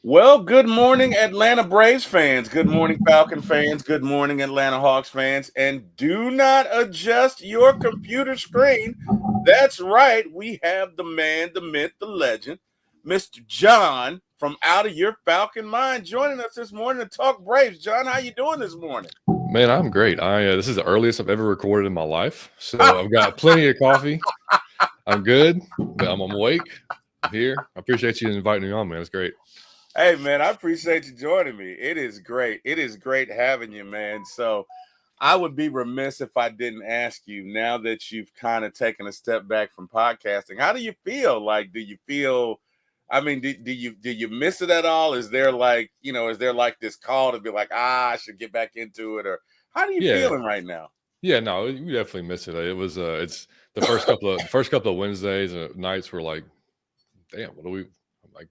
Well, good morning, Atlanta Braves fans. Good morning, Falcon fans. Good morning, Atlanta Hawks fans. And do not adjust your computer screen. That's right. We have the man, the myth, the legend, Mr. John from Out of Your Falcon Mind, joining us this morning to talk Braves. John, how you doing this morning? Man, I'm great. This is the earliest I've ever recorded in my life, so I've got plenty of coffee. I'm good. I'm awake. I'm here. I appreciate you inviting me on, man. It's great. Hey, man, I appreciate you joining me. It is great. It is great having you, man. So I would be remiss if I didn't ask you, now that you've kind of taken a step back from podcasting, how do you feel? Like, do you feel, I mean, do you miss it at all? Is there like, is there like this call to be like, I should get back into it? Or how do you Yeah, feeling right now? yeah. No, we definitely miss it. It was it's the first couple of Wednesdays and nights were like, damn, what do we? Like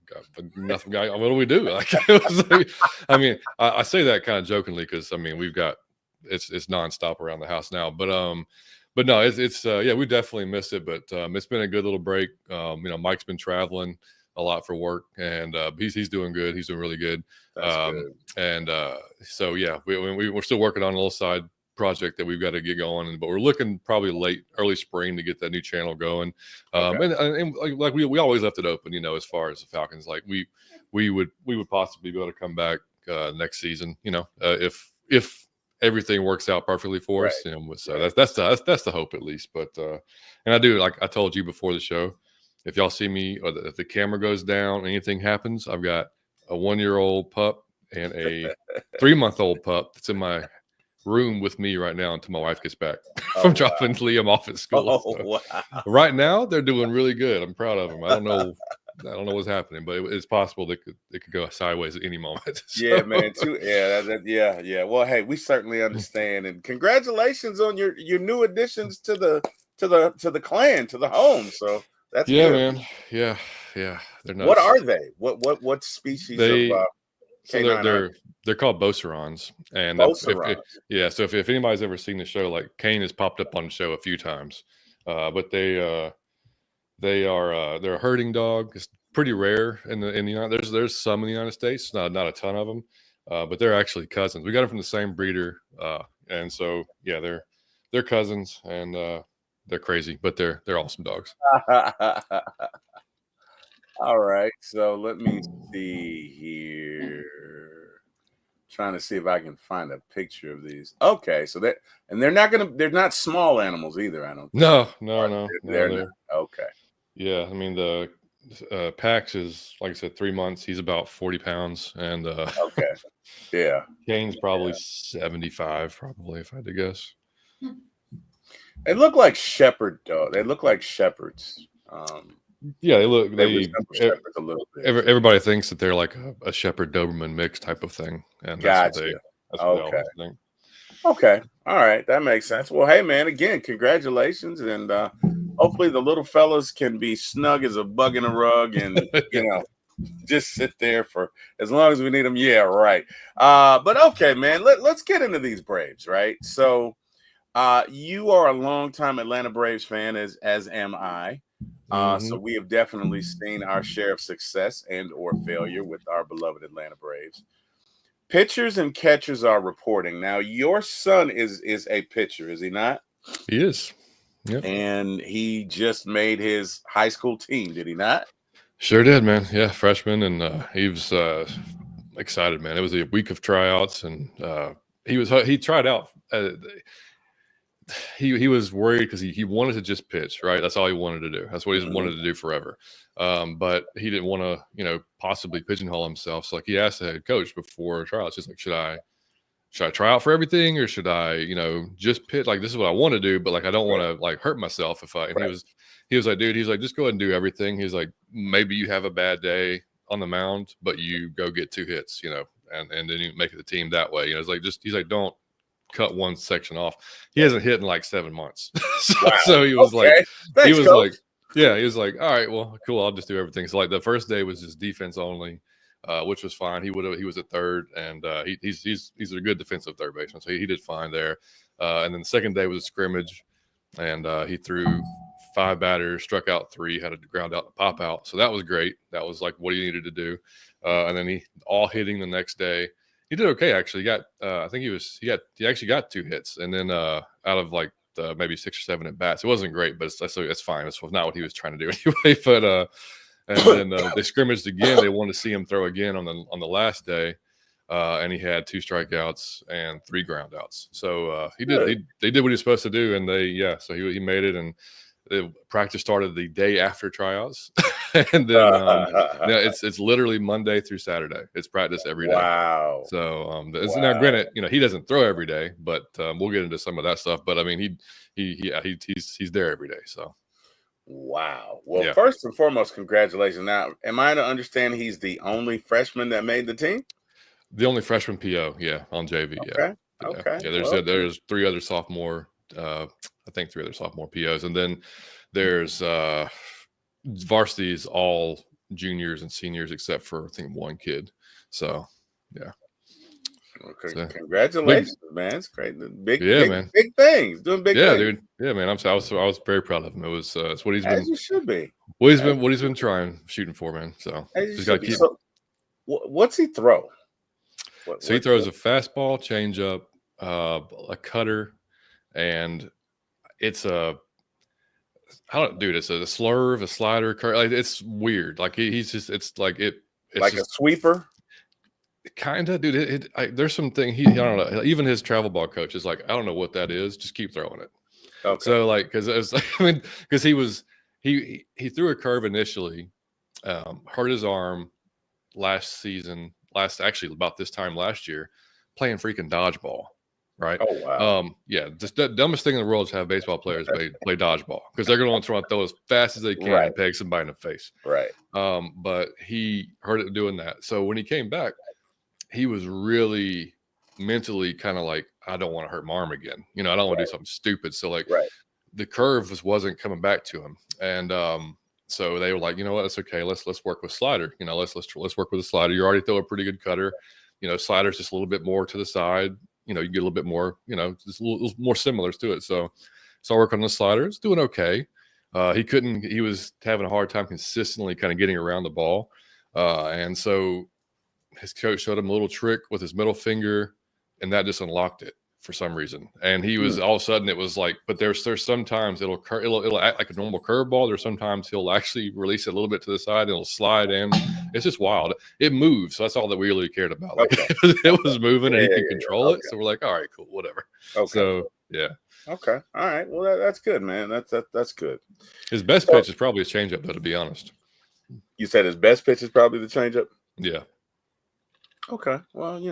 nothing, guy. What do we do? Like, it was like, I mean, I say that kind of jokingly because I mean we've got it's nonstop around the house now, but no, it's yeah, we definitely miss it. But it's been a good little break. Mike's been traveling a lot for work, and he's doing good. He's doing really good. That's good. And so yeah, we're still working on a little side project that we've got to get going, but we're looking probably early spring to get that new channel going. Okay. And like we always left it open, as far as the Falcons, like we would possibly be able to come back next season, if everything works out perfectly for us. Right. So that's the hope at least. But and I do, like I told you before the show, if y'all see me or if the camera goes down, anything happens, I've got a 1-year-old pup and a 3-month-old pup that's in my room with me right now until my wife gets back from dropping Liam off at school. Oh, So wow. right now they're doing really good. I'm proud of them. I don't know what's happening, but it's possible it could go sideways at any moment. So. Yeah, man. Too. Yeah, yeah. Well, hey, we certainly understand, and congratulations on your new additions to the clan, to the home. So that's Yeah, good. man. Yeah. They're What nuts. are they? What species of So canine are they're called Beaucerons, and they? if Beaucerons. yeah, so if anybody's ever seen the show, like Kane has popped up on the show a few times, but they're a herding dog. It's pretty rare in the United. There's some in the United States, not a ton of them, but they're actually cousins. We got them from the same breeder, and so yeah, they're cousins, and they're crazy, but they're awesome dogs. All right. So let me see here. Trying to see if I can find a picture of these. Okay, so they're not small animals either. I don't think. No, They're not. Okay. Yeah, I mean the Pax is, like I said, 3 months. He's about 40 pounds, and Okay. Yeah. Kane's probably 75, probably if I had to guess. They look like shepherd dog. They look like shepherds. Yeah, They resemble shepherds a little bit. everybody thinks that they're like a Shepherd Doberman mix type of thing, and that's Gotcha. what they Okay. always think. Okay. All right. That makes sense. Well, hey, man, again, congratulations. And hopefully the little fellas can be snug as a bug in a rug and, just sit there for as long as we need them. Yeah, right. But okay, man, let's get into these Braves, right? So you are a longtime Atlanta Braves fan, as am I. So we have definitely seen our share of success and or failure with our beloved Atlanta Braves. Pitchers and catchers are reporting. Now, your son is a pitcher, is he not? He is. Yep. And he just made his high school team, did he not? Sure did, man. Yeah, freshman, and he was excited, man. It was a week of tryouts, and he tried out. He was worried because he wanted to just pitch, right? That's all he wanted to do. That's what he's wanted to do forever. But he didn't want to, possibly pigeonhole himself. So like he asked the head coach before tryouts, just like, should I try out for everything, or should I, just pitch? Like, this is what I want to do, but like I don't want to like hurt myself if I. And he was like, dude, he's like, just go ahead and do everything. He's like, maybe you have a bad day on the mound, but you go get 2 hits, and then you make it the team that way. It's like he's like, don't cut one section off. He hasn't hit in like 7 months. So he was like, Thanks, he was coach. like, he was like, all right, well, cool. I'll just do everything. So like the first day was just defense only, which was fine. He was at third, and he's a good defensive third baseman. So he did fine there. And then the second day was a scrimmage, and he threw 5 batters, struck out 3, had a ground out, pop out. So that was great. That was like what he needed to do. And then he all hitting the next day. He did okay actually. He got I think he actually got 2 hits, and then out of like maybe 6 or 7 at bats. It wasn't great, but it's fine. That's not what he was trying to do anyway. But and then they scrimmaged again. They wanted to see him throw again on the last day. And he had 2 strikeouts and 3 ground outs. So they did what he was supposed to do, and so he made it. And the practice started the day after tryouts, and then it's literally Monday through Saturday. It's practice every day. Wow. So now, granted, he doesn't throw every day, but we'll get into some of that stuff. But I mean, he's there every day. So. Wow. Well, first and foremost, congratulations. Now, am I to understand he's the only freshman that made the team? The only freshman PO, on JV, Okay. Yeah, there's 3 other sophomore, I think 3 other sophomore POs, and then there's varsity is all juniors and seniors except for I think 1 kid. So, yeah. Okay. So, congratulations, man! It's great. Big things, doing big things. Yeah, dude. Yeah, man. I was very proud of him. It was it's what he's been. As you should be. What he's been trying, shooting for, man. So just gotta keep. So, what's he throw? He throws a fastball, changeup, a cutter, and it's a it's a slurve, a slider, like it's weird. Like he's just it's like it. It's like just, a sweeper. Kind of, dude. There's something I don't know. Even his travel ball coach is like, I don't know what that is. Just keep throwing it. Okay. So like, because it was like, because he threw a curve initially, hurt his arm actually about this time last year, playing freaking dodgeball. Right. Oh wow. Just the dumbest thing in the world is have baseball players play dodgeball because they're going to want to throw as fast as they can and peg somebody in the face. Right. But he hurt it doing that. So when he came back, he was really mentally kind of like, I don't want to hurt my arm again. I don't want to do something stupid. So like the curve wasn't coming back to him. And so they were like, you know what, it's okay. Let's work with slider. Let's work with the slider. You already throw a pretty good cutter. Slider's just a little bit more to the side. You get a little bit more, just a little more similars to it. So I work on the slider. It's doing okay. He was having a hard time consistently kind of getting around the ball. And so his coach showed him a little trick with his middle finger, and that just unlocked it for some reason. And he was all of a sudden it was like, but there's sometimes it'll act like a normal curveball. There's sometimes he'll actually release it a little bit to the side and it'll slide in. It's just wild. It moves. So that's all that we really cared about. Like it was moving and he could control it. So we're like, all right, cool, whatever. Okay. So yeah. Okay. All right. Well, that's good, man. That's good. His best pitch is probably his changeup, though, to be honest. You said his best pitch is probably the changeup? Yeah. Okay. Well,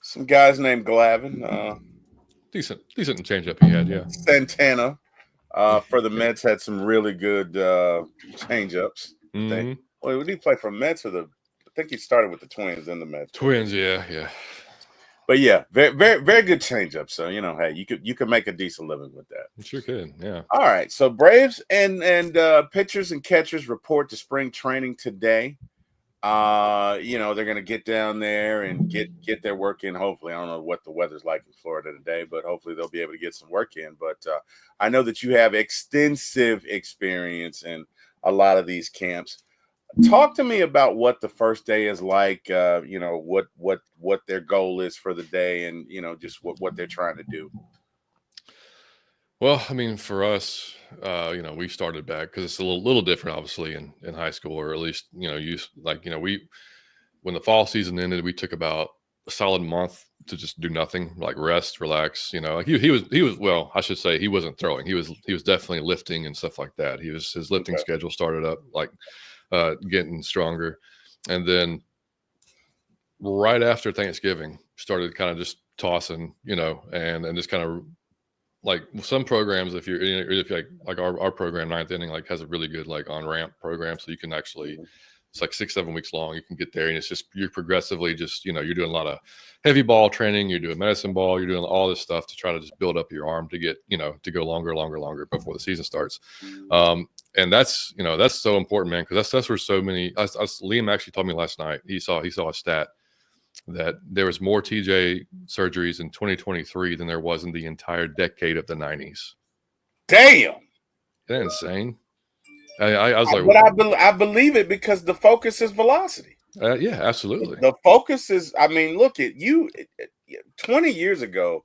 some guys named Glavin. Decent changeup he had, yeah. Santana for the Mets had some really good changeups. Mm-hmm. Well, did he play for Mets or I think he started with the Twins and the Mets. Twins, yeah. But yeah, very, very, very good changeup. So hey, you could make a decent living with that. You sure could, yeah. All right. So Braves and pitchers and catchers report to spring training today. They're going to get down there and get their work in. Hopefully, I don't know what the weather's like in Florida today, but hopefully they'll be able to get some work in. But I know that you have extensive experience in a lot of these camps. Talk to me about what the first day is like. What their goal is for the day, and just what they're trying to do. Well, I mean, for us, we started back because it's a little different, obviously, in high school, or at least, when the fall season ended, we took about a solid month to just do nothing, like rest, relax. Like he was well, I should say he wasn't throwing. He was definitely lifting and stuff like that. His lifting schedule started up like getting stronger, and then right after Thanksgiving, started kind of just tossing, and just kind of. Like some programs, if you're like our program, 9th inning, like has a really good like on ramp program, so you can actually it's like 6-7 weeks long. You can get there, and it's just you're progressively just you're doing a lot of heavy ball training, you're doing medicine ball, you're doing all this stuff to try to just build up your arm to get to go longer before the season starts. And that's that's so important, man, because that's where so many. Liam actually told me last night he saw a stat that there was more TJ surgeries in 2023 than there was in the entire decade of the 90s. Damn. Isn't that insane? I was like, But I believe it because the focus is velocity. yeah, absolutely. The focus is, I mean, look at you 20 years ago,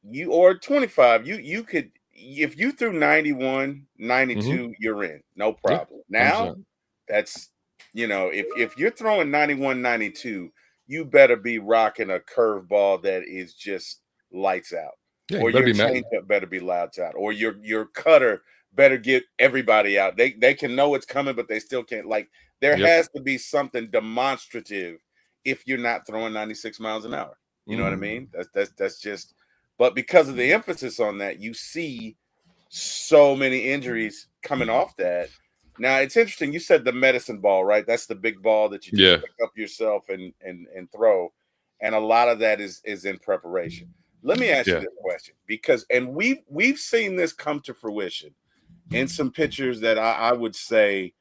you or 25, you could, if you threw 91, 92, you're in, no problem. Yeah, Now, that's, if you're throwing 91, 92, you better be rocking a curveball that is just lights out. Yeah, Or you better your be mad. changeup better be lights out. Or your cutter better get everybody out. They can know it's coming, but they still can't. Like, there has to be something demonstrative if you're not throwing 96 miles an hour. You know what I mean? That's just, but because of the emphasis on that, you see so many injuries coming off that. Now it's interesting. You said the medicine ball, right? That's the big ball that you just pick up yourself and throw, and a lot of that is in preparation. Let me ask you this question, because we've seen this come to fruition in some pitchers that I would say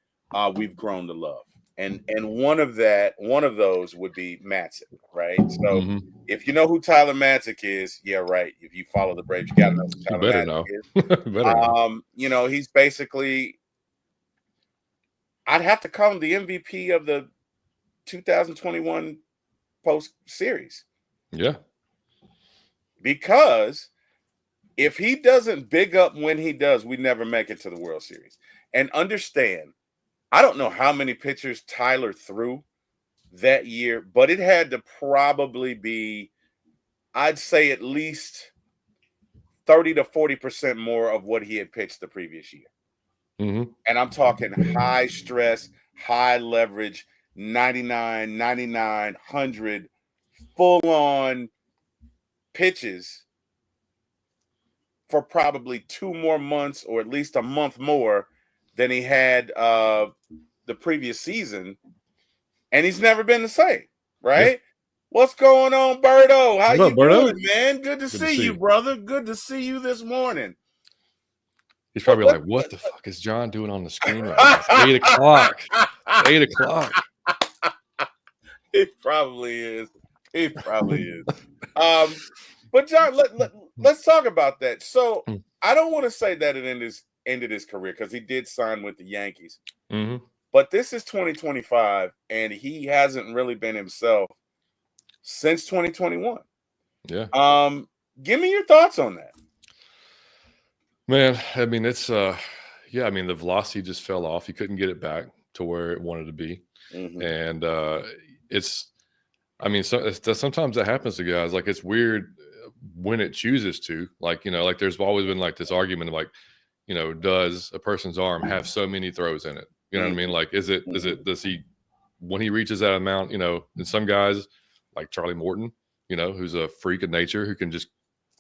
we've grown to love, and one of those would be Matzik, right? So if you know who Tyler Matzik is, yeah, right. If you follow the Braves, you got to know who Tyler Matzik is. Better know. He's basically, I'd have to call him the MVP of the 2021 post series. Yeah. Because if he doesn't big up when he does, we never make it to the World Series. And understand, I don't know how many pitchers Tyler threw that year, but it had to probably be, I'd say, at least 30 to 40% more of what he had pitched the previous year. And I'm talking high stress, high leverage, 99, 99, 100, full on pitches for probably 2 more months, or at least a month more than he had the previous season. And he's never been the same, right? Yeah. What's going on, Berto? How you doing, man? Good to see you, brother. Good to see you this morning. He's probably like, what the fuck is John doing on the screen right now? It's 8 o'clock. 8 o'clock. He probably is. He probably is. But John, let's talk about that. So I don't want to say that it ended his career, because he did sign with the Yankees. But this is 2025, and he hasn't really been himself since 2021. Yeah. Give me your thoughts on that. Man, I mean, it's I mean, the velocity just fell off. He couldn't get it back to where it wanted to be. And I mean, sometimes that happens to guys. Like, it's weird when it chooses to. Like, like there's always been like this argument of like, does a person's arm have so many throws in it? You know what I mean? Like, does he, when he reaches that amount, and some guys like Charlie Morton, who's a freak of nature, who can just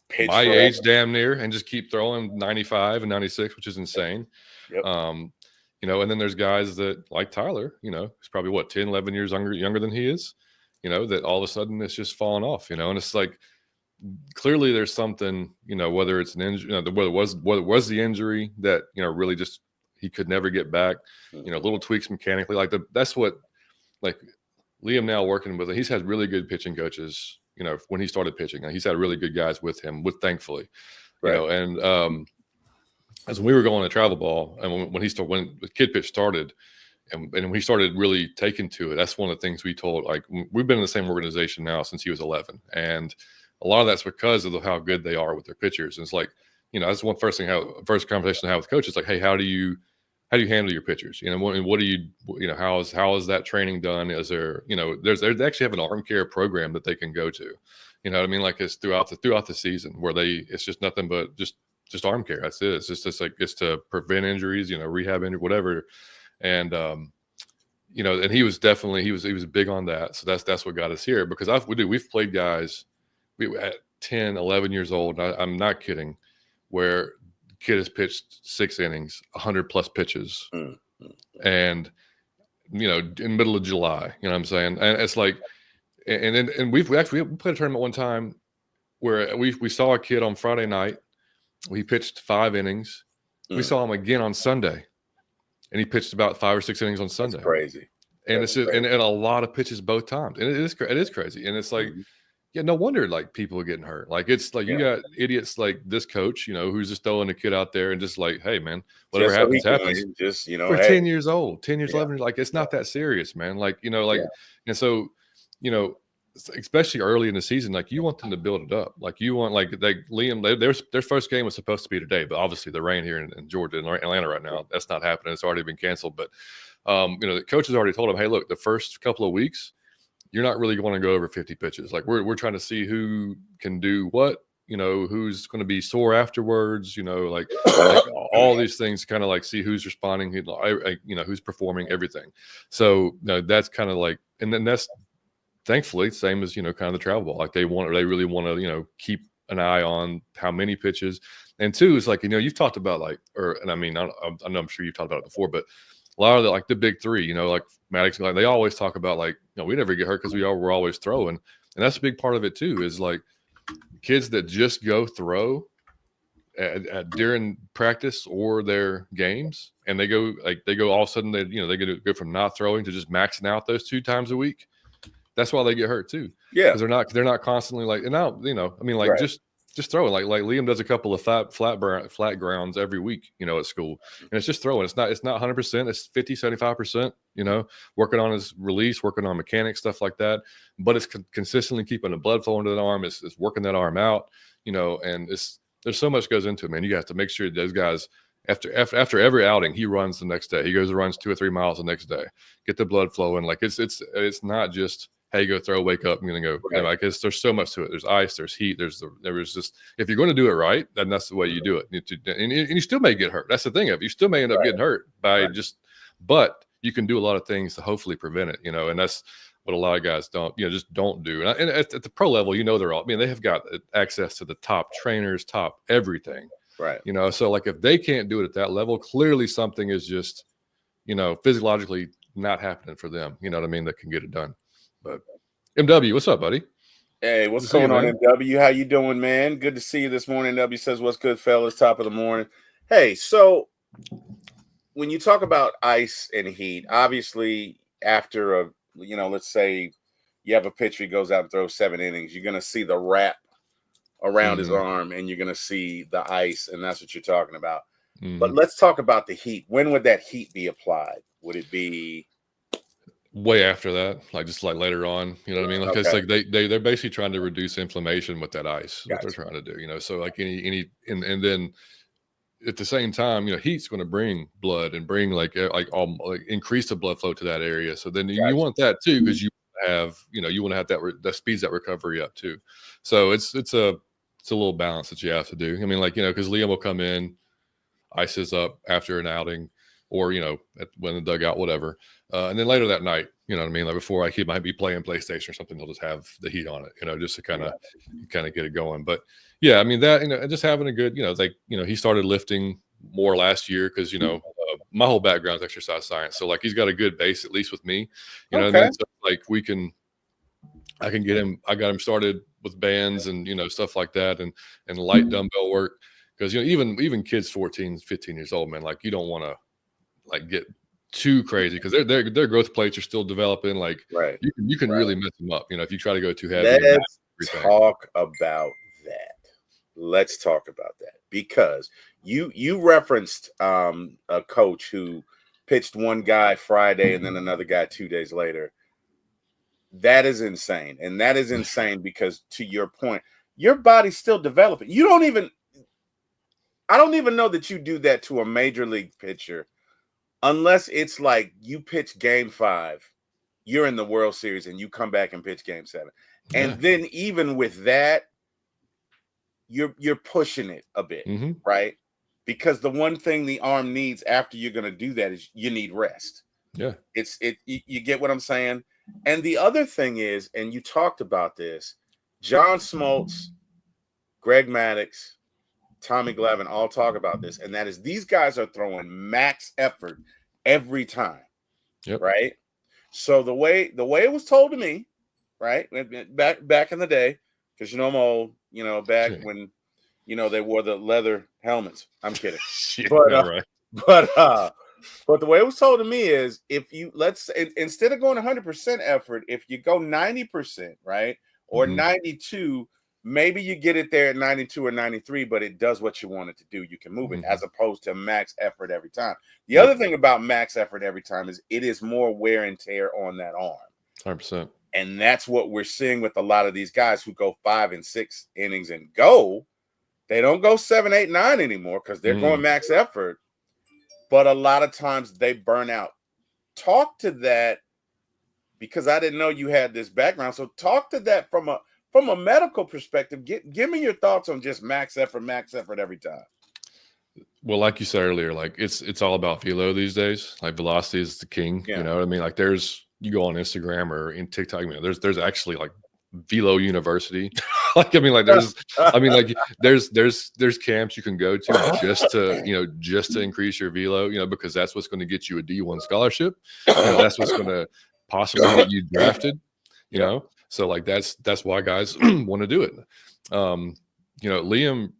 pitch my age damn near and just keep throwing 95 and 96, which is insane. Yep. And then there's guys that like Tyler, who's probably what, 10, 11 years younger than he is, that all of a sudden it's just falling off, and it's like, clearly there's something, whether it's an injury, whether it was the injury that, really just, he could never get back, little tweaks mechanically, like that's what, like Liam now working with, he's had really good pitching coaches, when he started pitching, and he's had really good guys with him, thankfully, and as we were going to travel ball, and when the kid pitch started, and when he started really taking to it, that's one of the things we told, like, we've been in the same organization now since he was 11, and a lot of that's because of how good they are with their pitchers. And it's like, that's one first conversation I have with coaches, like, hey, how do you handle your pitchers? What do you, how is that training done? Is there, they actually have an arm care program that they can go to, what I mean? Like, it's throughout the season where it's just nothing but just arm care. That's it. It's just like, it's to prevent injuries, rehab injury, whatever. And, and he was big on that. So that's what got us here, because we've played guys, we at 10, 11 years old. I'm not kidding, where the kid has pitched 6 innings, 100 plus pitches, and in the middle of July, you know what I'm saying? And it's like, and we played a tournament one time where we saw a kid on Friday night. He pitched 5 innings. We saw him again on Sunday, and he pitched about 5 or 6 innings on Sunday. That's crazy. And it's just, and a lot of pitches both times, and it is crazy. And it's like, Yeah, no wonder like people are getting hurt. Like it's like you got idiots like this coach, who's just throwing a kid out there and just like, hey man, whatever Just so he happens, can happens. win. Just, We're hey. 10 years old, 10 years, 11 years. Like it's not that serious, man. Like, and so, especially early in the season, like you want them to build it up. Like you want like Liam, their first game was supposed to be today, but obviously the rain here in Georgia and Atlanta right now, that's not happening. It's already been canceled. But the coach has already told him, hey, look, the first couple of weeks, you're not really going to go over 50 pitches. Like we're trying to see who can do what, who's going to be sore afterwards, like all these things, kind of like see who's responding, who's performing everything. So that's kind of like, and then that's thankfully same as, kind of the travel ball. Like they really want to, keep an eye on how many pitches. And two is like, you've talked about like, and I mean, I know I'm sure you've talked about it before, but a lot of the big three, like Maddox, like they always talk about like, we never get hurt because we're always throwing. And that's a big part of it too, is like kids that just go throw during practice or their games, and they go all of a sudden they go from not throwing to just maxing out those 2 times a week. That's why they get hurt too. Yeah, because they're not constantly like, and now I mean like right. just throwing like Liam does a couple of flat grounds every week, at school, and it's just throwing. It's not 100%. It's 50-75%. Working on his release, working on mechanics, stuff like that. But it's consistently keeping the blood flow into that arm. It's working that arm out. And there's so much goes into it, man. You have to make sure those guys after every outing, he runs the next day. He goes and runs 2 or 3 miles the next day. Get the blood flowing. Like it's not just, hey, go throw, wake up, I'm gonna go. Right. Like there's so much to it. There's ice, there's heat, there was just, if you're going to do it right, then that's the way you do it. And you still may get hurt. That's the thing of it. You still may end up getting hurt by but you can do a lot of things to hopefully prevent it. And that's what a lot of guys just don't do. And at the pro level, they're all, they have got access to the top trainers, top everything. Right. So like if they can't do it at that level, clearly something is just, physiologically not happening for them. You know what I mean? That can get it done. But MW, what's up, buddy? Hey, what's going on, MW? How you doing, man? Good to see you this morning. MW says, what's good, fellas? Top of the morning. Hey, so when you talk about ice and heat, obviously after let's say you have a pitcher, he goes out and throws 7 innings, you're going to see the wrap around his arm, and you're going to see the ice, and that's what you're talking about. But let's talk about the heat. When would that heat be applied? Would it be way after that, like just like later on? You know what I mean? Like it's like they're basically trying to reduce inflammation with that ice. What they're trying to do, so like and then at the same time, heat's going to bring blood and bring like increase the blood flow to that area. So then you want that too, because you have you want to have that speeds that recovery up too. So it's a little balance that you have to do. I mean, like because Liam will come in, ices up after an outing, or when the dugout, whatever, and then later that night, you know what I mean, like before he might be playing PlayStation or something, he'll just have the heat on it, just to kind of get it going. But yeah, I mean that just having a good, he started lifting more last year because my whole background is exercise science, so like he's got a good base, at least with me, and then so, like I can get him. I got him started with bands and stuff like that, and light dumbbell work, because even kids 14, 15 years old, man, like you don't want to like get too crazy because their growth plates are still developing. Like you can really mess them up, if you try to go too heavy. Let's talk about that. Let's talk about that, because you referenced a coach who pitched one guy Friday and then another guy 2 days later. That is insane. And that is insane because, to your point, your body's still developing. I don't even know that you do that to a major league pitcher, unless it's like you pitch game 5, you're in the World Series, and you come back and pitch game 7. And then even with that, you're pushing it a bit, right? Because the one thing the arm needs after you're going to do that is you need rest. Yeah. You get what I'm saying? And the other thing is, and you talked about this, John Smoltz, Greg Maddux, Tommy Glavine all talk about this, and that is these guys are throwing max effort every time, right? So the way it was told to me, right, back in the day, because I'm old, back when they wore the leather helmets. I'm kidding, but the way it was told to me is, if you instead of going 100% effort, if you go 90%, right, or 92. Maybe you get it there at 92 or 93, but it does what you want it to do. You can move it as opposed to max effort every time. The other thing about max effort every time is it is more wear and tear on that arm. 100%. And that's what we're seeing with a lot of these guys who go 5 and 6 innings and go. They don't go 7, 8, 9 anymore because they're going max effort. But a lot of times they burn out. Talk to that, because I didn't know you had this background. So talk to that from a medical perspective. Give me your thoughts on just max effort every time. Well, like you said earlier, like it's all about velo these days. Like velocity is the king. Yeah. You know what I mean? Like you go on Instagram or in TikTok, you know, there's actually like Velo University. Like, I mean, like there's camps you can go to just to increase your velo, you know, because that's what's going to get you a D1 scholarship. You know, that's what's going to possibly get you drafted, you know? So like, that's why guys want to do it. You know, Liam,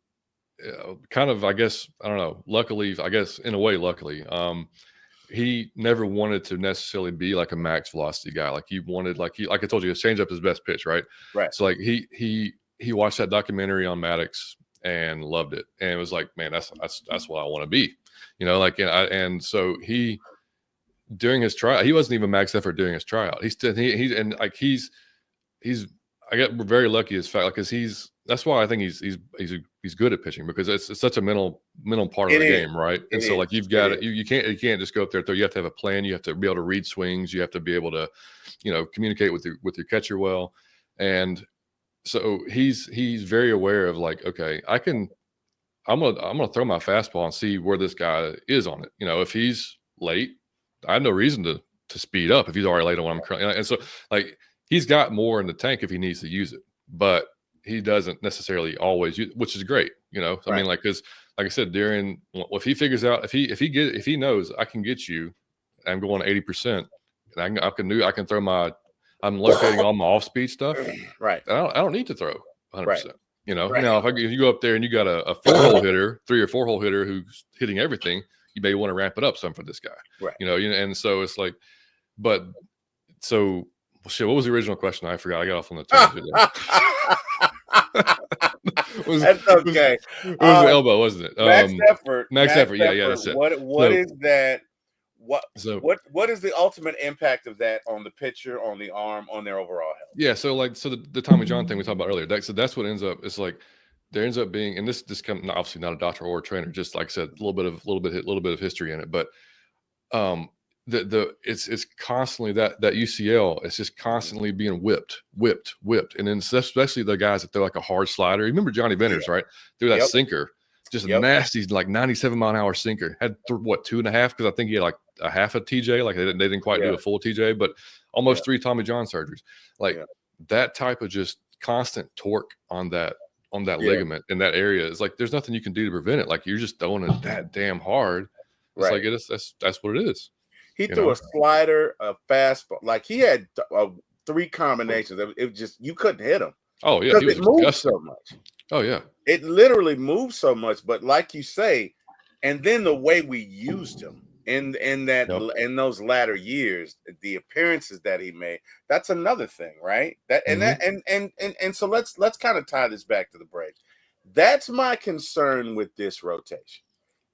kind of, I guess, I don't know, luckily, I guess in a way, luckily, he never wanted to necessarily be like a max velocity guy. Like he wanted, like I told you, change up his best pitch, right? Right. So like he watched that documentary on Maddox and loved it, and it was like, man, that's what I want to be, you know. Like, and so he, during his tryout, he wasn't even max effort during his tryout. He's I get very lucky as fact, like, because that's why I think he's good at pitching, because it's such a mental part of the game, right? And so like you've got you can't just go up there throw. You have to have a plan. You have to be able to read swings. You have to be able to, you know, communicate with your catcher well. And so he's very aware of like, okay, I'm gonna throw my fastball and see where this guy is on it. You know, if he's late, I have no reason to speed up if he's already late on what I'm currently. And so like, he's got more in the tank if he needs to use it, but he doesn't necessarily always use, which is great, you know. I mean, like, because like I said, if he figures out, if he knows I can get you, I'm going 80%, and I can throw I'm locating all my off speed stuff, right? I don't need to throw 100%. You know, now if you go up there and you got a 4-hole hitter, 3 or 4-hole hitter who's hitting everything, you may want to ramp it up some for this guy, right? You know, and so it's like, but so. Shit, what was the original question? I forgot. I got off on the tangent. That's okay. It was the elbow, wasn't it? Max effort. Yeah, that's it. What is that? What is the ultimate impact of that on the pitcher, on the arm, on their overall health? Yeah, so the Tommy John thing we talked about earlier. So that's what ends up. It's like there ends up being, and this comes obviously not a doctor or a trainer, just like I said, a little bit of history in it, but it's constantly that UCL is just constantly being whipped, and then especially the guys that throw like a hard slider. Remember Johnny Venters, right? Threw that sinker, just a nasty, like 97-mile-an-hour sinker. Had 2.5, because I think he had like a half a TJ. Like they didn't quite do a full TJ, but almost 3 Tommy John surgeries. Like that type of just constant torque on that ligament in that area is like, there's nothing you can do to prevent it. Like you're just throwing it that damn hard. It's like that's what it is. He threw a slider, a fastball. Like he had 3 combinations. It was just, you couldn't hit him. Oh yeah, because it moved so much. Oh yeah, it literally moved so much. But like you say, and then the way we used him in in those latter years, the appearances that he made, that's another thing, right? And so let's kind of tie this back to the break. That's my concern with this rotation.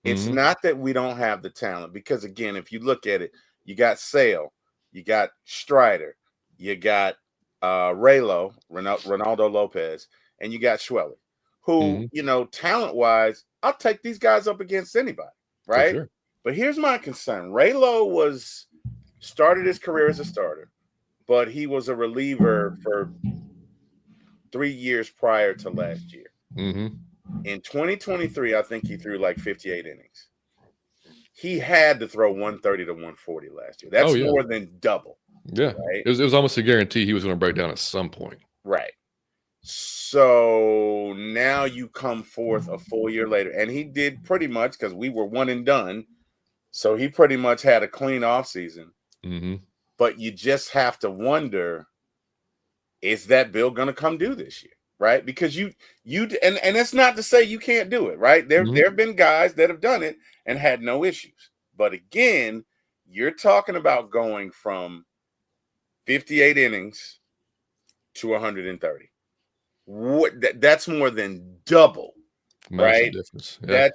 It's not that we don't have the talent, because again, if you look at it, you got Sale, you got Strider, you got Ronaldo Lopez, and you got Schwelly, who, you know, talent-wise, I'll take these guys up against anybody, right? Sure. But here's my concern. Raylo started his career as a starter, but he was a reliever for 3 years prior to last year. In 2023, I think he threw like 58 innings. He had to throw 130 to 140 last year. That's more than double. Yeah. Right? It was almost a guarantee he was going to break down at some point. Right. So now you come forth a full year later, and he did pretty much, because we were one and done. So he pretty much had a clean offseason. But you just have to wonder, is that Bill going to come do this year? Right, because and it's not to say you can't do it, right? There have been guys that have done it and had no issues. But again, you're talking about going from 58 innings to 130. That's more than double, Massive right? difference. Yeah.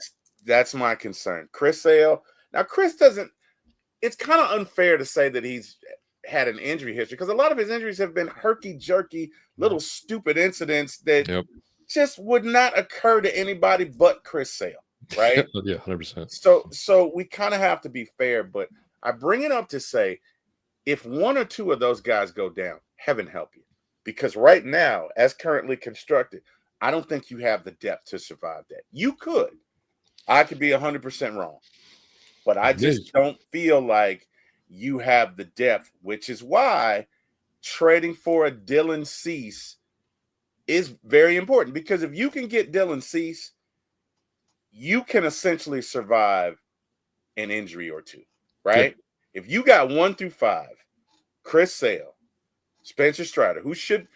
That's my concern. Chris Sale. Now, Chris doesn't. It's kind of unfair to say that he's had an injury history because a lot of his injuries have been herky jerky, little stupid incidents that Yep. just would not occur to anybody but Chris Sale, right? Yeah, 100%. So we kind of have to be fair, but I bring it up to say if one or two of those guys go down, heaven help you. Because right now, as currently constructed, I don't think you have the depth to survive that. You could. I could be 100% wrong. But I just don't feel like you have the depth, which is why trading for a Dylan Cease is very important. Because if you can get Dylan Cease, you can essentially survive an injury or two, right? Yep. If you got 1 through 5, Chris Sale, Spencer Strider, who should,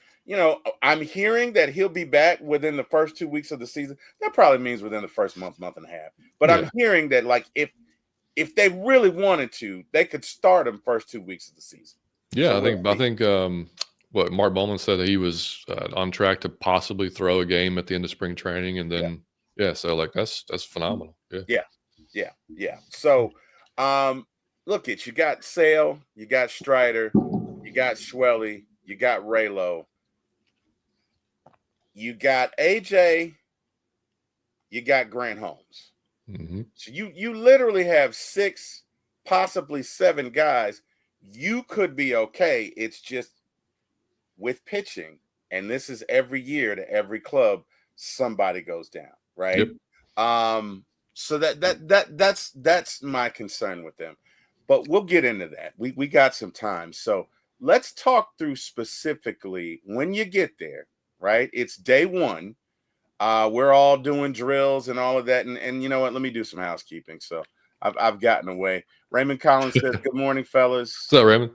I'm hearing that he'll be back within the first 2 weeks of the season. That probably means within the first month and a half. But I'm hearing that, like, if they really wanted to, they could start him first 2 weeks of the season. Yeah, so I think what Mark Bowman said that he was on track to possibly throw a game at the end of spring training, and then so like that's phenomenal. Yeah. So, look, you got Sale, you got Strider, you got Schwelly, you got Raylo, you got AJ, you got Grant Holmes. Mm-hmm. So you literally have 6, possibly 7 guys. You could be okay. It's just with pitching, and this is every year to every club, somebody goes down, right? Yep. So that's my concern with them. But we'll get into that. We got some time. So let's talk through specifically when you get there, right? It's day 1. We're all doing drills and all of that. And you know what? Let me do some housekeeping. So I've gotten away. Raymond Collins says, good morning, fellas. What's up, Raymond?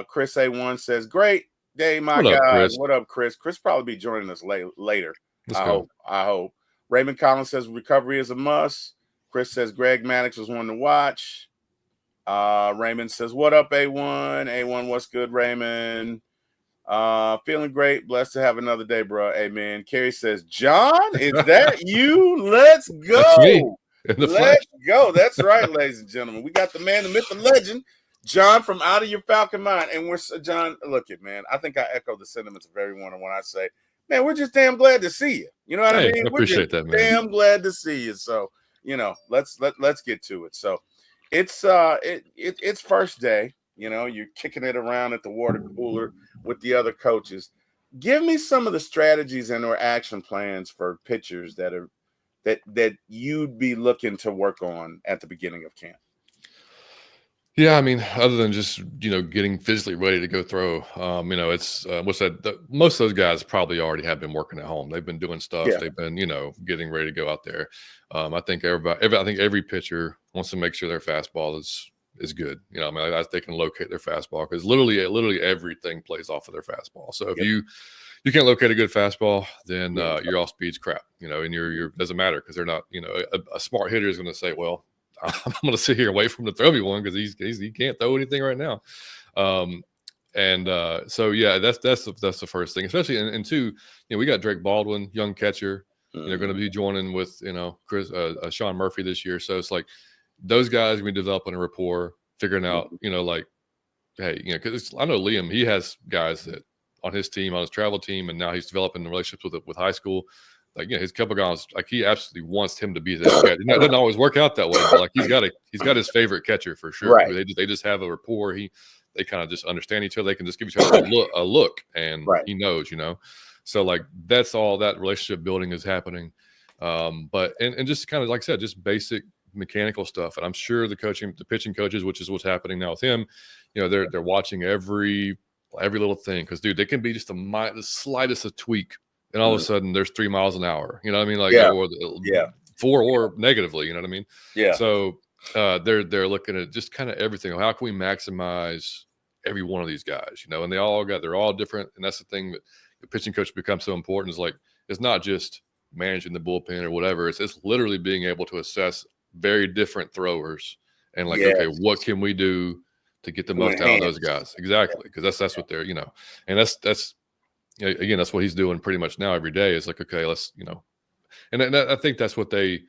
Chris A1 says, great day, my guy. What up, Chris? Chris probably be joining us later. I hope. Raymond Collins says, recovery is a must. Chris says, Greg Maddox was one to watch. Raymond says, what up, A1? A1, what's good, Raymond? Feeling great. Blessed to have another day, bro. Amen. Carrie says, John, is that you? Let's go. That's me. Let's go. That's right, ladies and gentlemen. We got the man, the myth, the legend, John from Out of Your Falcon Mind. And we're, John, look it, man. I think I echo the sentiments of everyone when I say, man, we're just damn glad to see you. You know what I mean? I appreciate that, man. Damn glad to see you. So, let's get to it. So it's first day. You're kicking it around at the water cooler with the other coaches. Give me some of the strategies and or action plans for pitchers that you'd be looking to work on at the beginning of camp. Yeah, I mean, other than just getting physically ready to go throw, it's most of those guys probably already have been working at home. They've been doing stuff. Yeah. They've been getting ready to go out there. I think every pitcher wants to make sure their fastball is good. They can locate their fastball because literally everything plays off of their fastball. So if you can't locate a good fastball, then your off speed's crap. And your doesn't matter because they're not. A smart hitter is going to say, well, I'm going to sit here and wait for him to throw me one because he can't throw anything right now. So yeah, that's the first thing, especially and two, we got Drake Baldwin, young catcher. They're going to be joining with Chris Sean Murphy this year. So it's like those guys going to be developing a rapport, figuring out hey, because I know Liam, he has guys that on his team, on his travel team, and now he's developing relationships with high school. Like his couple guys, like he absolutely wants him to be that catcher. It doesn't always work out that way, but like he's got his favorite catcher for sure. Right. They just have a rapport. They kind of just understand each other. They can just give each other a look, and he knows, So like that's all that relationship building is happening. But just kind of like I said, just basic mechanical stuff. And I'm sure the pitching coaches, which is what's happening now with him, they're watching every little thing because dude, they can be just the slightest of tweak. And all of a sudden, there's 3 miles an hour. You know what I mean? Like, or 4 or negatively. You know what I mean? Yeah. So they're looking at just kind of everything. How can we maximize every one of these guys? And they're all different. And that's the thing that the pitching coach becomes so important. Is like it's not just managing the bullpen or whatever. It's literally being able to assess very different throwers and like, okay, what can we do to get the most out of those guys? Exactly, because that's what they're and that's. again, that's what he's doing pretty much now every day. Is like, okay, let's, and I think that's what they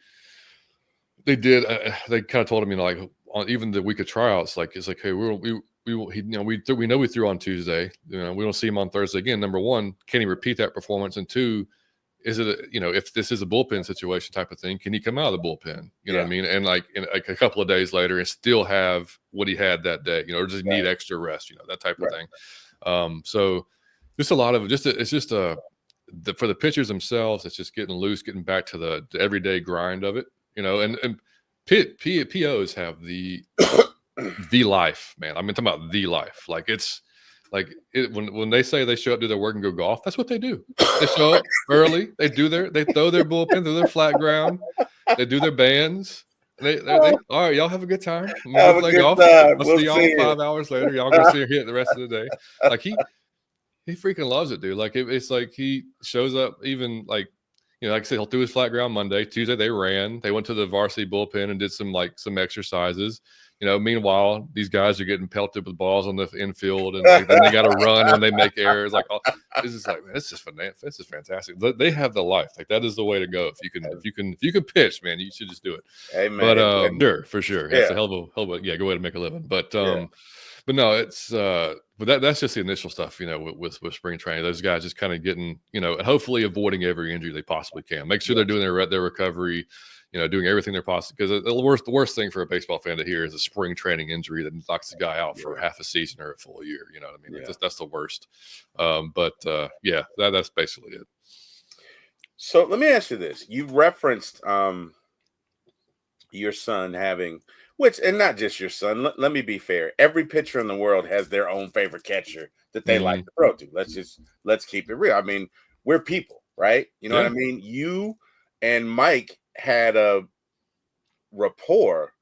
did. They kind of told him, like on even the week of tryouts, like it's like, hey, we know we threw on Tuesday. We don't see him on Thursday again. Number one, can he repeat that performance? And two, is it if this is a bullpen situation type of thing, can he come out of the bullpen? You know what I mean? And like a couple of days later, and still have what he had that day. Or does he need extra rest? That type of thing. So just a lot of it's just for the pitchers themselves, it's just getting loose, getting back to the everyday grind of it. And POs have the life, man. I mean, talking about the life. Like it's like when they say they show up, do their work, and go golf. That's what they do. They show up early. They throw their bullpen through their flat ground. They do their bands. They all right. Y'all have a good time. Have a good time. We'll see y'all 5 hours later. Y'all go see her hit the rest of the day. Like he freaking loves it, dude. Like it's like he shows up even like. Like I said, he'll do his flat ground Monday. Tuesday, they ran. They went to the varsity bullpen and did some exercises. Meanwhile, these guys are getting pelted with balls on the infield, and then they got to run when they make errors. Like, this is like, man, this is fantastic. They have the life. Like that is the way to go. If you can pitch, man, you should just do it. Hey, man. But sure, for sure, it's a hell of a go ahead and make a living. But no, it's but that's just the initial stuff, with spring training. Those guys just kind of getting, hopefully avoiding every injury they possibly can. Make sure they're doing their recovery, doing everything they're possible. Because the worst thing for a baseball fan to hear is a spring training injury that knocks the guy out for half a season or a full year. You know what I mean? That's the worst. That's basically it. So let me ask you this: you referenced your son having. And not just your son. Let me be fair. Every pitcher in the world has their own favorite catcher that they like to throw to. Let's keep it real. I mean, we're people, right? You know what I mean? You and Mike had a rapport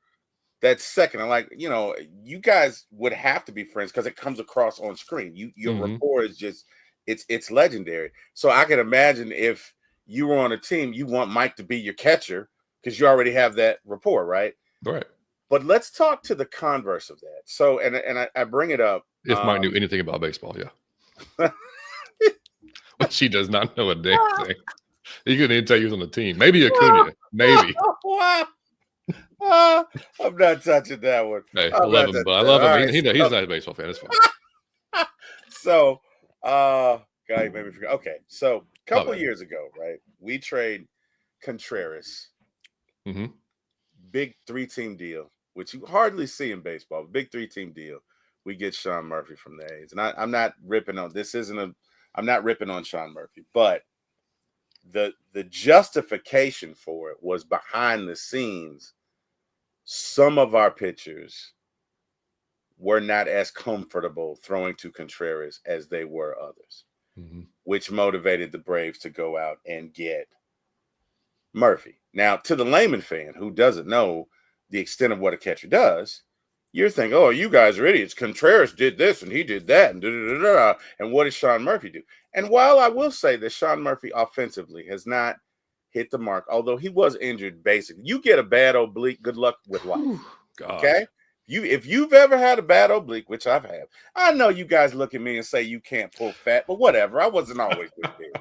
that's second. And like, you guys would have to be friends because it comes across on screen. Your rapport is just it's legendary. So I can imagine if you were on a team, you want Mike to be your catcher because you already have that rapport, right? Right. But let's talk to the converse of that. So, and I bring it up. If Mike knew anything about baseball, yeah. But she does not know a damn thing. He couldn't even tell you was on the team. Maybe Acuna. Maybe. Wow. I'm not touching that one. Hey, I love him, but I love him. Right, he's not a baseball fan. That's fine. So, God, you made me forget. Okay, so a couple of years ago, right, we trade Contreras. Big 3-team deal, which you hardly see in baseball. Big 3-team deal. We get Sean Murphy from the A's, and I'm not ripping on I'm not ripping on Sean Murphy, but the justification for it was behind the scenes. Some of our pitchers were not as comfortable throwing to Contreras as they were others, which motivated the Braves to go out and get Murphy. Now, to the layman fan who doesn't know the extent of what a catcher does, you're thinking, oh, you guys are idiots. Contreras did this and he did that. And what does Sean Murphy do? And while I will say that Sean Murphy offensively has not hit the mark, although he was injured, basically, you get a bad oblique, good luck with life. Okay? If you've ever had a bad oblique, which I've had, I know you guys look at me and say you can't pull fat, but whatever. I wasn't always this big.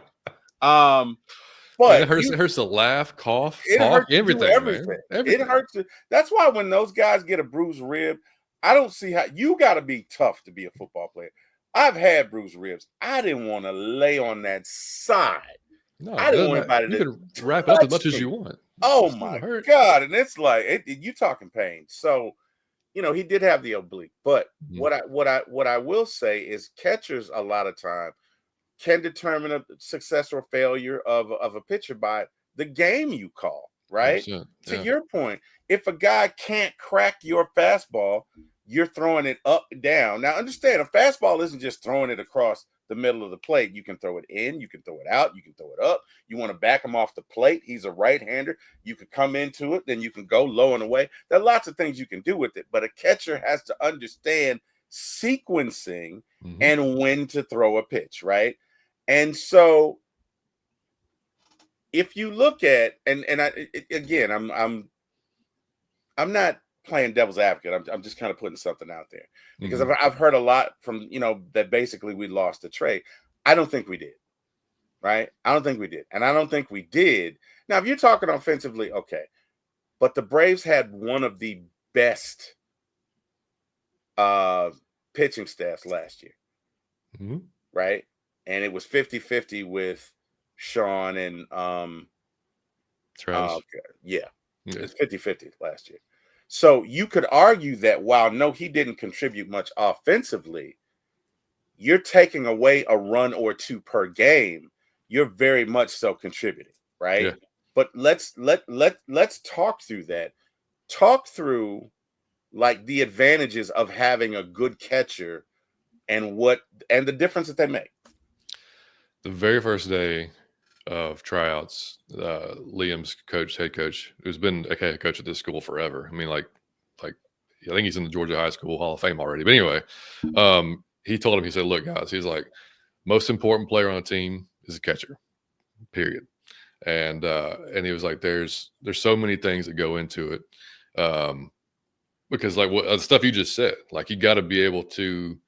But it hurts to laugh, cough, talk, everything. Everything. It hurts. That's why when those guys get a bruised rib, I don't see how you got to be tough to be a football player. I've had bruised ribs. I didn't want to lay on that side. No, I didn't want anybody to. You can wrap up as much as you want. Oh my God! And it's like you talking pain. So, he did have the oblique. But what I will say is catchers a lot of time can determine a success or failure of a pitcher by the game you call, right? To your point, if a guy can't crack your fastball, you're throwing it up and down. Now, understand, a fastball isn't just throwing it across the middle of the plate. You can throw it in, you can throw it out, you can throw it up. You want to back him off the plate. He's a right-hander. You could come into it, then you can go low and away. There are lots of things you can do with it, but a catcher has to understand sequencing and when to throw a pitch, right? And so if you look at I'm not playing devil's advocate. I'm just kind of putting something out there because I've heard a lot from that basically we lost the trade. I don't think we did. Right? I don't think we did. And I don't think we did. Now, if you're talking offensively, okay. But the Braves had one of the best pitching staffs last year. Mm-hmm. Right? And it was 50-50 with Sean and Travis. yeah. It's 50-50 last year. So you could argue that while no, he didn't contribute much offensively, you're taking away a run or two per game. You're very much so contributing, right? Yeah. But let's talk through that. Talk through like the advantages of having a good catcher and the difference that they make. The very first day of tryouts, Liam's head coach, who's been a head coach at this school forever. I mean, like I think he's in the Georgia High School Hall of Fame already. But anyway, he told him, he said, "Look, guys," he's like, "most important player on a team is a catcher, period." And he was like, "There's so many things that go into it, because like what the stuff you just said, like you got to be able to."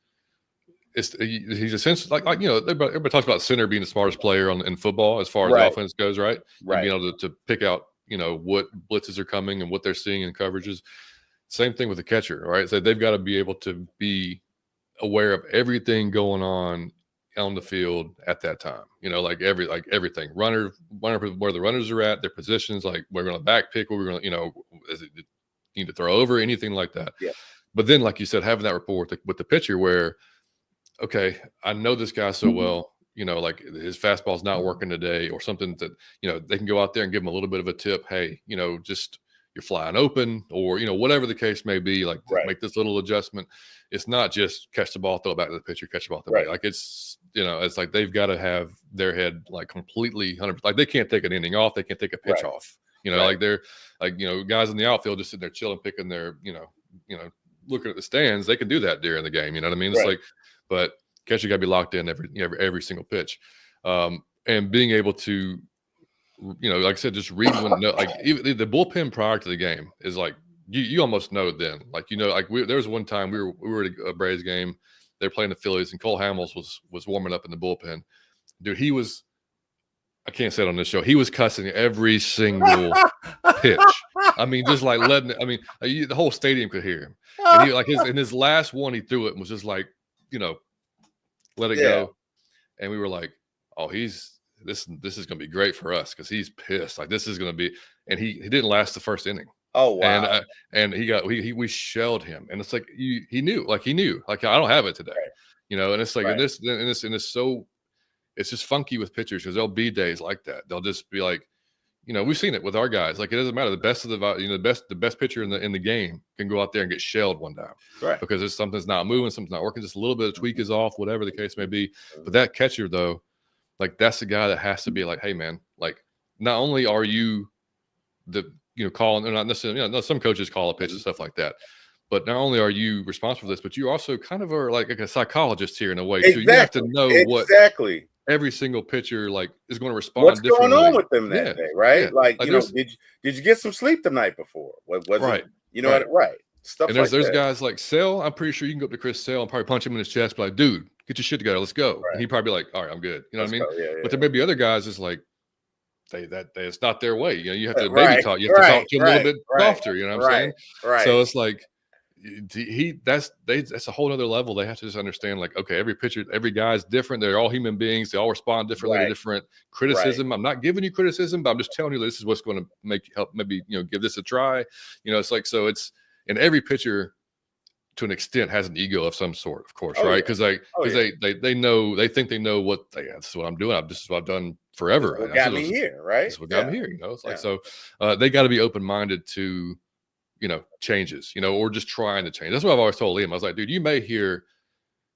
He's essentially like everybody talks about center being the smartest player in football as far as the offense goes, right? And being able to pick out what blitzes are coming and what they're seeing in coverages. Same thing with the catcher, right? So they've got to be able to be aware of everything going on the field at that time. Like everything. Runner where the runners are at, their positions, like we're going to back pick, where we're going to, is it need to throw over, anything like that. Yeah. But then, like you said, having that rapport with the pitcher where, okay, I know this guy so well, like his fastball's not working today or something that, they can go out there and give him a little bit of a tip. Hey, just you're flying open or, whatever the case may be, like make this little adjustment. It's not just catch the ball, throw it back to the pitcher, catch the ball, throw it back. Like it's like they've got to have their head like completely 100%. Like they can't take an inning off. They can't take a pitch off. Like they're like, guys in the outfield just sitting there chilling, picking their, looking at the stands. They can do that during the game. You know what I mean? It's like, but catcher got to be locked in every single pitch, and being able to, like I said, just read when even the bullpen prior to the game is like you almost know then, like like there was one time we were at a Braves game, they're playing the Phillies and Cole Hamels was warming up in the bullpen. Dude, he was, I can't say it on this show, he was cussing every single pitch. I mean, just like the whole stadium could hear him, and he like his last one he threw it and was just like, let it go. And we were like, oh, this is going to be great for us because he's pissed. Like this is going to be, and he didn't last the first inning. Oh wow! And we shelled him, and it's like he knew, like I don't have it today, And it's like it's just funky with pitchers because there'll be days like that. They'll just be like, we've seen it with our guys. Like it doesn't matter. The best of the best pitcher in the game can go out there and get shelled one time, right? Because something's not moving, something's not working. Just a little bit of tweak is off, whatever the case may be. But that catcher though, like that's the guy that has to be like, hey man, like not only are you calling, not necessarily, some coaches call a pitch and stuff like that. But not only are you responsible for this, but you also kind of are like a psychologist here in a way too. You have to know what every single pitcher like is going to respond. What's differently. Going on with them that day, right? Yeah. Like did you get some sleep the night before? Was right? What? Right. Stuff. And there's guys like Sale. I'm pretty sure you can go up to Chris Sale and probably punch him in his chest, be like, "Dude, get your shit together, let's go." Right. And he'd probably be like, "All right, I'm good." You know what I mean? Yeah. But there may be other guys that's like it's not their way. You have to maybe talk. You have to talk to him a little bit softer. You know what I'm saying? Right. So it's like. That's a whole other level. They have to just understand, like, okay, every pitcher, every guy's different. They're all human beings. They all respond differently to different criticism. I'm not giving you criticism, but I'm just telling you this is what's going to help maybe give this a try. It's like, so it's, and every pitcher to an extent has an ego of some sort, of course, right? Because they know, they think they know what this is what I'm doing. This is what I've done forever. What got me here, right? This is what got me here. It's like, so they got to be open-minded to changes, or just trying to change. That's what I've always told Liam. I was like, dude, you may hear,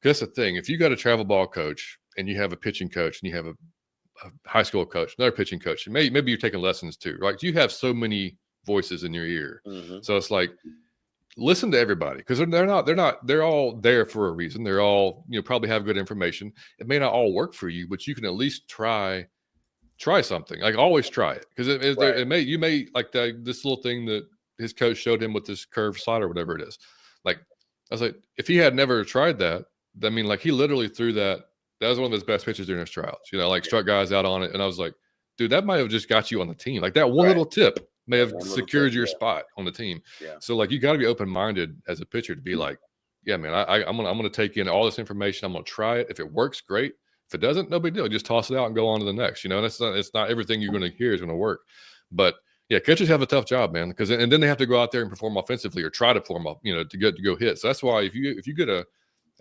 because that's the thing. If you got a travel ball coach and you have a pitching coach and you have a high school coach, another pitching coach, and maybe you're taking lessons too, right? You have so many voices in your ear. Mm-hmm. So it's like, listen to everybody because they're all there for a reason. They're all, probably have good information. It may not all work for you, but you can at least try something. Like always try it. Because you may like this little thing that his coach showed him with this curved slider, whatever it is. Like, I was like, if he had never tried that, I mean, like he literally threw that that was one of his best pitches during his tryouts. You know, like struck guys out on it, and I was like, dude, that might have just got you on the team. Like that one little tip may have secured your spot on the team. Yeah. So like you got to be open minded as a pitcher to be like, yeah, man, I'm gonna take in all this information. I'm gonna try it. If it works, great. If it doesn't, no big deal. Just toss it out and go on to the next. You know, and it's not everything you're going to hear is going to work. But yeah, catchers have a tough job, man, because and then they have to go out there and perform offensively or try to perform, you know, to go hit. So that's why if you get a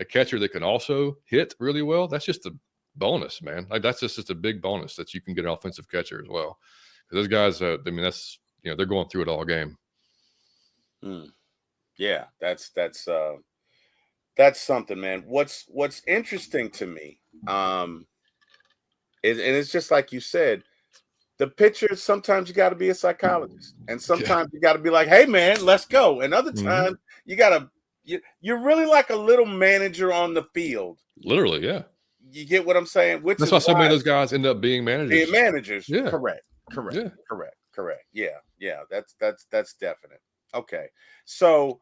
catcher that can also hit really well, that's just a bonus, man. Like that's just a big bonus that you can get an offensive catcher as well. Because those guys, I mean, that's, you know, they're going through it all game. Yeah, that's something, man. What's interesting to me, and it's just like you said, the pitcher, sometimes you got to be a psychologist, and sometimes you got to be like, hey, man, let's go. And other times you got to. You're really like a little manager on the field. Literally, yeah. You get what I'm saying? That's why so many of those guys end up being managers. Being managers, yeah. Correct. Yeah. That's definite. Okay, so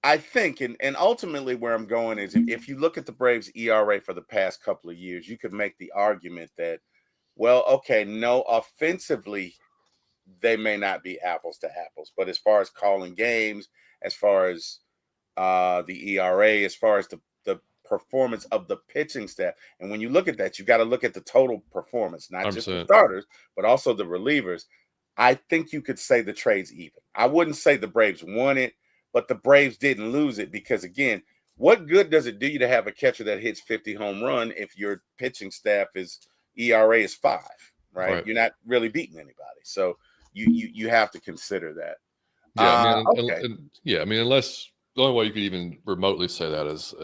I think, and ultimately where I'm going is if you look at the Braves' ERA for the past couple of years, you could make the argument that, well, okay, no, offensively they may not be apples to apples, but as far as calling games, as far as the ERA, as far as the performance of the pitching staff. And when you look at that, you got to look at the total performance, not 100%. Just the starters, but also the relievers. I think you could say the trade's even. I wouldn't say the Braves won it, but the Braves didn't lose it because, again, what good does it do you to have a catcher that hits 50 home run if your pitching staff ERA is 5, right? You're not really beating anybody. So you have to consider that. Yeah, I mean, unless the only way you could even remotely say that is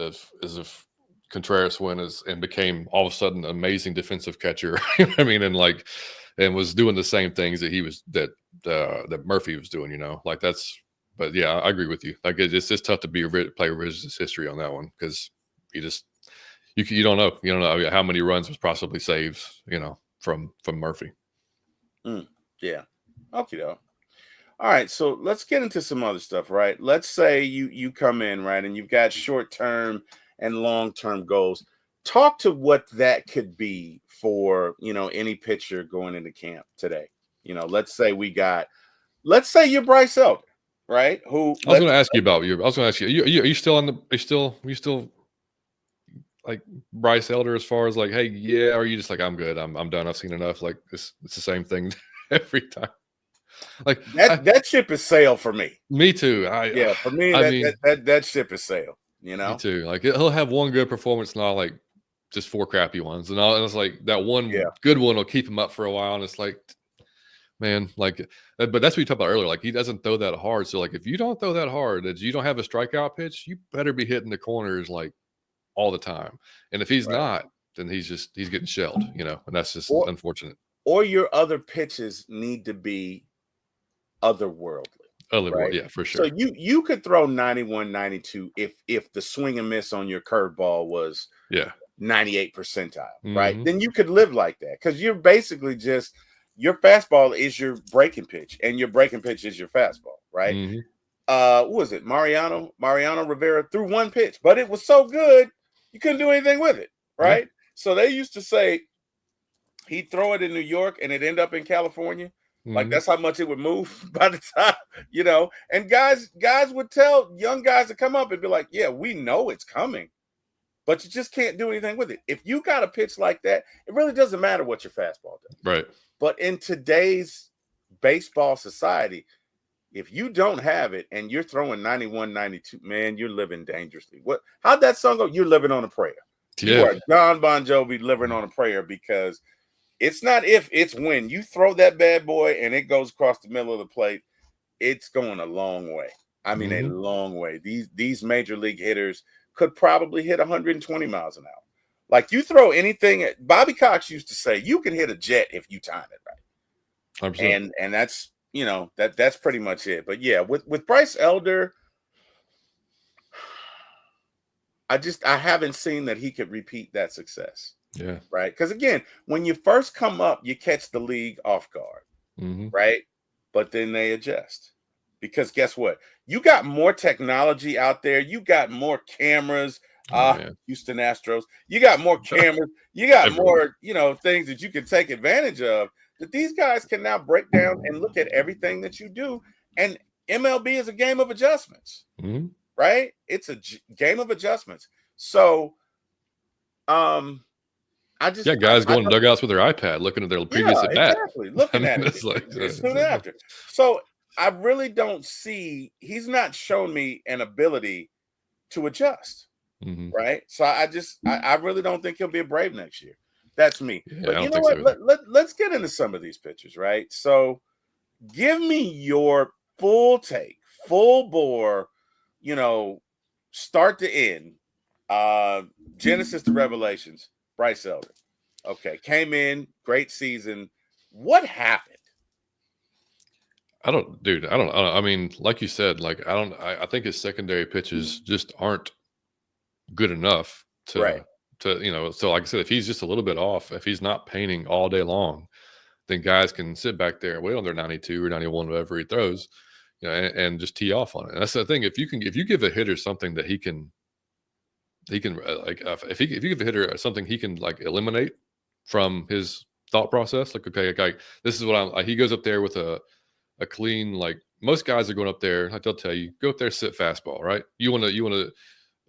if Contreras went and became all of a sudden an amazing defensive catcher. I mean, and was doing the same things that Murphy was doing. You know, like that's. But yeah, I agree with you. Like it's just tough to play revisionist history on that one because you don't know how many runs was possibly saved, you know, from Murphy. Yeah. Okay, though. All right, so let's get into some other stuff, right? Let's say you come in, right, and you've got short-term and long-term goals. Talk to what that could be for, you know, any pitcher going into camp today. You know, let's say you're Bryce Elder, right? I was going to ask you about you. I was going to ask you, are you still are you still like Bryce Elder as far as like, hey, yeah, or are you just like, I'm good, I'm done, I've seen enough, like it's the same thing every time? Like that ship is sailed for me. Me too. For me, that ship is sailed. You know, me too. Like he'll have one good performance and all, like just 4 crappy ones, and it's like that one good one will keep him up for a while. And it's like, man, like, but that's what you talked about earlier. Like he doesn't throw that hard. So like if you don't throw that hard, that you don't have a strikeout pitch, you better be hitting the corners like all the time. And if he's not, then he's getting shelled. You know, and that's just unfortunate. Or your other pitches need to be otherworldly. Right? Yeah, for sure. So you could throw 91, 92 if the swing and miss on your curveball was 98 percentile, right? Then you could live like that because you're basically just your fastball is your breaking pitch and your breaking pitch is your fastball, right? What was it? Mariano Rivera threw one pitch, but it was so good you couldn't do anything with it, right? So they used to say he'd throw it in New York and it end up in California. Like that's how much it would move by the time, you know, and guys would tell young guys to come up and be like, yeah, we know it's coming, but you just can't do anything with it. If you got a pitch like that, it really doesn't matter what your fastball does. Right. But in today's baseball society, if you don't have it and you're throwing 91, 92, man, you're living dangerously. How'd that song go? You're living on a prayer. Yeah. You are John Bon Jovi living on a prayer because it's not if, it's when you throw that bad boy and it goes across the middle of the plate, it's going a long way. I mean, a long way. These major league hitters could probably hit 120 miles an hour. Like you throw anything. Bobby Cox used to say, you can hit a jet if you time it right. 100%. And that's, you know, that's pretty much it. But yeah, with Bryce Elder, I haven't seen that he could repeat that success. Yeah. Right. Because again, when you first come up, you catch the league off guard. Right. But then they adjust. Because guess what? You got more technology out there. You got more cameras. Oh man. Houston Astros. You got more cameras. You got more, things that you can take advantage of. That these guys can now break down and look at everything that you do. And MLB is a game of adjustments, right? It's a game of adjustments. So, I just guys going to dugouts with their iPad, looking at their previous at bat. Exactly, looking at it. It's soon after. So I really don't see. He's not shown me an ability to adjust. Right. So I really don't think he'll be a Brave next year. That's me. Yeah, but you know what? Let's get into some of these pitchers, right? So give me your full take, full bore, start to end, Genesis to Revelations, Bryce Elder. Okay, came in, great season. What happened? I don't. I mean, like you said, I think his secondary pitches just aren't good enough to so like I said, if he's just a little bit off, if he's not painting all day long, then guys can sit back there and wait on their 92 or 91, whatever he throws, and just tee off on it. And that's the thing. If you give a hitter something that he can if you give a hitter something he can like eliminate from his thought process, like, okay, this is what he goes up there with a clean, like most guys are going up there, like they'll tell you, go up there, sit fastball, right? You want to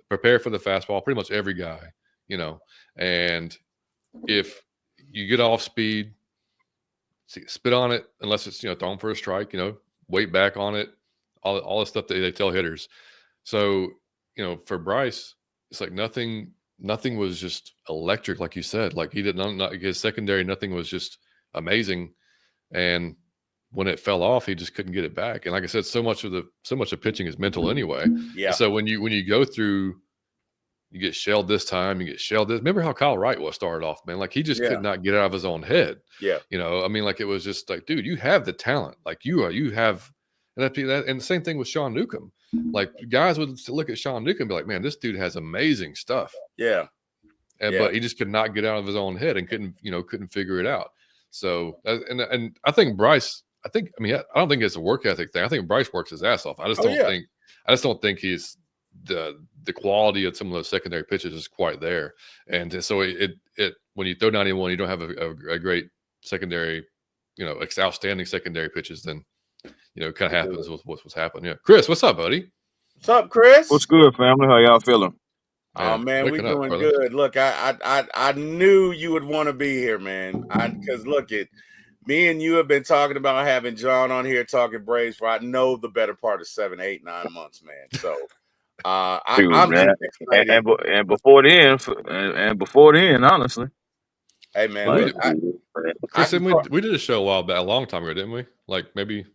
prepare for the fastball, pretty much every guy, and if you get off speed, spit on it, unless it's, thrown for a strike, wait back on it, all the stuff that they tell hitters. So, for Bryce, it's like nothing was just electric, like you said. Like he not his secondary, nothing was just amazing. And when it fell off, he just couldn't get it back. And like I said, so much of pitching is mental anyway. Yeah. So when you go through, you get shelled this time, you get shelled this. Remember how Kyle Wright started off, man? Like he just could not get out of his own head. Yeah. I mean, like it was just like, dude, you have the talent. Like you have, and the same thing with Sean Newcomb. Like guys would look at Sean Newcomb and be like, man, this dude has amazing stuff. Yeah. But he just could not get out of his own head and couldn't figure it out. So, and I think Bryce, I don't think it's a work ethic thing. I think Bryce works his ass off. I just don't think he's the quality of some of those secondary pitches is quite there. And so it when you throw 91, you don't have a great secondary, outstanding secondary pitches, then kind of happens with what's happened. Yeah, Chris, what's up, buddy? What's up, Chris? What's good, family? How y'all feeling? Oh man, we doing good. Look, I knew you would want to be here, man. Because look, me and you have been talking about having John on here talking Braves for the better part of 7, 8, 9 months, man. So I'm and before then, honestly. Hey man, Chris, we did a show a long time ago, didn't we? Like maybe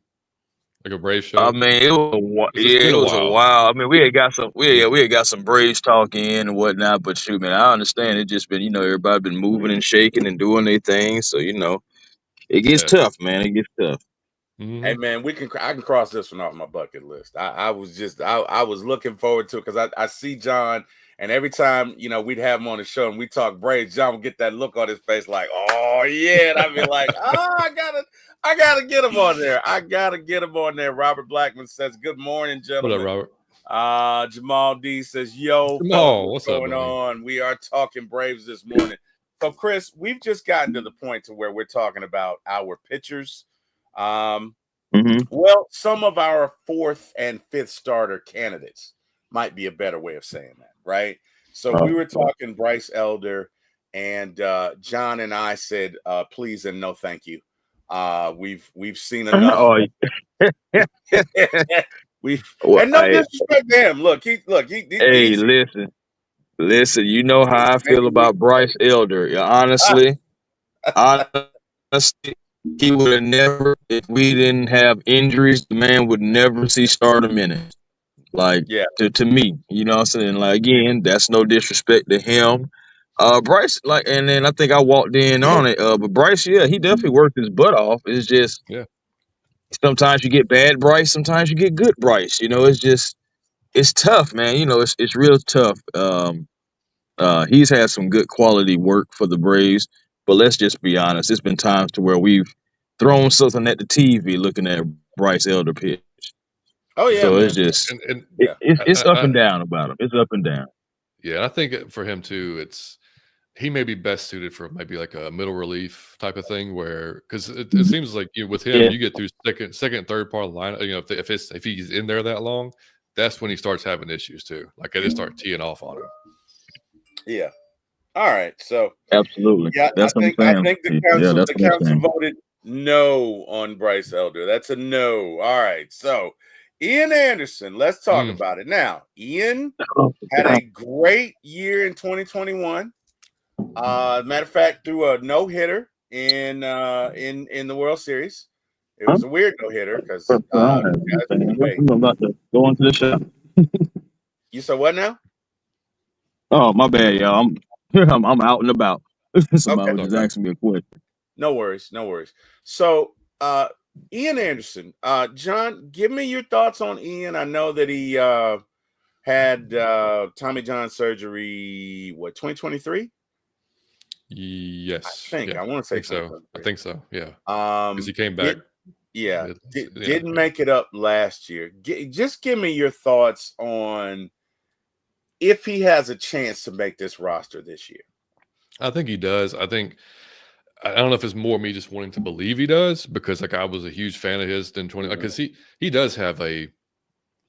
like a Braves show. I mean, it was a while. I mean, we had got some Braves talk in and whatnot. But shoot, man, I understand. It just been, everybody been moving and shaking and doing their thing. So it gets tough, man. It gets tough. Hey man, I can cross this one off my bucket list. I was looking forward to it because I see John, and every time we'd have him on the show and we talk Braves, John would get that look on his face like, oh yeah, and I'd be like, I gotta get him on there. I gotta get him on there. Robert Blackman says, good morning, gentlemen. What up, Robert? Jamal D says, yo, Jamal, what's going on? We are talking Braves this morning. So Chris, we've just gotten to the point to where we're talking about our pitchers. Well, some of our 4th and 5th starter candidates might be a better way of saying that, right? So we were talking Bryce Elder, and John and I said, please and no thank you. We've seen enough. And no disrespect to him. Look, he hey, listen, you know how I feel about Bryce Elder. Honestly, he would have never, if we didn't have injuries, the man would never see starter minutes. Like, to me, you know what I'm saying? Like, again, that's no disrespect to him. Bryce, and then I think I walked in on it. But Bryce, he definitely worked his butt off. It's just, sometimes you get bad Bryce, sometimes you get good Bryce. It's tough, man. It's real tough. He's had some good quality work for the Braves, but let's just be honest. It's been times to where we've thrown something at the TV looking at Bryce Elder pitch. Oh yeah. So man. it's just it's up and down about him. It's up and down. Yeah, I think for him too, he may be best suited for maybe like a middle relief type of thing, where because it seems like with him, you get through second, third part of the line. If he's in there that long, that's when he starts having issues too. Like they just start teeing off on him. Yeah. All right. So absolutely. yeah, That's what I'm saying. the council voted no on Bryce Elder. That's a no. All right. So Ian Anderson, let's talk about it now. Ian had a great year in 2021. Matter of fact, threw a no hitter in the World Series. It was a weird no hitter because I'm about to go into the shop. You said what now? Oh, my bad, y'all. I'm out and about. Somebody was just asking me a question. No worries. So Ian Anderson, John, give me your thoughts on Ian. I know that he had Tommy John surgery, 2023? Yes. I want to say so. I think so. Yeah. Because he came back. Didn't make it up last year. Just give me your thoughts on if he has a chance to make this roster this year. I think he does. I don't know if it's more me just wanting to believe he does, because like I was a huge fan of his in 20, because he does have a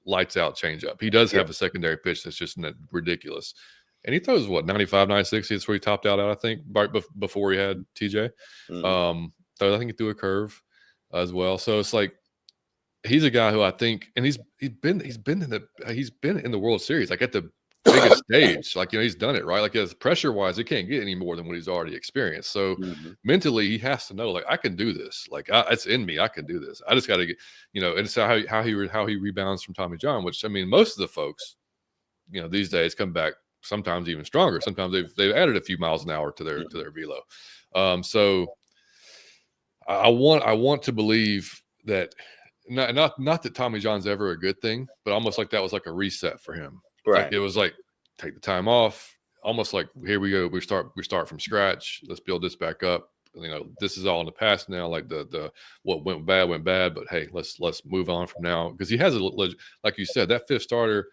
lights out changeup. He does have a secondary pitch that's just ridiculous. And he throws 95, 96. That's where he topped out at, I think, right before he had TJ. So I think he threw a curve as well. So it's like he's a guy who I think, and he's been in the World Series, like at the biggest stage. Like, he's done it, right? Like, as pressure wise, it can't get any more than what he's already experienced. So mentally, he has to know, like, I can do this. Like, it's in me. I can do this. I just got to get, and it's how he rebounds from Tommy John, which, I mean, most of the folks, these days come back sometimes even stronger. Sometimes they've added a few miles an hour to their velo. So I want to believe that not that Tommy John's ever a good thing, but almost like that was like a reset for him. Right. Like, it was like, take the time off, almost like, here we go. We start from scratch. Let's build this back up. This is all in the past now. Like the what went bad, but hey, let's move on from now. Because he has like you said, that fifth starter.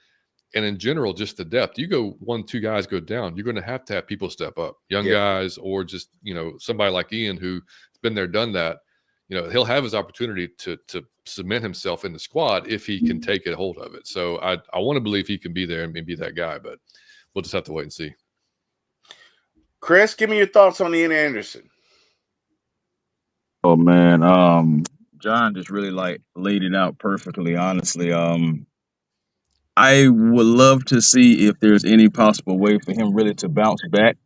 And in general, just the depth. You go 1-2 guys go down, you're going to have people step up, young guys, or just somebody like Ian who's been there, done that. He'll have his opportunity to cement himself in the squad if he can take a hold of it. So I want to believe he can be there and be that guy, but we'll just have to wait and see. Chris, give me your thoughts on Ian Anderson. Oh man, John just really laid it out perfectly. Honestly, I would love to see if there's any possible way for him really to bounce back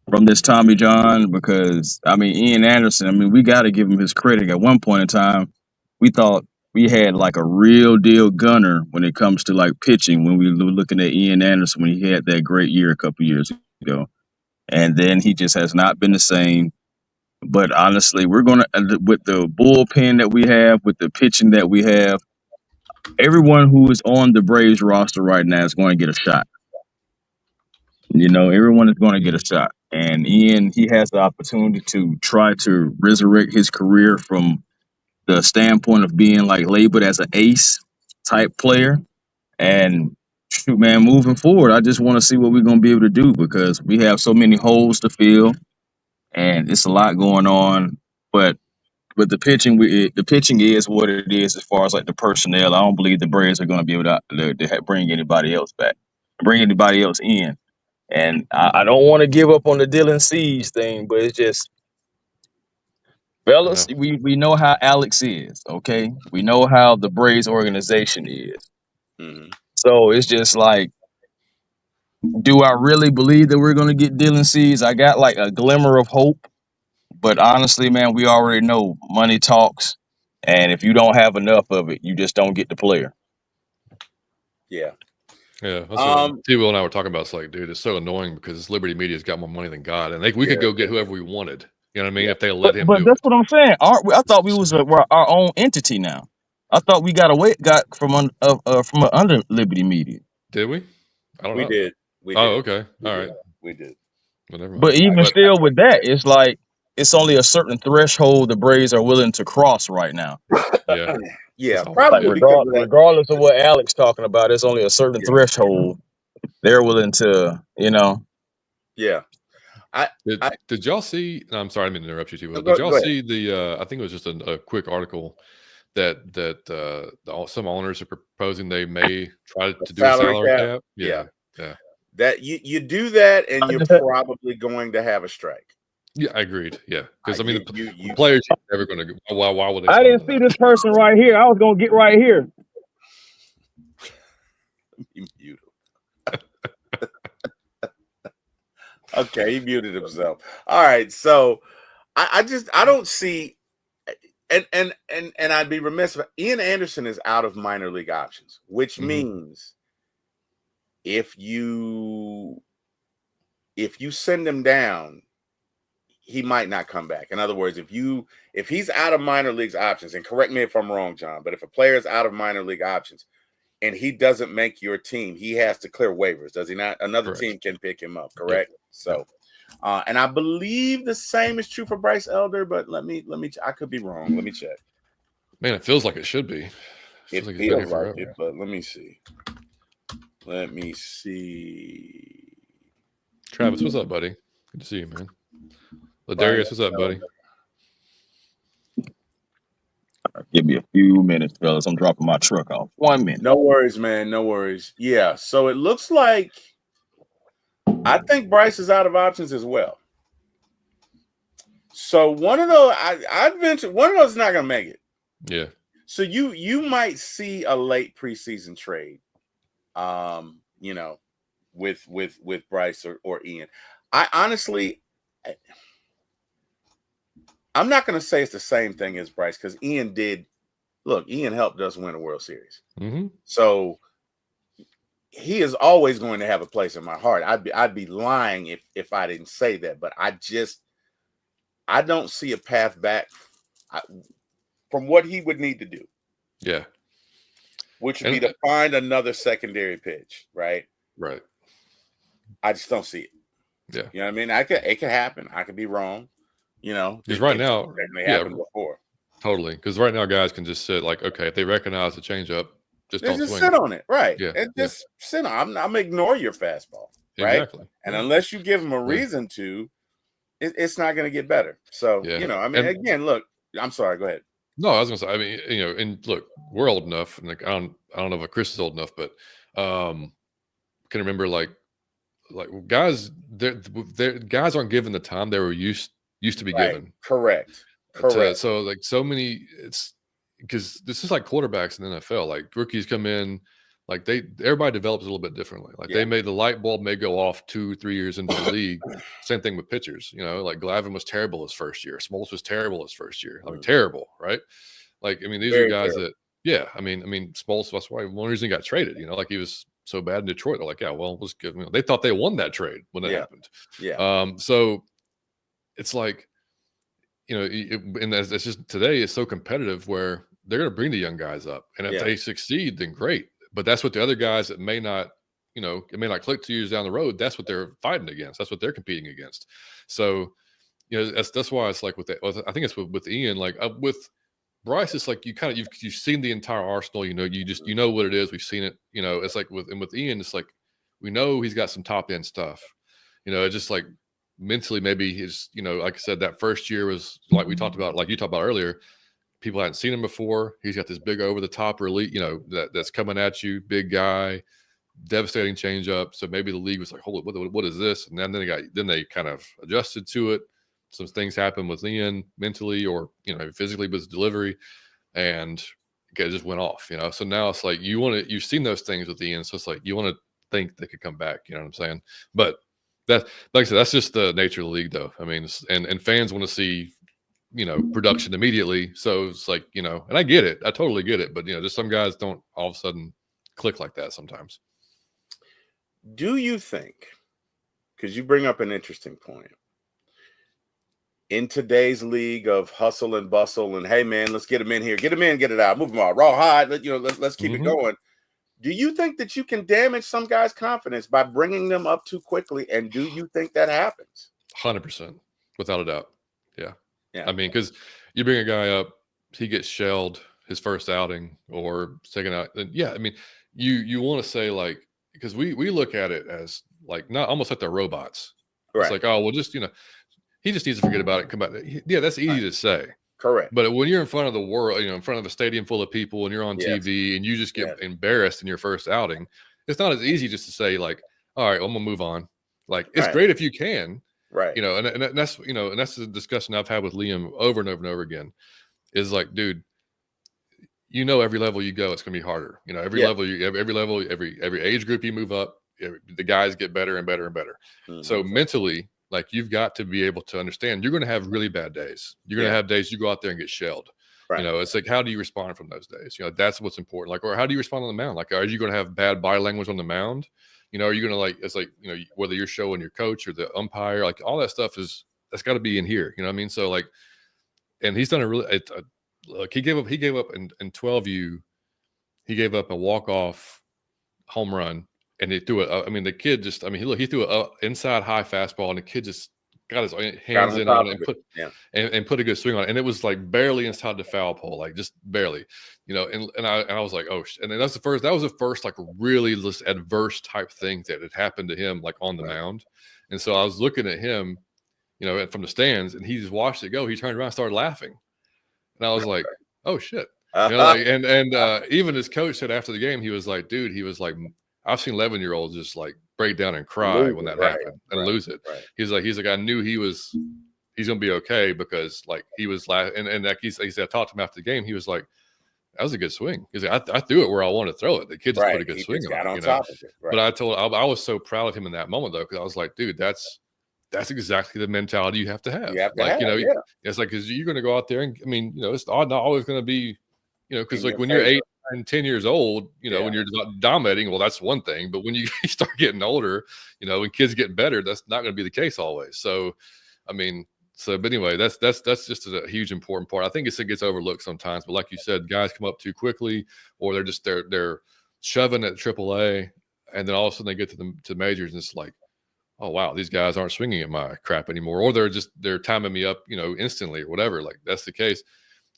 from this Tommy John, because I mean, Ian Anderson, I mean, we got to give him his credit. At one point in time, we thought we had like a real deal gunner when it comes to like pitching, when we were looking at Ian Anderson when he had that great year a couple years ago. And then he just has not been the same. But honestly, we're going to, with the bullpen that we have, with the pitching that we have, everyone who is on the Braves roster right now is going to get a shot. Everyone is going to get a shot. And Ian, he has the opportunity to try to resurrect his career from the standpoint of being like labeled as an ace type player. And shoot, man, moving forward, I just want to see what we're going to be able to do, because we have so many holes to fill and it's a lot going on. But with the pitching, the pitching is what it is as far as like the personnel. I don't believe the Braves are going to be able to bring anybody else back, bring anybody else in. And I don't want to give up on the Dylan Cease thing, but it's just, fellas, we know how Alex is, okay? We know how the Braves organization is. So it's just like, do I really believe that we're going to get Dylan Cease? I got like a glimmer of hope. But honestly, man, we already know money talks. And if you don't have enough of it, you just don't get the player. Yeah. Yeah. That's what TWill and I were talking about. It's like, dude, it's so annoying because Liberty Media's got more money than God. And we could go get whoever we wanted. You know what I mean? If they let him do it. But that's what I'm saying. I thought we was our own entity now. I thought we got from under Liberty Media. Did we? I don't know. Did. Okay. All right. We did. Well, never mind. But even still with that, it's like, it's only a certain threshold the Braves are willing to cross right now. Yeah. Yeah. Probably regardless of what Alex talking about, it's only a certain threshold they're willing to, Yeah. Did y'all see? No, I'm sorry, I didn't mean to interrupt you, TWill. Go Did y'all ahead. see the? I think it was just a quick article that some owners are proposing they may try to do a salary cap. Yeah. Yeah. That you do that, and you're probably going to have a strike. Yeah, I agreed. Yeah, because I mean, the you players are never going to. Why would they? I sign didn't to see that? this person right here. I was gonna get right here. You mute him. Okay, he muted himself. All right, so I don't see, and I'd be remiss. Ian Anderson is out of minor league options, which means if you send him down, he might not come back. In other words, if he's out of minor leagues options, and correct me if I'm wrong, John, but if a player is out of minor league options and he doesn't make your team, he has to clear waivers, does he not? Another team can pick him up, correct? Yep. So, and I believe the same is true for Bryce Elder, but let me. I could be wrong. Let me check. Man, it feels like it should be. It feels like it, but let me see. Travis, what's up, buddy? Good to see you, man. Ladarius, what's up, buddy? Give me a few minutes, fellas. I'm dropping my truck off. 1 minute. No worries, man. No worries. Yeah. So it looks like I think Bryce is out of options as well. So one of those, I'd venture one of those is not going to make it. Yeah. So you might see a late preseason trade, with Bryce or Ian. I honestly, I'm not going to say it's the same thing as Bryce because Ian helped us win a World Series. Mm-hmm. So he is always going to have a place in my heart. I'd be lying if I didn't say that, but I don't see a path back from what he would need to do. Yeah. Which would be to find another secondary pitch, right? Right. I just don't see it. Yeah. You know what I mean? It could happen. I could be wrong. Because right now, happened before. Totally. Because right now, guys can just sit like, okay, if they recognize the changeup, just sit on it, right? Yeah, and just sit on. I'm gonna ignore your fastball, right? Exactly. And unless you give them a reason to, it's not going to get better. So again, look. I'm sorry. Go ahead. No, I was gonna say. I mean, and look, we're old enough, and like I don't know if Chris is old enough, but can remember like guys, guys aren't given the time they were used to be given. Correct. So like so many, it's because this is like quarterbacks in the NFL. Like rookies come in, like everybody develops a little bit differently. Like they the light bulb may go off 2-3 years into the league. Same thing with pitchers. Like Glavine was terrible his first year. Smoltz was terrible his first year. I mean, terrible, right? Like I mean, these are guys terrible. I mean, Smoltz. That's why one reason he got traded. Like he was so bad in Detroit. They're like, yeah, well, let's give. They thought they won that trade when that happened. Yeah. So it's like, and it's just today is so competitive where they're going to bring the young guys up, and if they succeed, then great. But that's what the other guys that may not, it may not click 2 years down the road. That's what they're fighting against. That's what they're competing against. So, that's why it's like with that. I think it's with Ian, like with Bryce, it's like you've seen the entire arsenal. You know what it is. We've seen it. It's like with Ian, it's like we know he's got some top end stuff. It's just like mentally, maybe his, like I said, that first year was like we talked about, like you talked about earlier. People hadn't seen him before. He's got this big over the top relief, that's coming at you, big guy, devastating changeup. So maybe the league was like, hold on, what is this? And then they kind of adjusted to it. Some things happened with Ian mentally or physically with his delivery, and it just went off. So now it's like you've seen those things with Ian, so it's like you want to think they could come back. You know what I'm saying? But that, like I said, that's just the nature of the league, though. I mean, and fans want to see production immediately. So it's like and I get it, I totally get it. But just some guys don't all of a sudden click like that sometimes. Do you think? Because you bring up an interesting point. In today's league of hustle and bustle and hey man, let's get him in here, get him in, get it out, move him out, raw hide, let's keep it going. Do you think that you can damage some guys' confidence by bringing them up too quickly? And do you think that happens? 100%, without a doubt. Yeah. Yeah. I mean, because you bring a guy up, he gets shelled his first outing or second out. Yeah. I mean, you want to say like, because we look at it as like not almost like they're robots. Right. It's like, oh, well, just he just needs to forget about it. Come back. Yeah, that's easy to say. Correct. But when you're in front of the world, in front of a stadium full of people and you're on TV and you just get embarrassed in your first outing, it's not as easy just to say like, all right, I'm gonna move on. Like it's great if you can, right? And that's and that's the discussion I've had with Liam over and over and over again. Is like, dude, every level you go, it's gonna be harder. Every level every age group you move up, the guys get better and better and better. Mm-hmm. So mentally, like you've got to be able to understand you're going to have really bad days. You're going to have days you go out there and get shelled. Right. It's like, how do you respond from those days? That's what's important. Like, or how do you respond on the mound? Like, are you going to have bad body language on the mound? Are you going to like, it's like, whether you're showing your coach or the umpire, like all that stuff that's got to be in here. You know what I mean? So like, and he's done a really, look, he gave up in 12U, he gave up a walk-off home run. And he threw it. The kid just. He threw an inside high fastball, and the kid just got his hands in on it and put a good swing on it. And it was like barely inside the foul pole, like just barely, And I was like, oh, and then that was the first like really just adverse type thing that had happened to him, like on the mound. And so I was looking at him, from the stands, and he just watched it go. He turned around, and started laughing, and I was like, oh shit, even his coach said after the game, he was like, dude, I've seen 11-year-olds just like break down and cry when that happened and lose it. Right. He's like, I knew he's gonna be okay because like he was laughing and like he said, I talked to him after the game. He was like, that was a good swing. He's like, I threw it where I wanted to throw it. The kid just put a good swing on it. Top of it. Right. But I was so proud of him in that moment though, because I was like, dude, that's exactly the mentality you have to have. It's like because you're gonna go out there and it's not always gonna be, because like when you're 8 and 10 years old, when you're dominating, well, that's one thing. But when you start getting older, when kids get better, that's not going to be the case always. So, but anyway, that's just a huge important part. I think it gets overlooked sometimes. But like you said, guys come up too quickly, or they're shoving at AAA, and then all of a sudden they get to majors, and it's like, oh wow, these guys aren't swinging at my crap anymore, or they're timing me up, instantly or whatever. Like that's the case.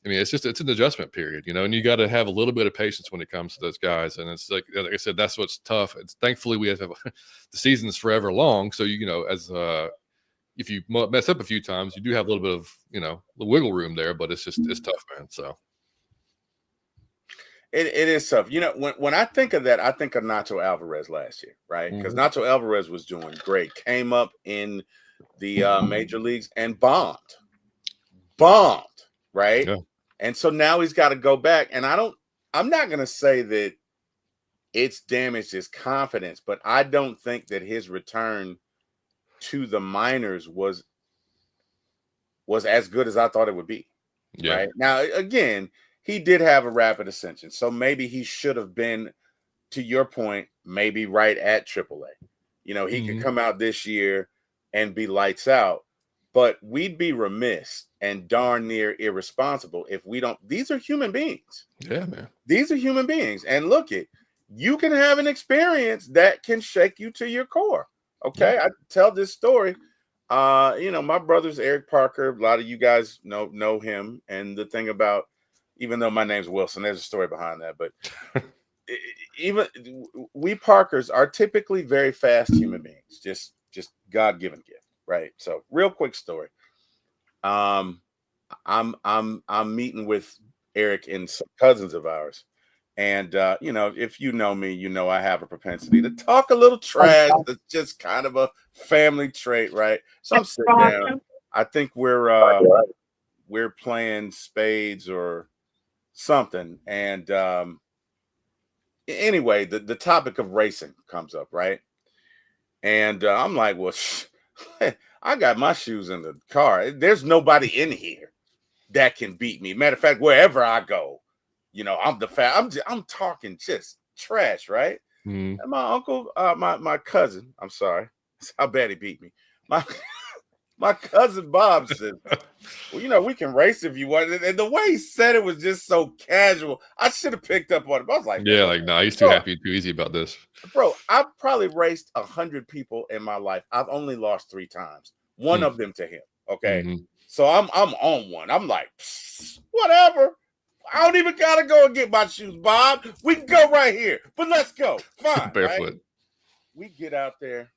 It's an adjustment period, and you got to have a little bit of patience when it comes to those guys. And it's like I said, that's what's tough. Thankfully we have the season's forever long. So, if you mess up a few times, you do have a little bit of, the wiggle room there, but it's tough, man. So. It is tough. When I think of that, I think of Nacho Alvarez last year, right? Because Nacho Alvarez was doing great, came up in the major leagues and bombed, right? Yeah. And so now he's got to go back. And I'm not going to say that it's damaged his confidence, but I don't think that his return to the minors was as good as I thought it would be. Yeah. Right now, again, he did have a rapid ascension. So maybe he should have been, to your point, maybe right at AAA. He could come out this year and be lights out. But we'd be remiss and darn near irresponsible if we don't. These are human beings. Yeah, man. These are human beings. And look, you can have an experience that can shake you to your core. Okay. Yeah. I tell this story. My brother's Eric Parker. A lot of you guys know him. And the thing about, even though my name's Wilson, there's a story behind that. But even we Parkers are typically very fast human beings. Just God-given gift. Right. So real quick story. I'm meeting with Eric and some cousins of ours. And if you know me, I have a propensity to talk a little trash. That's just kind of a family trait, right? So I'm sitting down. I think we're playing spades or something. And anyway, the topic of racing comes up, right? And I'm like, well, I got my shoes in the car. There's nobody in here that can beat me. Matter of fact, wherever I go, I'm the I'm talking just trash, right? And my uncle, my cousin, I'm sorry, that's how bad he beat me. My cousin Bob said, well, we can race if you want. And the way he said it was just so casual. I should have picked up on it. I was like, yeah, like, nah, he's too happy, too easy about this. Bro, I've probably raced 100 people in my life. I've only lost 3 times. One of them to him. Okay. So I'm on one. I'm like, whatever. I don't even gotta go and get my shoes, Bob. We can go right here. But let's go. Fine. Barefoot. we get out there.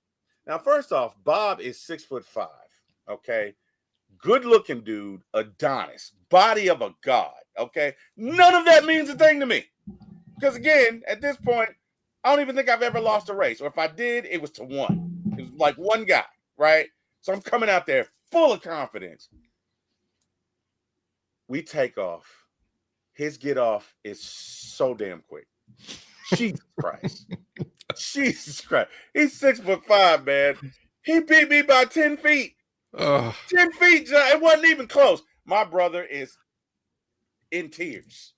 Now, first off, Bob is 6'5". Okay, good looking dude, Adonis, body of a god. Okay, none of that means a thing to me. Because again, at this point, I don't even think I've ever lost a race. Or if I did, it was to one. It was like one guy, right? So I'm coming out there full of confidence. We take off. His get off is so damn quick. Jesus Christ. Jesus Christ. He's 6'5", man. He beat me by 10 feet. 10 feet, John. It wasn't even close. My brother is in tears.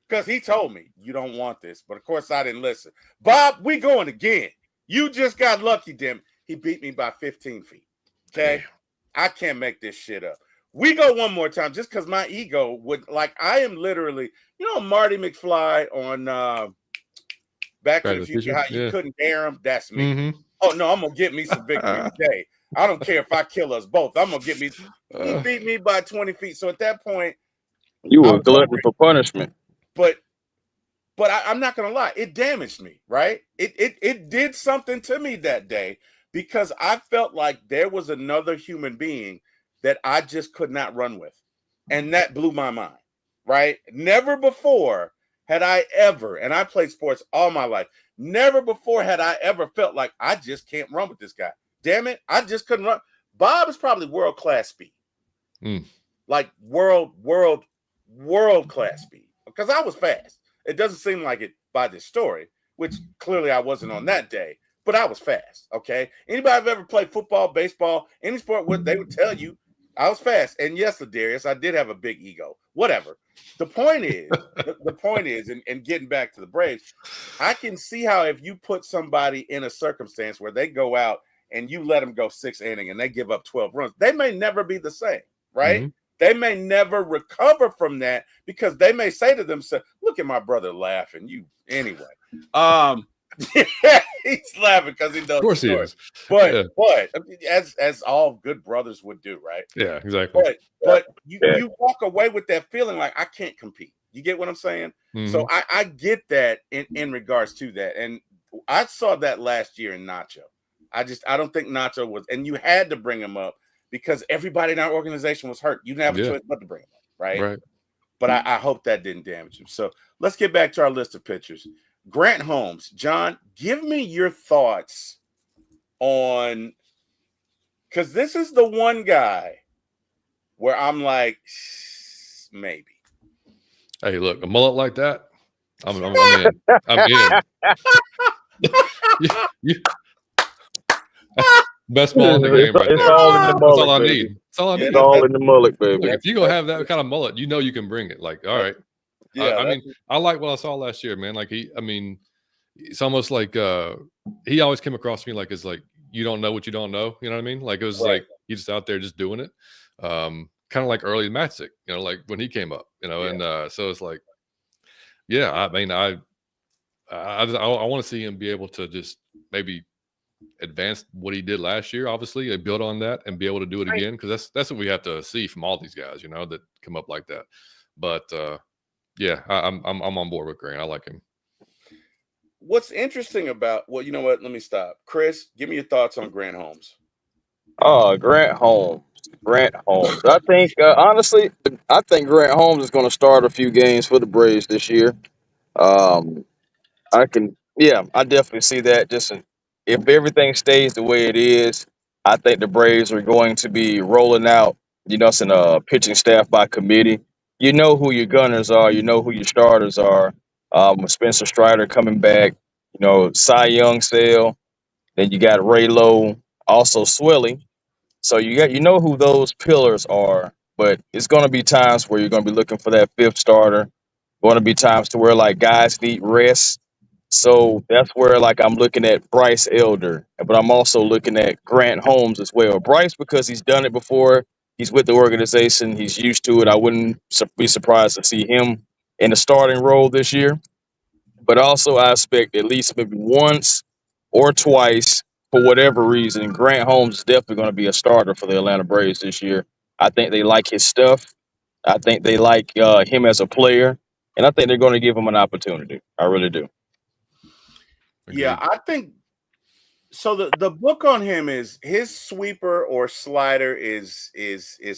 Because he told me, you don't want this. But of course, I didn't listen. Bob, we going again. You just got lucky, Dim. He beat me by 15 feet. Okay? Damn. I can't make this shit up. We go one more time just because my ego would, like, I am literally, you know, Marty McFly on Back to the Future, how you couldn't dare him? That's me. Mm-hmm. Oh, no, I'm going to get me some victory today. I don't care if I kill us both. I'm going to get me. He beat me by 20 feet. So at that point, you were a glutton for punishment. But I'm not going to lie. It damaged me, right? It did something to me that day because I felt like there was another human being that I just could not run with. And that blew my mind, right? Never before had I ever, and I played sports all my life, never before had I ever felt like I just can't run with this guy. Damn it, I just couldn't run. Bob is probably world-class speed. Like world-class speed. Because I was fast. It doesn't seem like it by this story, which clearly I wasn't on that day, but I was fast, okay? Anybody have ever played football, baseball, any sport, they would tell you I was fast. And yes, Darius, I did have a big ego. Whatever. The point is, and getting back to the Braves, I can see how if you put somebody in a circumstance where they go out and you let them go 6th inning and they give up 12 runs, they may never be the same, right? Mm-hmm. They may never recover from that because they may say to themselves, look at my brother laughing. You anyway. He's laughing because he knows. Of course he is. But as all good brothers would do, right? Yeah, exactly. But you walk away with that feeling like I can't compete. You get what I'm saying? Mm-hmm. So I get that in regards to that. And I saw that last year in Nacho. I don't think Nacho was, and you had to bring him up because everybody in our organization was hurt. You didn't have a choice but to bring him up, right? But I hope that didn't damage him. So let's get back to our list of pitchers. Grant Holmes. John, give me your thoughts on, because this is the one guy where I'm like, maybe. Hey, look, a mullet like that, I'm in. I'm in. Best ball in the game right there. All in the mullet, that's all I need. That's all I need. It's all in the mullet, baby. Look, if you're going to have that kind of mullet, you know you can bring it. Like, all right. Yeah, I mean, I like what I saw last year, man. Like, it's almost like he always came across to me like, it's like, you don't know what you don't know. You know what I mean? Like, it was like, he's just out there just doing it. Kind of like early Matzik, you know, like when he came up, you know, and so it's like, yeah, I mean, I want to see him be able to just maybe advance what he did last year, obviously, build on that and be able to do it again, because that's what we have to see from all these guys, you know, that come up like that. But yeah, I'm on board with Grant. I like him. What's interesting about, well, you know what? Let me stop. Chris, give me your thoughts on Grant Holmes. Grant Holmes. I think, honestly, I think Grant Holmes is going to start a few games for the Braves this year. I definitely see that. If everything stays the way it is, I think the Braves are going to be rolling out, some pitching staff by committee. You know who your gunners are. You know who your starters are. Spencer Strider coming back. Cy Young sale. Then you got Ray Lowe, also Swilly. So you know who those pillars are. But it's going to be times where you're going to be looking for that fifth starter. Going to be times to where like guys need rest. So that's where like I'm looking at Bryce Elder, but I'm also looking at Grant Holmes as well. Bryce, because he's done it before, he's with the organization, he's used to it. I wouldn't be surprised to see him in a starting role this year. But also I expect at least maybe once or twice, for whatever reason, Grant Holmes is definitely going to be a starter for the Atlanta Braves this year. I think they like his stuff. I think they like him as a player, and I think they're going to give him an opportunity. I really do. Yeah, I think So the book on him is his sweeper or slider is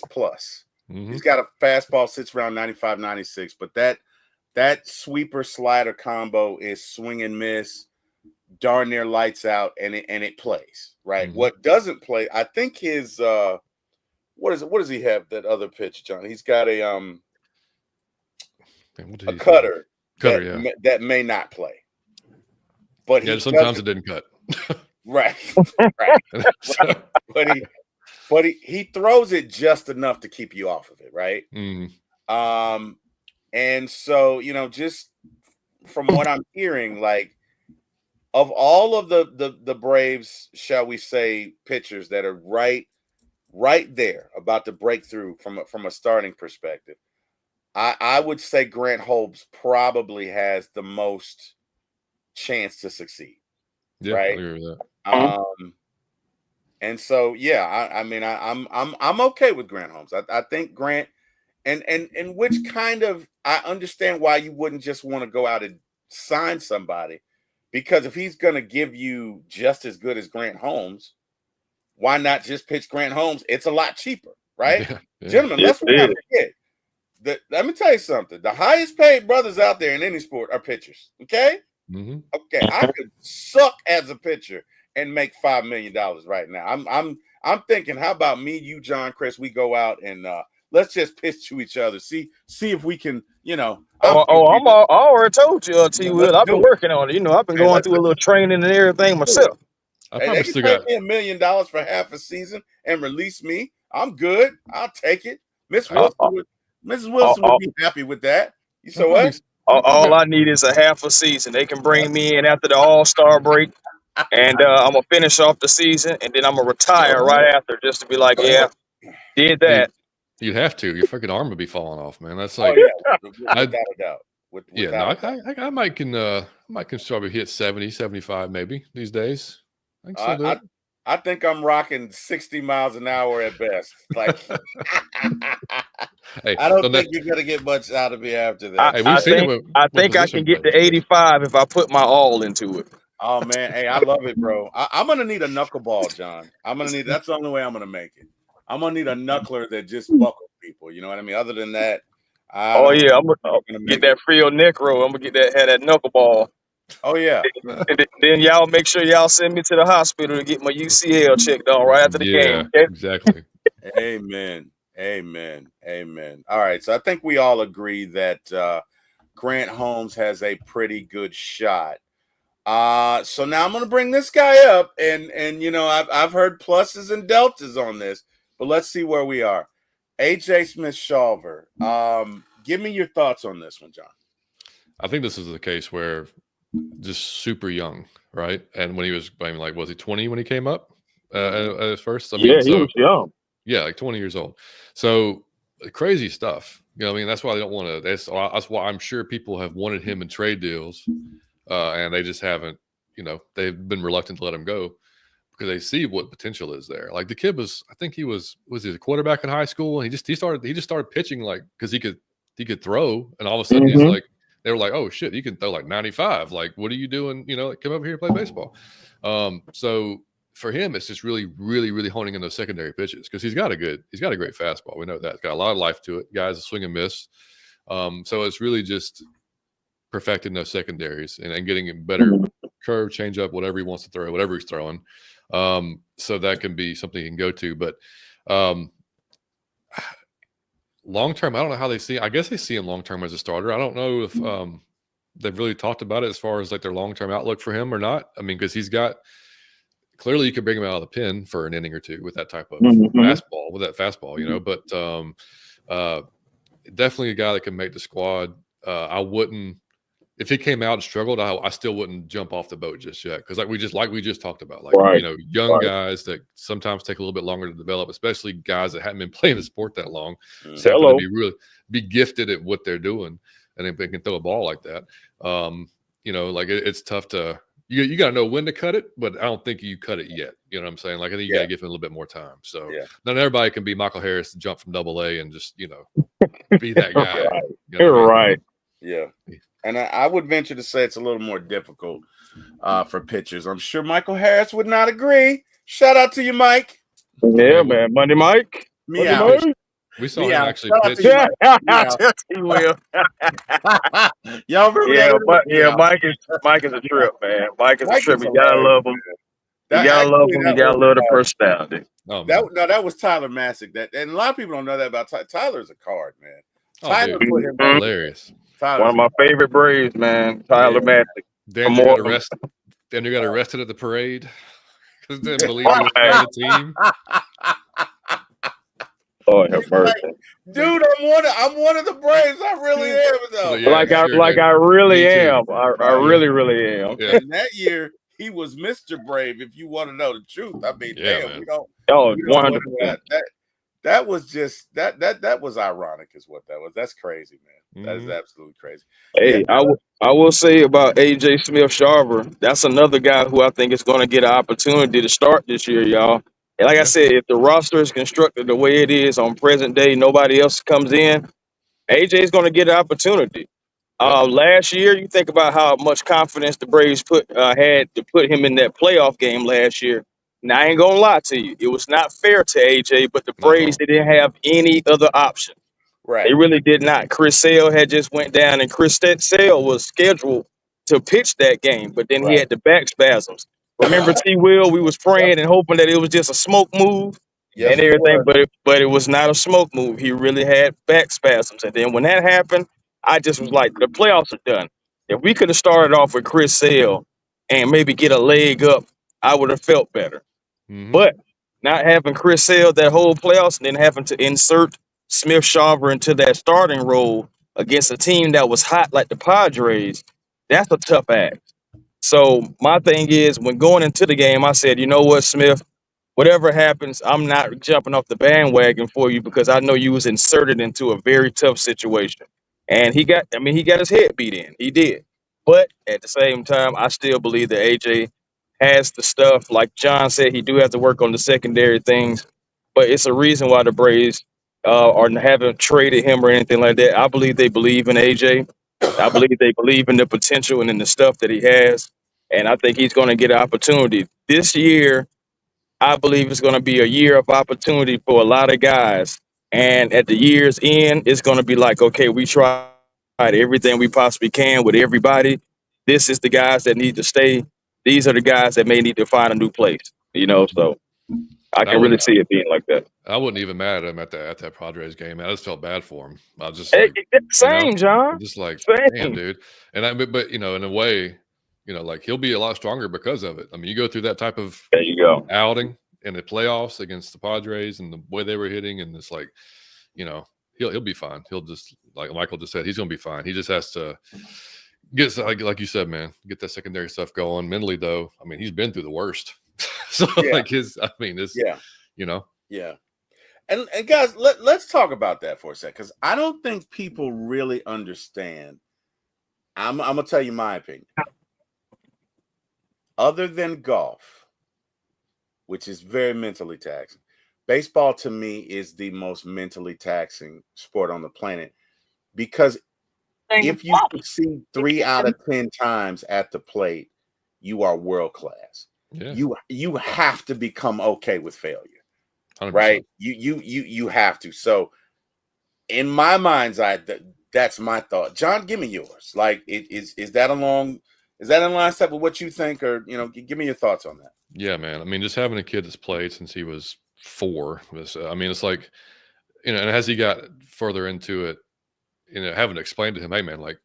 plus. He's got a fastball sits around 95, 96, but that sweeper slider combo is swing and miss, darn near lights out, and it plays, right? What doesn't play, I think his what does he have, that other pitch, John? He's got a cutter that may not play. But sometimes it didn't cut. Right. But he throws it just enough to keep you off of it, right? And so, just from what I'm hearing, like, of all of the Braves, shall we say, pitchers that are right there about to break through from a starting perspective, I would say Grant Holmes probably has the most chance to succeed. Yeah, right? I agree with that. And so, yeah, I'm okay with Grant Holmes. I think Grant, and which kind of, I understand why you wouldn't just want to go out and sign somebody, because if he's going to give you just as good as Grant Holmes, why not just pitch Grant Holmes? It's a lot cheaper, right? Yeah. Gentlemen, let's not forget. Let me tell you something. The highest paid brothers out there in any sport are pitchers. Okay. Okay. I could suck as a pitcher and make $5 million right now. I'm thinking, how about me, you, John, Chris? We go out and let's just pitch to each other. See if we can, I already told you, TWill. I've been working on it. I've been going through a little training and everything myself. They can pay me $1 million for half a season and release me. I'm good. I'll take it. Mrs. Wilson would be happy with that. You said what? All I need is a half a season. They can bring me in after the All-Star break, and I'm gonna finish off the season, and then I'm gonna retire right after, just to be like, yeah, did that. You'd have to. Your fucking arm would be falling off, man. That's like, without a doubt. I might can probably hit 70, 75 maybe these days. I think I'm rocking 60 miles an hour at best. Like, hey, I don't think you're gonna get much out of me after that. I think I can get to 85 if I put my all into it. Oh man, hey, I love it, bro. I'm gonna need a knuckleball, John. That's the only way I'm gonna make it. I'm gonna need a knuckler that just buckles people. You know what I mean? Other than that, I'm gonna get that Frio Necro. I'm gonna have that knuckleball. Oh yeah. And then y'all make sure y'all send me to the hospital to get my UCL checked on right after the game. Okay? Exactly. Amen. All right. So I think we all agree that Grant Holmes has a pretty good shot. So now I'm going to bring this guy up, and I've heard pluses and deltas on this, but let's see where we are. AJ Smith-Shawver. Give me your thoughts on this one, John. I think this is the case where just super young, right? And when he was, was he 20 when he came up at first? He was young. Yeah, like 20 years old. So crazy stuff. That's why they don't want to. That's why I'm sure people have wanted him in trade deals, and they just haven't. They've been reluctant to let him go because they see what potential is there. Like the kid was he a quarterback in high school? And he just started pitching because he could throw, and all of a sudden he's like. They were like, "Oh shit, you can throw like 95. Like, what are you doing? Come over here and play baseball." So for him, it's just really, really, really honing in those secondary pitches because he's got a great fastball. We know that. It's got a lot of life to it. Guys, a swing and miss. So it's really just perfecting those secondaries and getting a better curve, change up, whatever he wants to throw, whatever he's throwing. So that can be something he can go to. But long term, I don't know how they see. I guess they see him long term as a starter. I don't know if they've really talked about it as far as like their long term outlook for him or not. Because he's got clearly you could bring him out of the pen for an inning or two with that type of fastball, But definitely a guy that can make the squad. I wouldn't, if he came out and struggled, I still wouldn't jump off the boat just yet because like we just talked about, young guys that sometimes take a little bit longer to develop, especially guys that hadn't been playing the sport that long, happen to be gifted at what they're doing, and if they can throw a ball like that, it's tough to you got to know when to cut it, but I don't think you cut it yet. You know what I'm saying? Like I think you got to give him a little bit more time. So not everybody can be Michael Harris to jump from AA and just be that guy. You're right. Yeah. And I would venture to say it's a little more difficult for pitchers. I'm sure Michael Harris would not agree. Shout out to you, Mike. Yeah, man. Monday Mike. Monday Meow. Mike. We saw him Meow. actually Shout out pitch. to you, Mike. TWill. Y'all remember that? Mike is a trip, man. Mike is a Mike trip. is You gotta hilarious, love him. man. You gotta love him. You gotta love the personality. Oh, man. That was Tyler Masick. And a lot of people don't know that about Tyler. Tyler's a card, man. Tyler put him hilarious. One of my favorite Braves, man. Tyler Masick. Damn, you got arrested. Damn, you got arrested at the parade because didn't believe he was part of the team. Lord have mercy. Dude, I'm one of the Braves. I really am, though. Yeah, I really am. I really am. Yeah. And that year, he was Mr. Brave. If you want to know the truth, I mean, damn, man. we don't. Oh, 100%. That was just that was ironic, is what that was. That's crazy, man. That is absolutely crazy. Hey, I will say about AJ Smith-Shawver, that's another guy who I think is going to get an opportunity to start this year, y'all. And like I said, if the roster is constructed the way it is on present day, nobody else comes in, AJ is going to get an opportunity. Last year, you think about how much confidence the Braves had to put him in that playoff game last year. Now, I ain't going to lie to you. It was not fair to AJ, but the Braves didn't have any other option. Right. They really did not. Chris Sale had just went down, and Chris Sale was scheduled to pitch that game, but then he had the back spasms. Remember TWill? We was praying and hoping that it was just a smoke move and everything, but it was not a smoke move. He really had back spasms, and then when that happened, I just was like, the playoffs are done. If we could have started off with Chris Sale and maybe get a leg up, I would have felt better. But not having Chris Sale that whole playoffs and then having to insert Smith-Shawver into that starting role against a team that was hot like the Padres, that's a tough act. So my thing is, when going into the game, I said, you know what, Smith, whatever happens, I'm not jumping off the bandwagon for you because I know you was inserted into a very tough situation. And he got his head beat in. He did. But at the same time, I still believe that AJ has the stuff. Like John said, he do have to work on the secondary things. But it's a reason why the Braves haven't traded him or anything like that. I believe they believe in AJ. I believe they believe in the potential and in the stuff that he has. And I think he's going to get an opportunity. This year, I believe it's going to be a year of opportunity for a lot of guys. And at the year's end, it's going to be like, okay, we tried everything we possibly can with everybody. This is the guys that need to stay. These are the guys that may need to find a new place, so I can really see it being like that. I wasn't even mad at him at that Padres game. I just felt bad for him. I was just like, John. Just like, same. Damn, dude. And but in a way, like he'll be a lot stronger because of it. I mean, you go through that type of outing in the playoffs against the Padres and the way they were hitting, and it's like, he'll be fine. He'll just, like Michael just said, he's gonna be fine. He just has to get, like you said, man, get that secondary stuff going. Mentally, though, I mean, he's been through the worst. So Yeah. And guys, let's talk about that for a second, because I don't think people really understand. I'm gonna tell you my opinion. Other than golf, which is very mentally taxing, baseball to me is the most mentally taxing sport on the planet, because if you succeed 3 out of 10 times at the plate, you are world class. Yeah. You have to become okay with failure, 100%. right? You have to. So, in my mind's eye, that's my thought. John, give me yours. Like, is that in line step with what you think, or give me your thoughts on that? Yeah, man. I mean, just having a kid that's played since he was 4 was, it's like, and as he got further into it, having to explain to him, hey, man, like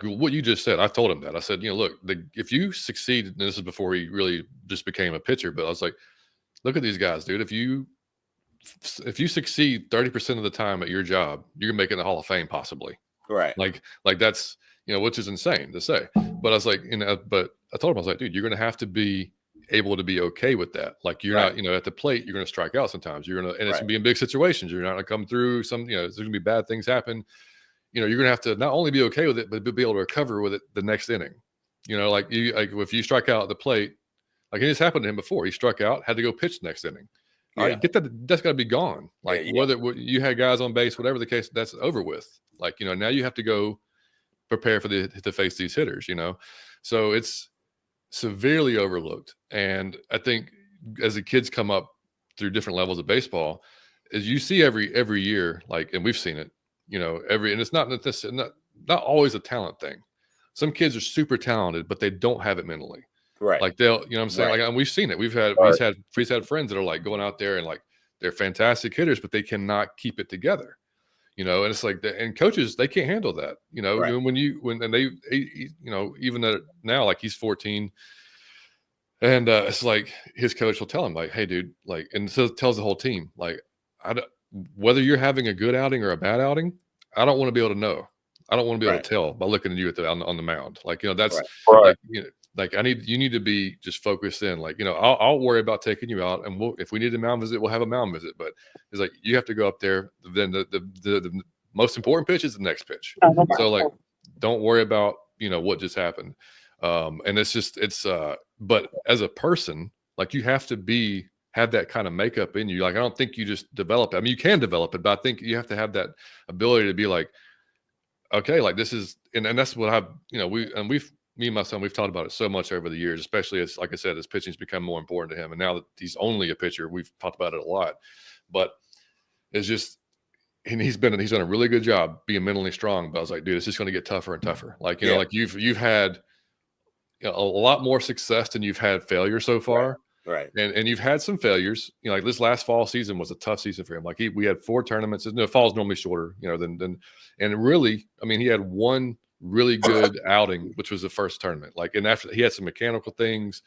what you just said, I told him that. I said, look, if you succeed, and this is before he really just became a pitcher, but I was like, look at these guys, dude. If you succeed 30% of the time at your job, you're making the Hall of Fame possibly. Right. Like that's, which is insane to say. But I was like, but I told him, I was like, dude, you're going to have to be able to be okay with that. Like you're not, at the plate, you're going to strike out sometimes. You're going to, and it's going to be in big situations. You're not going to come through there's going to be bad things happen. You're going to have to not only be okay with it, but be able to recover with it the next inning. Like if you strike out at the plate, like it just happened to him before. He struck out, had to go pitch the next inning. All right, that's got to be gone. Like whether you had guys on base, whatever the case, that's over with. Like, now you have to go prepare to face these hitters, So it's severely overlooked. And I think as the kids come up through different levels of baseball, as you see every year, like, and we've seen it, and it's not always a talent thing. Some kids are super talented, but they don't have it mentally. Right. Like what I'm saying? Right. Like, and we've seen it. We've had friends that are like going out there and like they're fantastic hitters, but they cannot keep it together. And it's like and coaches, they can't handle that. Right. Even now, like he's 14. And it's like his coach will tell him, like, "Hey, dude," like, and so tells the whole team, like, whether you're having a good outing or a bad outing, I don't want to be able to know. I don't want to be able to tell by looking at you on the mound. Like, that's Right. like you need to be just focused in. Like, I'll worry about taking you out, and if we need a mound visit, we'll have a mound visit. But it's like you have to go up there. Then the most important pitch is the next pitch. So like, don't worry about what just happened. And but as a person, like, you have to have that kind of makeup in you. Like, I don't think you just develop it. I mean, you can develop it, but I think you have to have that ability to be like, okay, like this is, and that's what me and my son, we've talked about it so much over the years, especially as, like I said, as pitching's become more important to him. And now that he's only a pitcher, we've talked about it a lot, but it's just, and he's done a really good job being mentally strong. But I was like, dude, it's just going to get tougher and tougher. Like, like you've had a lot more success than you've had failure so far. Right. And you've had some failures. Like this last fall season was a tough season for him. Like we had 4 tournaments. Fall's normally shorter, than and really, I mean, he had one really good outing, which was the first tournament. Like, and after he had some mechanical things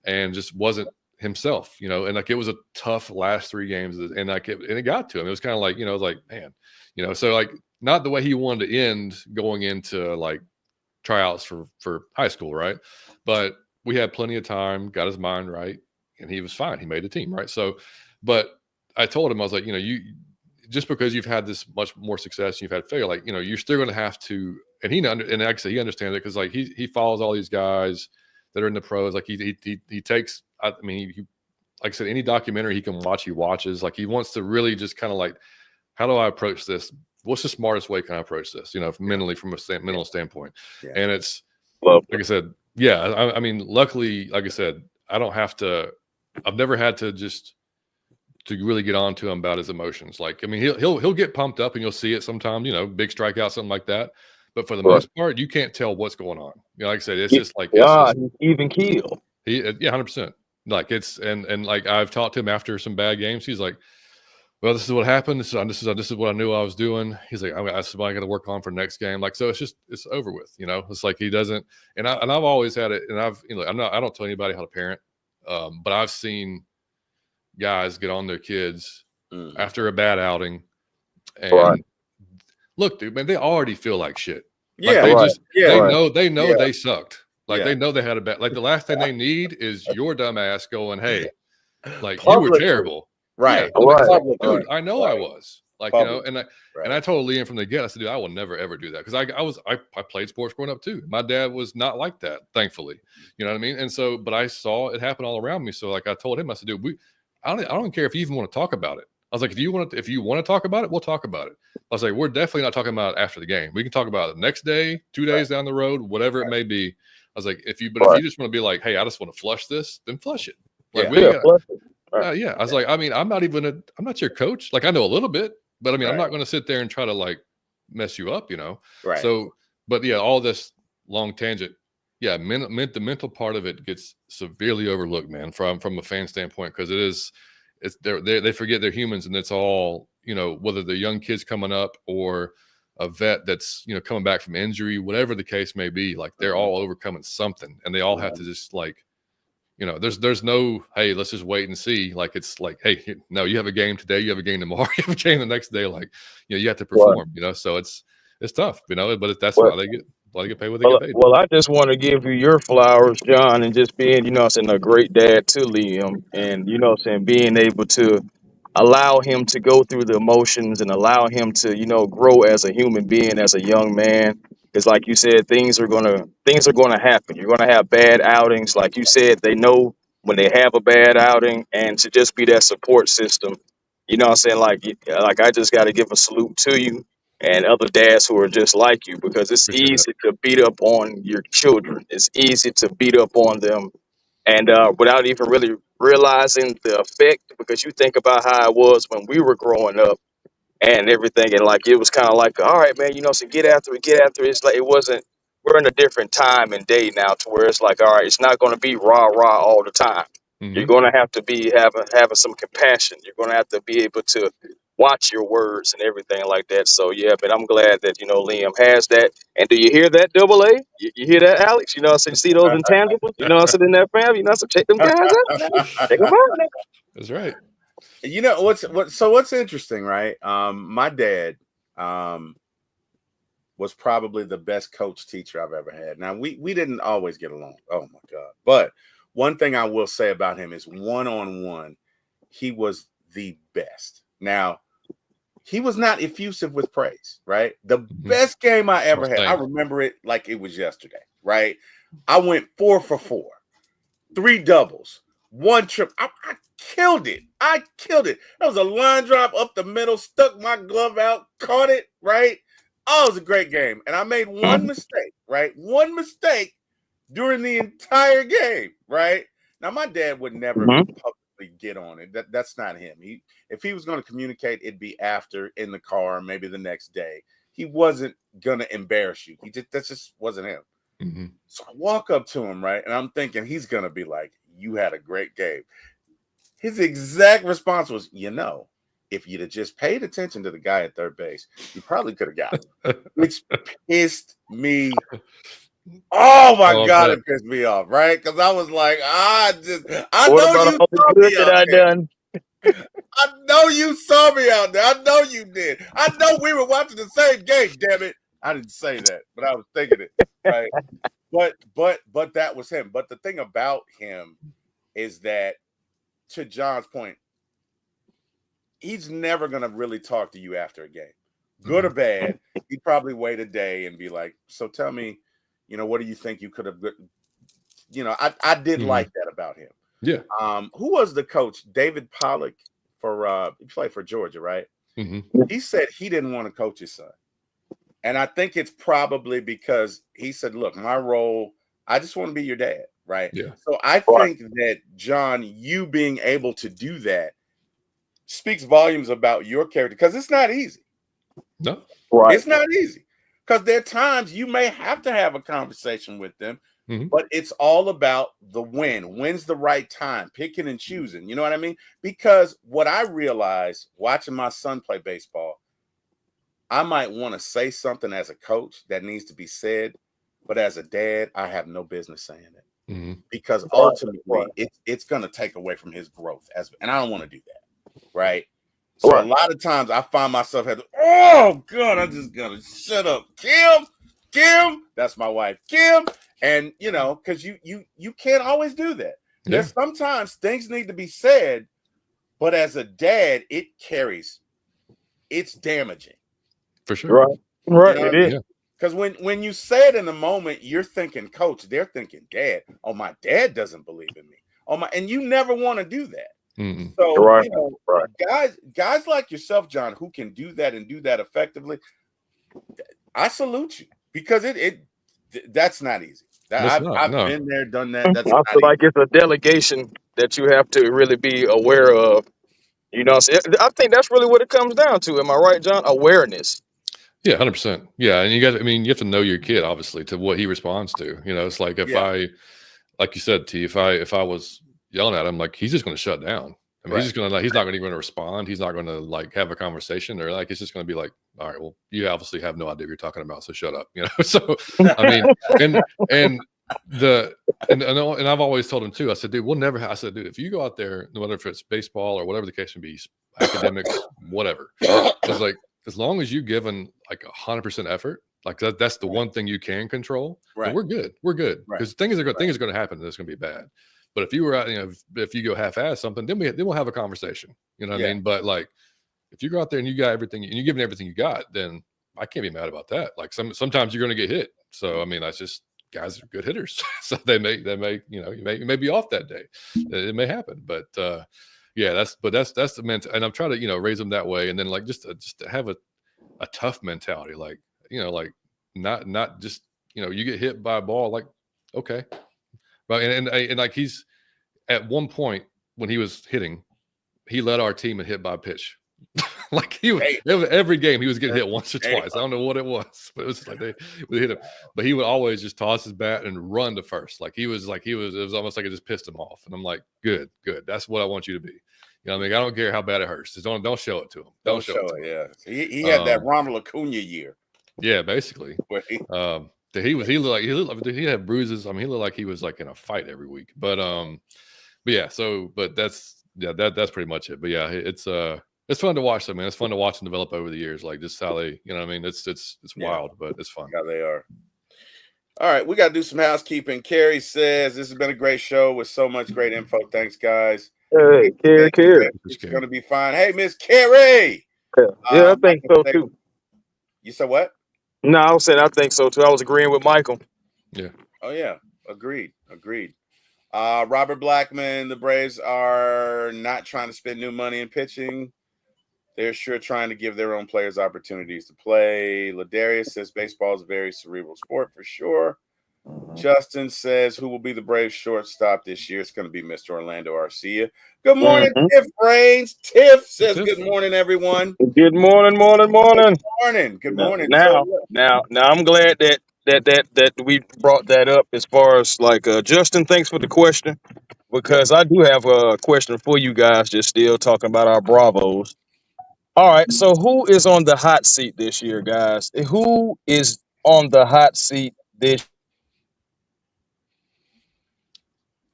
and just wasn't himself, and like it was a tough last 3 games, and like it got to him. It was kind of like, it was like, man, so like not the way he wanted to end going into like tryouts for high school, right? But we had plenty of time, got his mind right, and he was fine. He made the team, right? So, but I told him, I was like, you just because you've had this much more success and you've had failure, like, you're still going to have to, and and actually he understands it because like he follows all these guys that are in the pros. Like he takes, I mean, like I said, any documentary he can watch, he watches. Like he wants to really just kind of like, how do I approach this? What's the smartest way can I approach this? Mentally, from a mental standpoint. Yeah. And it's like I said, I mean, luckily, like I said, I've never had to really get on to him about his emotions. Like, I mean, he'll get pumped up and you'll see it sometimes, big strikeout, something like that. But for the most part, you can't tell what's going on. Like I said, it's just like, even keel. 100%. Like and like I've talked to him after some bad games. He's like, well, this is what happened. This is what I knew I was doing. He's like, that's what I got to work on for next game. Like, so it's over with, it's like he doesn't, and I've always had it. And I don't tell anybody how to parent. But I've seen guys get on their kids after a bad outing and look, dude, man, they already feel like shit. Like they know they sucked. Like they know they had a bad, like the last thing they need is your dumb ass going, hey, like you were terrible. Right. Yeah, dude, I know I was. Like, and I told Liam from the get, I said, dude, I will never ever do that. Because I played sports growing up too. My dad was not like that, thankfully. You know what I mean? And so, but I saw it happen all around me. So like I told him, I said, dude, I don't care if you even want to talk about it. I was like, if you want to talk about it, we'll talk about it. I was like, we're definitely not talking about it after the game. We can talk about it the next day, 2 days down the road, whatever it may be. I was like, if you just want to be like, hey, I just want to flush this, then flush it. Like I was like, I mean, I'm not your coach. Like I know a little bit, but I mean, I'm not going to sit there and try to like mess you up, Right. So, but yeah, all this long tangent. Yeah, the mental part of it gets severely overlooked, man, from a fan standpoint, because they forget they're humans, and it's all, whether they're young kids coming up or a vet that's, coming back from injury, whatever the case may be, like they're all overcoming something, and they all have to just like, there's no, hey, let's just wait and see. Like, it's like, hey, no, you have a game today, you have a game tomorrow, you have a game the next day. Like, you have to perform, so it's tough, but that's why they get paid what they get paid. Well, I just want to give you your flowers, John, and just being, a great dad to Liam, and being able to allow him to go through the emotions and allow him to, grow as a human being, as a young man. Because, like you said, things are gonna happen. You're gonna have bad outings, like you said. They know when they have a bad outing, and to just be that support system. Like I just got to give a salute to you. and other dads who are just like you, because it's easy to beat up on your children. It's easy to beat up on them, and without even really realizing the effect, because you think about how it was when we were growing up and everything, and like it was kind of like, all right, man, so get after it, get after it. It's like it wasn't. We're in a different time and day now, to where it's like, all right, it's not going to be rah rah all the time. You're going to have to be having some compassion. You're going to have to be able to watch your words and everything like that. So yeah, but I'm glad that Liam has that. And do you hear that, Double A? You hear that, Alex? So you see those intangibles. So in that family. So check them guys out. Check them out. That's right. What's interesting, right? My dad was probably the best coach teacher I've ever had. Now we didn't always get along. Oh my God. But one thing I will say about him is one-on-one, he was the best. Now, he was not effusive with praise, right? The best game I ever had, I remember it like it was yesterday, right? I went 4 for 4, 3 doubles, 1 trip. I killed it. I killed it. That was a line drive up the middle, stuck my glove out, caught it, right? Oh, it was a great game. And I made one mistake, right? One mistake during the entire game, right? Now, my dad would never publicly get on it. That's not him. If he was going to communicate, it'd be after, in the car, maybe the next day. He wasn't going to embarrass you. That just wasn't him. So I walk up to him, right? And I'm thinking he's going to be like, you had a great game. His exact response was, if you'd have just paid attention to the guy at third base, you probably could have got him, which pissed me. Oh my God, it pissed me off, right? Because I was like, I know you saw me out there. I know you saw me out there. I know you did. I know we were watching the same game, damn it. I didn't say that, but I was thinking it, right? But that was him. But the thing about him is that, to John's point, he's never going to really talk to you after a game, good or bad. He'd probably wait a day and be like, so tell me, what do you think you could have, I did like that about him. Yeah. Who was the coach? David Pollock he played for Georgia, right? He said he didn't want to coach his son. And I think it's probably because he said, look, my role, I just want to be your dad, right? Yeah. So I think that, John, you being able to do that speaks volumes about your character, because it's not easy. No. Right. It's not easy, because there are times you may have to have a conversation with them, but it's all about the win. When's the right time? Picking and choosing. You know what I mean? Because what I realized watching my son play baseball, I might want to say something as a coach that needs to be said, but as a dad, I have no business saying it, because ultimately it's going to take away from his growth, and I don't want to do that, right? So a lot of times I find myself oh God, I just gotta shut up, Kim. That's my wife, Kim, and because you can't always do that. Yeah. There's sometimes things need to be said, but as a dad, it carries. It's damaging. For sure. Right. It is. Because when you say it in the moment, you're thinking coach, they're thinking dad. Oh, my dad doesn't believe in me. And you never want to do that. So guys like yourself, John, who can do that and do that effectively, I salute you, because that's not easy. I've been there, done that. I feel like it's a delegation that you have to really be aware of. So I think that's really what it comes down to. Am I right, John? Awareness. Yeah, 100%. Yeah, and you have to know your kid, obviously, to what he responds to. It's like like you said, T, if I was yelling at him, like, he's just going to shut down. I mean, he's not even going to respond. He's not going to have a conversation, or it's just going to be like, all right, well, you obviously have no idea what you're talking about, so shut up. So I mean, and I've always told him too. I said, dude, I said, dude, if you go out there, whether if it's baseball or whatever the case may be, academics, whatever, it's like, as long as you've given like 100% effort, like that's the one thing you can control. Right. We're good. Because things are going to happen that's going to be bad. But if you were out, if you go half-ass something, then we'll have a conversation. You know what I mean? But like, if you go out there and you got everything and you're giving everything you got, then I can't be mad about that. Like sometimes you're going to get hit. So I mean, that's just, guys are good hitters. So they may you may be off that day. It may happen. But that's the mental. And I'm trying to raise them that way. And then like just to have a tough mentality, like like not just you get hit by a ball, like okay, but and like he's at one point when he was hitting, he led our team and hit by a pitch. Like every game he was getting hit once or twice. I don't know what it was, but it was like they would hit him. But he would always just toss his bat and run to first. It was almost like it just pissed him off. And I'm like, good. That's what I want you to be. I mean, I don't care how bad it hurts. Just don't show it to him. Don't show it to him. Yeah. He had that Ronald Acuna year. Yeah, basically. He had bruises. I mean, he looked like he was like in a fight every week. But that's pretty much it. But yeah, it's fun to watch them, man. It's fun to watch them develop over the years. Like just how they, what I mean? It's wild, but it's fun. Yeah, they are. All right, we got to do some housekeeping. Carrie says this has been a great show with so much great info. Thanks, guys. Hey, Carrie. It's going to be fine. Hey, Miss Carrie. Yeah, I think so too. You said what? No, I was saying I think so too. I was agreeing with Michael. Yeah. Oh yeah, agreed. Robert Blackman, the Braves are not trying to spend new money in pitching. They're sure trying to give their own players opportunities to play. Ladarius says baseball is a very cerebral sport for sure. Justin says who will be the Braves shortstop this year? It's going to be Mr. Orlando Arcia. Good morning, Tiff Brains. Tiff says good morning, everyone. Good morning. Good morning. Now I'm glad that we brought that up as far as like Justin, thanks for the question, because I do have a question for you guys, just still talking about our Bravos. All right, so who is on the hot seat this year, guys? Who is on the hot seat this?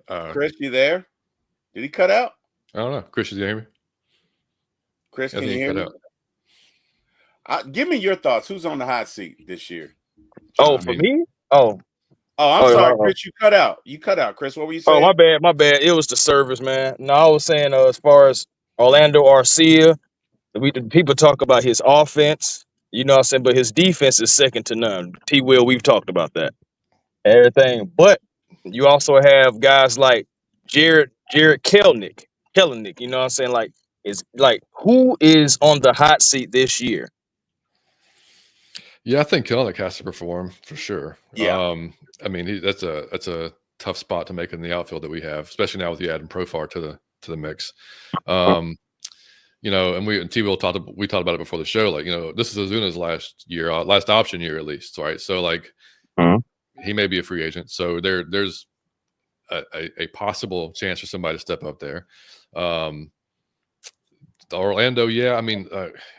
Chris, you there? Did he cut out? I don't know. Chris, you hear me? Chris, can you hear me? Give me your thoughts. Who's on the hot seat this year? John, for me? Oh, I'm sorry, Chris. You cut out. Chris. What were you saying? Oh, my bad. It was the service, man. No, I was saying as far as Orlando Arcia, people talk about his offense, you know what I'm saying, but his defense is second to none. TWill, we've talked about that. Everything. But you also have guys like Jared Kelenic, you know what I'm saying? Who is on the hot seat this year? Yeah, I think Kelenic has to perform for sure. Yeah. I mean, that's a tough spot to make in the outfield that we have, especially now with you adding Profar to the mix. And TWill talked about it before the show. Like, this is Ozuna's last option year at least, right? So like, he may be a free agent. So there's a possible chance for somebody to step up there. Orlando, yeah. I mean,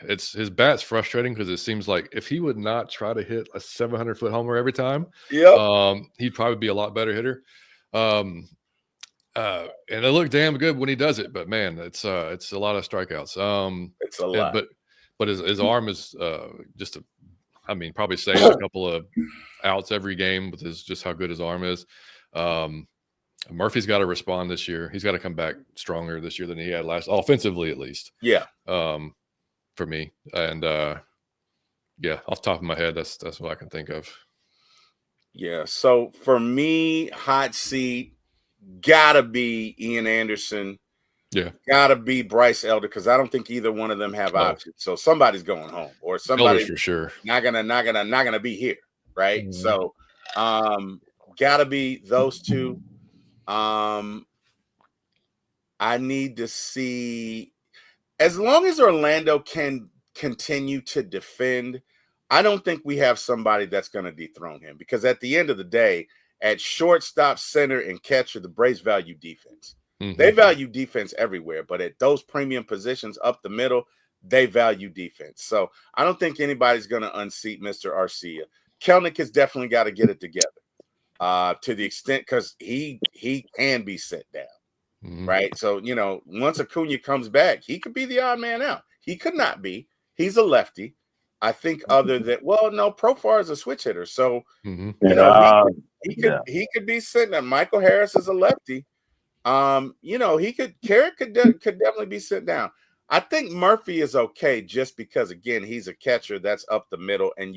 it's his bat's frustrating because it seems like if he would not try to hit a 700-foot homer every time, he'd probably be a lot better hitter. And it looked damn good when he does it, but man, it's a lot of strikeouts. It's a lot. But his arm is probably saves a couple of outs every game with just how good his arm is. Murphy's got to respond this year. He's got to come back stronger this year than he had last, offensively at least. Yeah. For me, and off the top of my head, that's what I can think of. Yeah. So for me, hot seat gotta be Ian Anderson. Yeah. Gotta be Bryce Elder, because I don't think either one of them have options. So somebody's going home, or somebody for sure not gonna be here, right? Mm-hmm. So gotta be those two. I need to see, as long as Orlando can continue to defend, I don't think we have somebody that's going to dethrone him, because at the end of the day, at shortstop, center, and catcher, the Braves value defense. Mm-hmm. They value defense everywhere, but at those premium positions up the middle, they value defense. So I don't think anybody's going to unseat Mr. Arcia. Kelenic has definitely got to get it together. To the extent, because he can be set down, right? So, once Acuna comes back, he could be the odd man out. He could not be. He's a lefty. I think other than, Profar is a switch hitter. So, he could be sitting there. Michael Harris is a lefty. Carrot could definitely be sent down. I think Murphy is okay just because, again, he's a catcher that's up the middle. And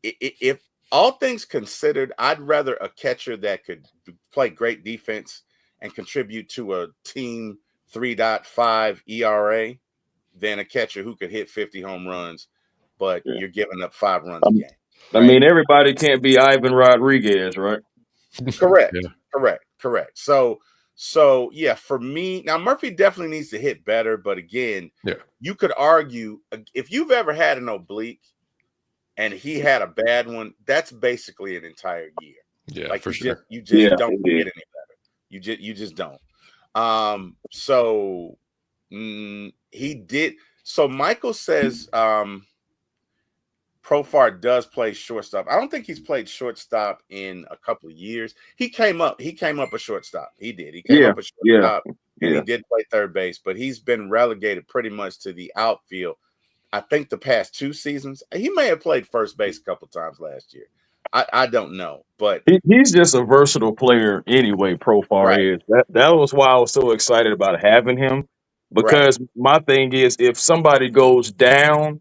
if all things considered, I'd rather a catcher that could play great defense and contribute to a team 3.5 ERA than a catcher who could hit 50 home runs. but Yeah. you're giving up 5 runs a game. I Right? mean, everybody can't be Ivan Rodriguez, right? Correct. Yeah. Correct. So yeah, for me, now Murphy definitely needs to hit better, but again, Yeah. you could argue if you've ever had an oblique and he had a bad one, that's basically an entire year. Yeah, like for sure. you just Yeah, don't it get is. any better. You just don't. So he did. So Michael says Profar does play shortstop. I don't think he's played shortstop in a couple of years. He came up a shortstop. He did. He came Yeah, up a yeah, shortstop, and he yeah. did play third base, but he's been relegated pretty much to the outfield. I think the past 2 seasons. He may have played first base a couple times last year. I don't know, but He's just a versatile player anyway. right, Profar is that was why I was so excited about having him, right, because my thing is, if somebody goes down,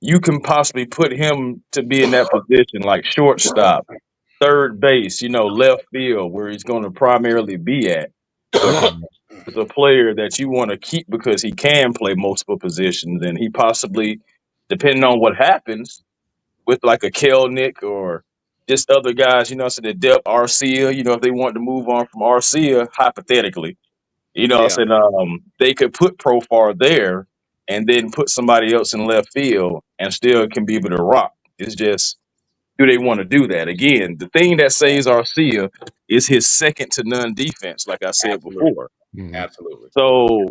you can possibly put him to be in that position, like shortstop, third base, left field, where he's going to primarily be at. But Mhm. is a player that you want to keep because he can play multiple positions, and he possibly, depending on what happens with like a Kelnick or just other guys, so the depth Arcia, if they want to move on from Arcia, hypothetically, I yeah, said they could put Profar there and then put somebody else in left field and still can be able to rock. It's just, do they want to do that? Again, the thing that saves Arcia is his second to none defense, like I said absolutely, before. Mhm. absolutely. So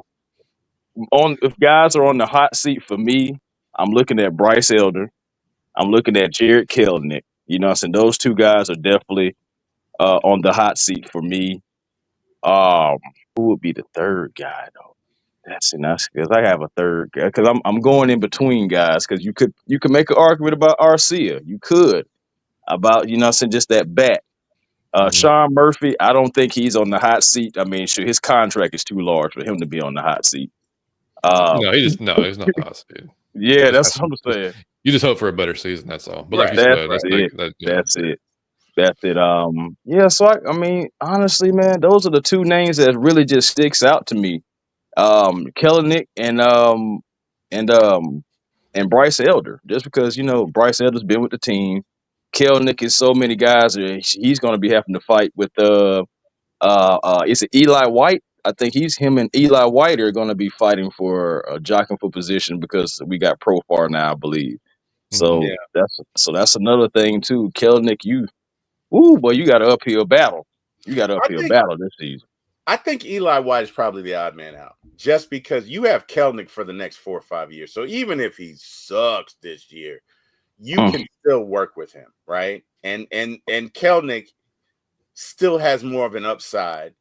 if guys are on the hot seat for me, I'm looking at Bryce Elder. I'm looking at Jared Kelnick. I said those two guys are definitely on the hot seat for me. Um, who would be the third guy though? That's because I have a third guy, because I'm going in between guys, because you could make an argument about Arcia. You could about saying just that bat. Mhm. Sean Murphy, I don't think he's on the hot seat. I mean, sure, his contract is too large for him to be on the hot seat. Um, He's not the hot seed. yeah, Just that's has what I'm to, saying. you just hope for a better season. That's all. But like you Right, That's said, right. it. that That's it. That's it. Yeah. So I mean, honestly, man, those are the two names that really just sticks out to me. Kellenick and and Bryce Elder. Just because Bryce Elder's been with the team. Kellenick is so many guys. He's going to be having to fight with is it Eli White? I think him and Eli White are going to be fighting for jockeying for position, because we got Profar now, I believe. Mhm. So Yeah, that's another thing too. Kellenick, boy, you got an uphill battle. You got an I uphill think battle this season. I think Eli White is probably the odd man out, just because you have Kelnick for the next 4 or 5 years. So even if he sucks this year, you Mm. can still work with him, right? And Kelnick still has more of an upside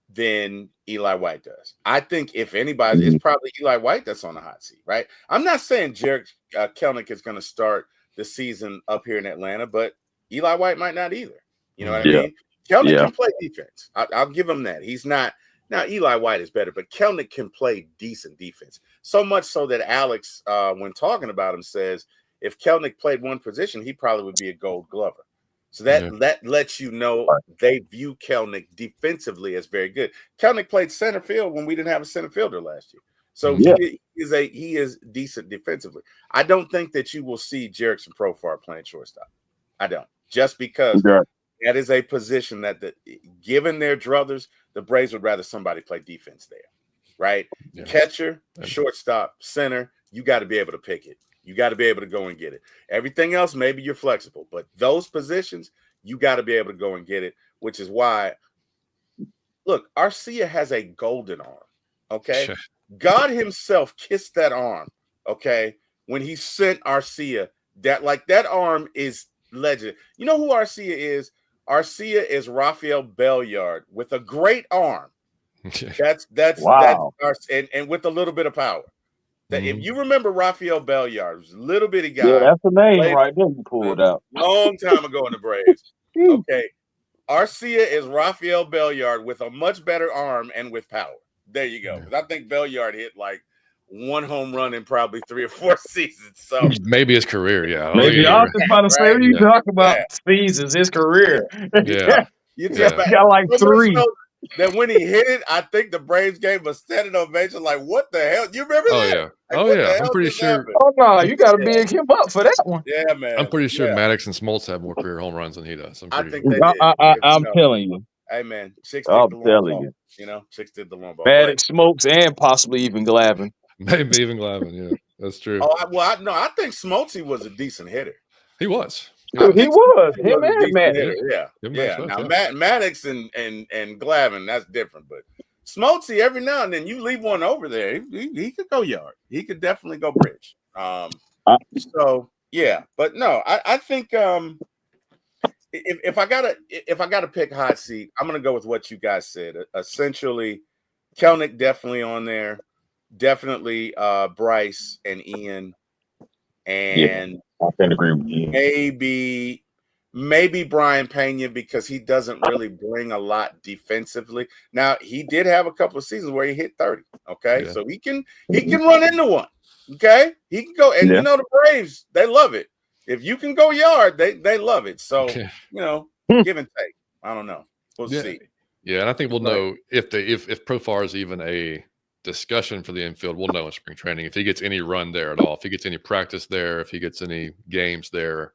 than Eli White does. I think if anybody, it's probably Eli White that's on the hot seat, right? I'm not saying Jared Kelnick is going to start the season up here in Atlanta, but Eli White might not either. You know what I Mhm. Yeah, mean? Kelnick yeah, can play defense. I'll give him that. He's not now. Eli White is better, but Kelnick can play decent defense. So much so that Alex, when talking about him, says if Kelnick played one position, he probably would be a Gold Glover. So Yeah. that lets you know right. they view Kelnick defensively as very good. Kelnick played center field when we didn't have a center fielder last year. So Mhm. Yeah, he is decent defensively. I don't think that you will see Jerickson Profar playing shortstop. I don't. Just because yeah, that is a position that given their druthers, the Braves would rather somebody play defense there. Right? Yeah. Catcher, Yeah. shortstop, center, you got to be able to pick it. You got to be able to go and get it. Everything else, maybe you're flexible, but those positions, you got to be able to go and get it, which is why, look, Arcia has a golden arm, okay? Sure. God himself kissed that arm, okay, when he sent Arcia. That arm is legend. You know who Arcia is? Arcia is Rafael Belliard with a great arm. That's wow. and with a little bit of power. That if Mhm. you remember Rafael Belliard, was a little bitty Yeah, guy, that's the name played right there you a pulled out. long time ago in the Braves. Okay. Arcia is Rafael Belliard with a much better arm and with power. There you go. Yeah. Because I think Belliard hit like 1 home run in probably 3 or 4 seasons. So Maybe his career. Yeah. I don't Maybe think he I was ever. just about to say, right, what are you Yeah. talking about? yeah, Seasons, his career. yeah. Yeah. You He talk Yeah. about got like so much three. so that when he hit it, I think the Braves gave him a standing ovation. Like, what the hell? You remember Oh that? yeah. Like, Oh what yeah. the I'm hell pretty just sure. happened? Oh no, you got to Yeah. big him up for that one. Yeah, man. I'm pretty sure Yeah. Maddox and Smoltz have more career home runs than he does. I'm I pretty think sure. they did. I'm telling you. Hey, man, Chicks I'm did the long telling ball. you. You know, Chicks did the long ball. Maddox, Smokes, and possibly even Glavin. Maybe even Glavin. Yeah, that's true. Oh, I think Smoltzy was a decent hitter. He was. He was. Him and Maddox. Yeah. Now Maddox and Glavin, that's different. But Smoltzy, every now and then you leave one over there. He could go yard. He could definitely go bridge. So yeah, but no, I think if I gotta pick hot seat, I'm gonna go with what you guys said. Essentially, Kelnick definitely on there. Definitely Bryce and Ian. And I can agree with you. Maybe Brian Pena, because he doesn't really bring a lot defensively. Now, he did have a couple of seasons where he hit 30. Okay. Yeah. So he can run into one. Okay. He can go, and you know the Braves, they love it. If you can go yard, they love it. So you know, give and take. I don't know. We'll see. Yeah, and I think we'll know if Profar is even a discussion for the infield. We'll know in spring training if he gets any run there at all, if he gets any practice there, if he gets any games there,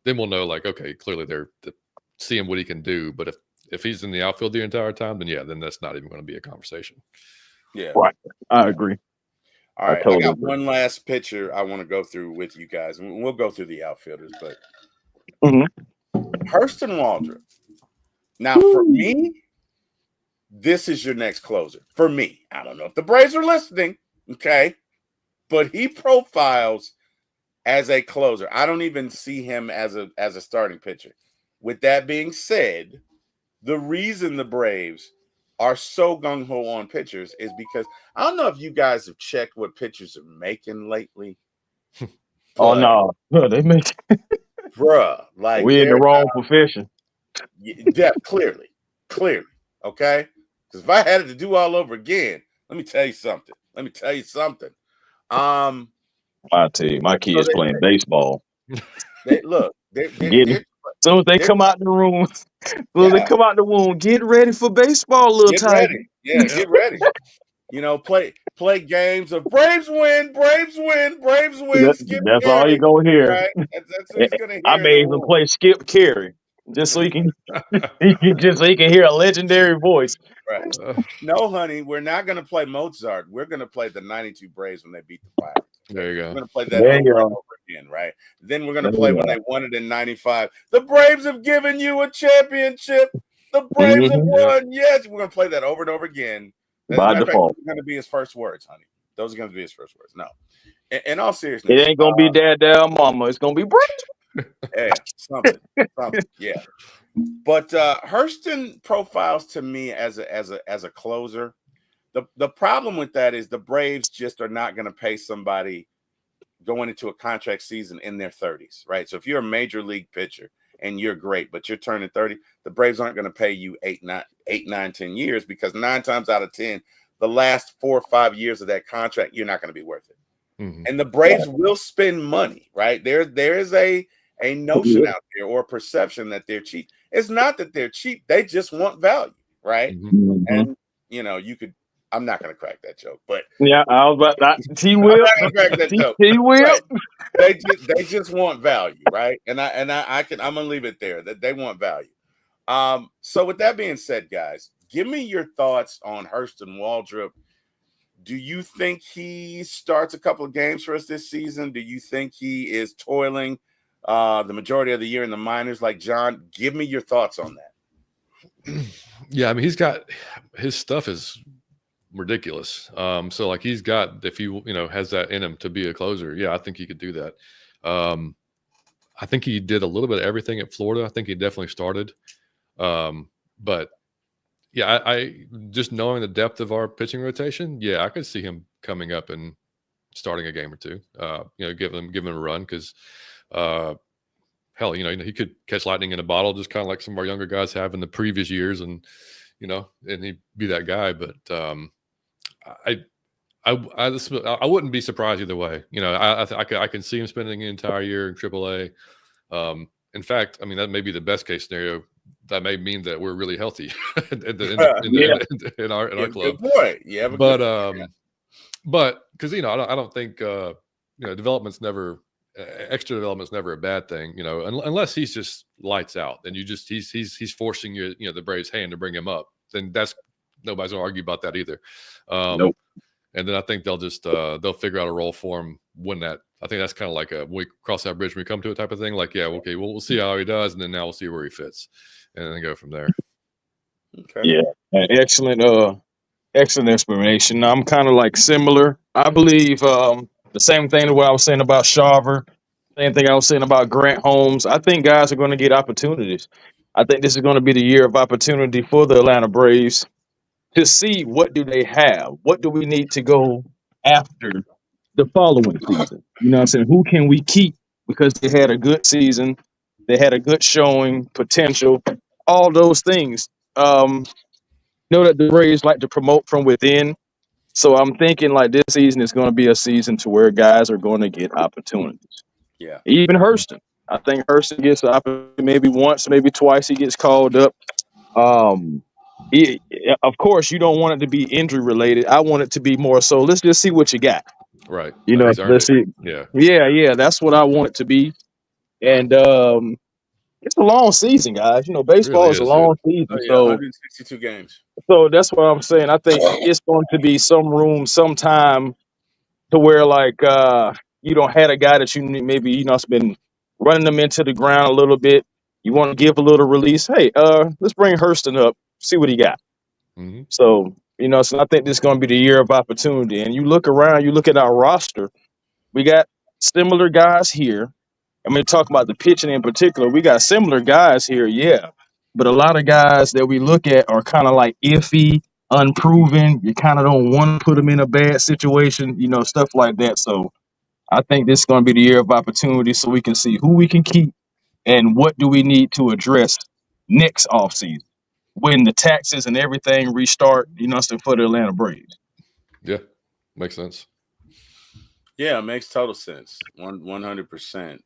then we'll know, like, okay, clearly they're seeing what he can do. But if he's in the outfield the entire time, then that's not even going to be a conversation. Yeah, right. I agree. All right, I got one last pitcher I want to go through with you guys, and we'll go through the outfielders. But Hurston Waldrop. Now, for me, this is your next closer. For me, I don't know if the Braves are listening, okay, but he profiles as a closer. I don't even see him as a starting pitcher. With that being said, the reason the Braves are so gung-ho on pitchers is because I don't know if you guys have checked what pitchers are making lately. Oh no, they make bruh, like we in the wrong profession. Yeah, clearly, okay. Because if I had it to do all over again, let me tell you something. I tell you, my kids so playing baseball. As soon as they come out the room, get ready for baseball, little tiger. Ready. Yeah, get ready. You know, play games of Braves win. That's all you're gonna hear. Right? That's what he's gonna hear. I made him play Skip Carey just so he can hear a legendary voice. Right. No, honey, we're not gonna play Mozart. We're gonna play the '92 Braves when they beat the Pirates. There you go. We're gonna play that over and over again, right? Then we're gonna play when they won it in '95. The Braves have given you a championship. The Braves have won. Yes, we're gonna play that over and over again. By default, those are going to be his first words, honey. Those are going to be his first words. No, in all seriousness, it ain't gonna be dad, mama. It's gonna be Braves. Yeah, something. Yeah. But Hurston profiles to me as a closer. The problem with that is the Braves just are not going to pay somebody going into a contract season in their 30s, right? So if you're a major league pitcher and you're great, but you're turning 30, the Braves aren't going to pay you 8, 9, 10 years, because 9 times out of 10, the last 4 or 5 years of that contract, you're not going to be worth it. And the Braves will spend money, right? There is a notion out there, or a perception that they're cheap. It's not that they're cheap. They just want value, right? And, you know, I'm not going to crack that joke, but yeah, I was about that. TWill. TWill. They just want value, right? And I'm gonna leave it there, that they want value. So with that being said, guys, give me your thoughts on Hurston Waldrop. Do you think he starts a couple of games for us this season? Do you think he is toiling the majority of the year in the minors like John? Give me your thoughts on that. Yeah, I mean, his stuff is ridiculous. So like he's got, if he has that in him to be a closer, yeah, I think he could do that. I think he did a little bit of everything at Florida. I think he definitely started. But yeah, I just knowing the depth of our pitching rotation, yeah, I could see him coming up and starting a game or two. Give him a run, because hell, he could catch lightning in a bottle, just kind of like some of our younger guys have in the previous years, and he'd be that guy. But I wouldn't be surprised either way. I can see him spending an entire year in AAA. In fact, I mean, that may be the best case scenario. that may mean that we're really healthy in our club. Good point. You have a good point. But because I don't think development's never extra development's never a bad thing. Unless he's just lights out, then he's forcing the Braves' hand to bring him up. Then nobody's gonna argue about that either. Nope. And then I think they'll just they'll figure out a role for him when that. I think that's kind of like when we cross that bridge when we come to it type of thing. Like, yeah, okay, we'll see how he does, and then now we'll see where he fits, and then go from there. Okay. Yeah, excellent explanation. I'm kind of like similar. I believe the same thing to what I was saying about Sharver, same thing I was saying about Grant Holmes. I think guys are going to get opportunities. I think this is going to be the year of opportunity for the Atlanta Braves to see what do they have, what do we need to go after the following season. You know what I'm saying? Who can we keep because they had a good season, they had a good showing, potential, all those things. Know that the Braves like to promote from within. So I'm thinking like this season is going to be a season to where guys are going to get opportunities. Yeah. Even Hurston. I think Hurston gets an opportunity maybe once, maybe twice he gets called up. Of course, you don't want it to be injury related. I want it to be more so. Let's just see what you got. Right. Let's see. Yeah. That's what I want it to be. And it's a long season, guys. Baseball really is a long season. Oh, yeah, So 162 games. So that's what I'm saying. I think it's going to be some room, sometime to where you don't had a guy that you maybe has been running them into the ground a little bit. You want to give a little release. Hey, let's bring Hurston up, see what he got. Mm-hmm. So so I think this is going to be the year of opportunity. And you look around, you look at our roster. We got similar guys here. I mean, talk about the pitching in particular. We got similar guys here, yeah. But a lot of guys that we look at are kind of like iffy, unproven. You kind of don't want to put them in a bad situation, stuff like that. So I think this is going to be the year of opportunity so we can see who we can keep and what do we need to address next offseason when the taxes and everything restart, for the Atlanta Braves. Yeah, makes sense. Yeah, it makes total sense. 100%.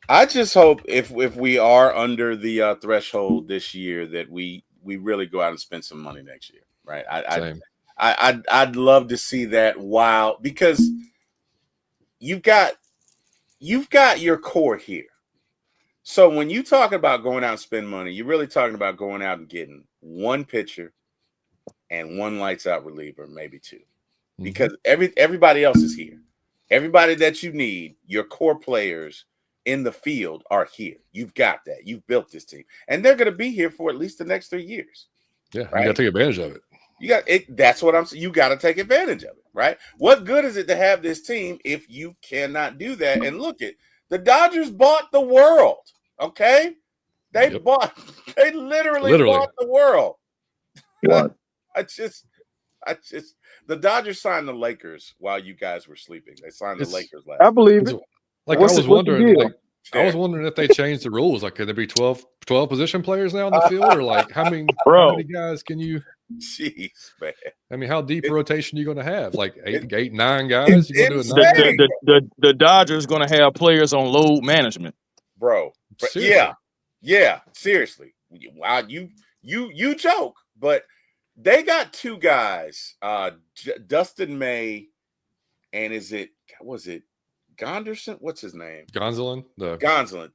I just hope if we are under the threshold this year that we really go out and spend some money next year, right? I'd love to see that. Wow, because you've got your core here. So when you talk about going out and spend money, you're really talking about going out and getting one pitcher and one lights out reliever, maybe two. Because everybody else is here. Everybody that you need, your core players in the field are here. You've got that. You've built this team. And they're going to be here for at least the next 3 years. Yeah, right? You got to take advantage of it. You got it. That's what I'm saying. You got to take advantage of it, right? What good is it to have this team if you cannot do that? And look at the Dodgers bought the world. Okay. They literally bought the world. What? The Dodgers signed the Lakers while you guys were sleeping. They signed the Lakers last. I believe it. I was wondering if they changed the rules. Like, could there be 12 position players now in the field, or like how many guys can you? Jeez, man. I mean, how deep a rotation are you going to have? Like 8, 9 guys? The Dodgers going to have players on load management, bro. Seriously. Yeah. Seriously. Wow, you joke, but they got 2 guys, Dustin May, and was it Gonderson? What's his name? Gonsolin.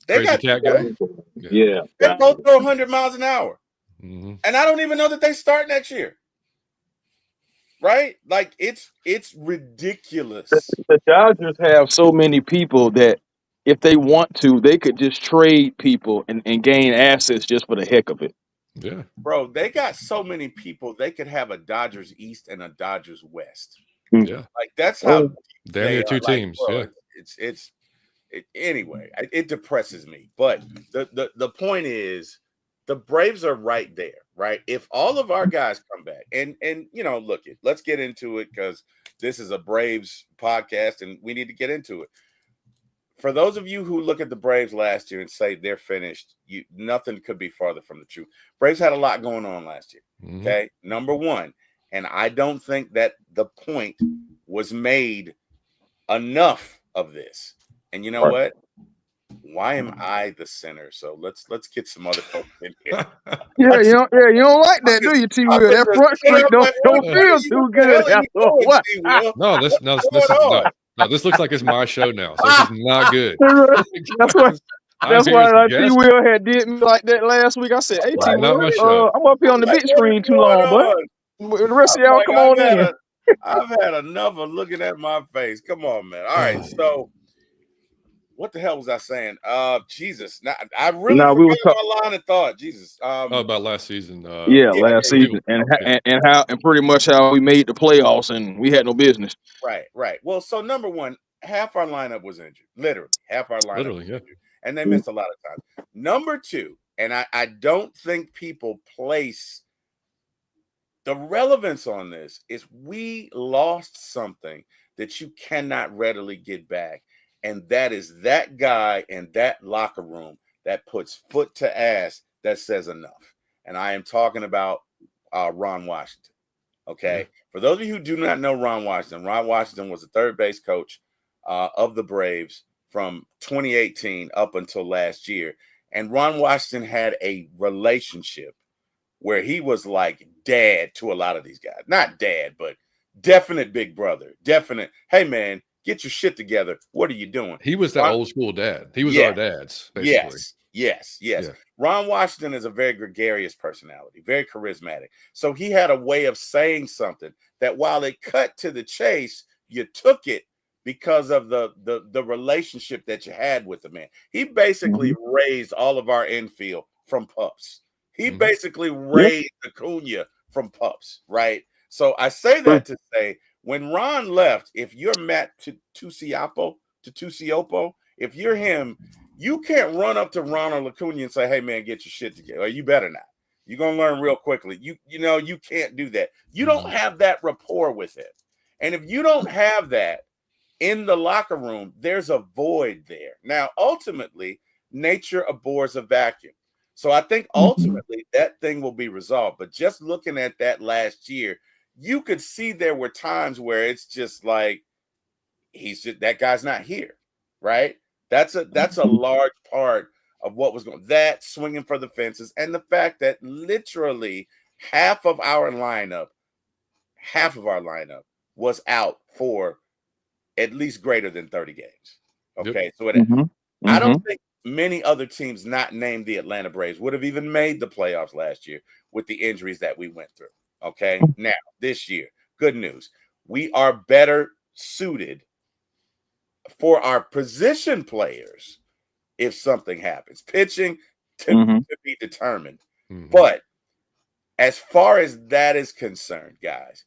They crazy cat guy. Yeah. They both throw 100 miles an hour. Mm-hmm. And I don't even know that they start next year. Right? Like, it's ridiculous. The Dodgers have so many people that if they want to, they could just trade people and gain assets just for the heck of it. Yeah. Bro, they got so many people, they could have a Dodgers East and a Dodgers West. Yeah. Like, that's how damn near 2 teams. Bro, yeah. Anyway, it depresses me. But the point is, the Braves are right there, right? If all of our guys come back, and let's get into it because this is a Braves podcast and we need to get into it. For those of you who look at the Braves last year and say they're finished, nothing could be farther from the truth. Braves had a lot going on last year. Okay, number one, and I don't think that the point was made enough of this. And you know what? why am I the center? So let's get some other folks in here. Yeah, you don't like that, do you, TWill? That front street don't feel too good after what? No, this looks like it's my show now, so this is not good. That's why TWill had did me like that last week. I said, "Hey, TWill, I'm up here on the big screen too long, but the rest of y'all come on in." I've had enough of looking at my face. Come on, man. All right, so what the hell was I saying? Jesus. Now I really forgot my line of thought. Jesus. About last season. Last season, and pretty much how we made the playoffs, and we had no business. Right. Well, so number one, half our lineup was injured. Literally, half our lineup was injured, and they missed a lot of times. Number two, and I don't think people place the relevance on this, is we lost something that you cannot readily get back. And that is that guy in that locker room that puts foot to ass that says enough. And I am talking about Ron Washington. Okay. For those of you who do not know Ron Washington was the third base coach of the Braves from 2018 up until last year. And Ron Washington had a relationship where he was like dad to a lot of these guys. Not dad, but definite big brother. Definite, hey, man, get your shit together. What are you doing? He was that old school dad. He was our dads, basically. Yes. Yeah. Ron Washington is a very gregarious personality, very charismatic. So he had a way of saying something that while it cut to the chase, you took it because of the relationship that you had with the man. He basically raised all of our infield from pups. He basically raised Acuna from pups, right? So I say that to say, when Ron left, if you're Matt Tuciopo, if you're him, you can't run up to Ronald Acuna and say, hey, man, get your shit together. Or you better not. You're going to learn real quickly. You can't do that. You don't have that rapport with it. And if you don't have that in the locker room, there's a void there. Now, ultimately, nature abhors a vacuum. So I think ultimately that thing will be resolved. But just looking at that last year, you could see there were times where it's just like that guy's not here, right? That's a large part of what was going. That swinging for the fences, and the fact that literally half of our lineup was out for at least greater than 30 games. Okay, so I don't think many other teams not named the Atlanta Braves would have even made the playoffs last year with the injuries that we went through. Okay, now this year, good news. We are better suited for our position players if something happens. Pitching to be determined. But as far as that is concerned, guys,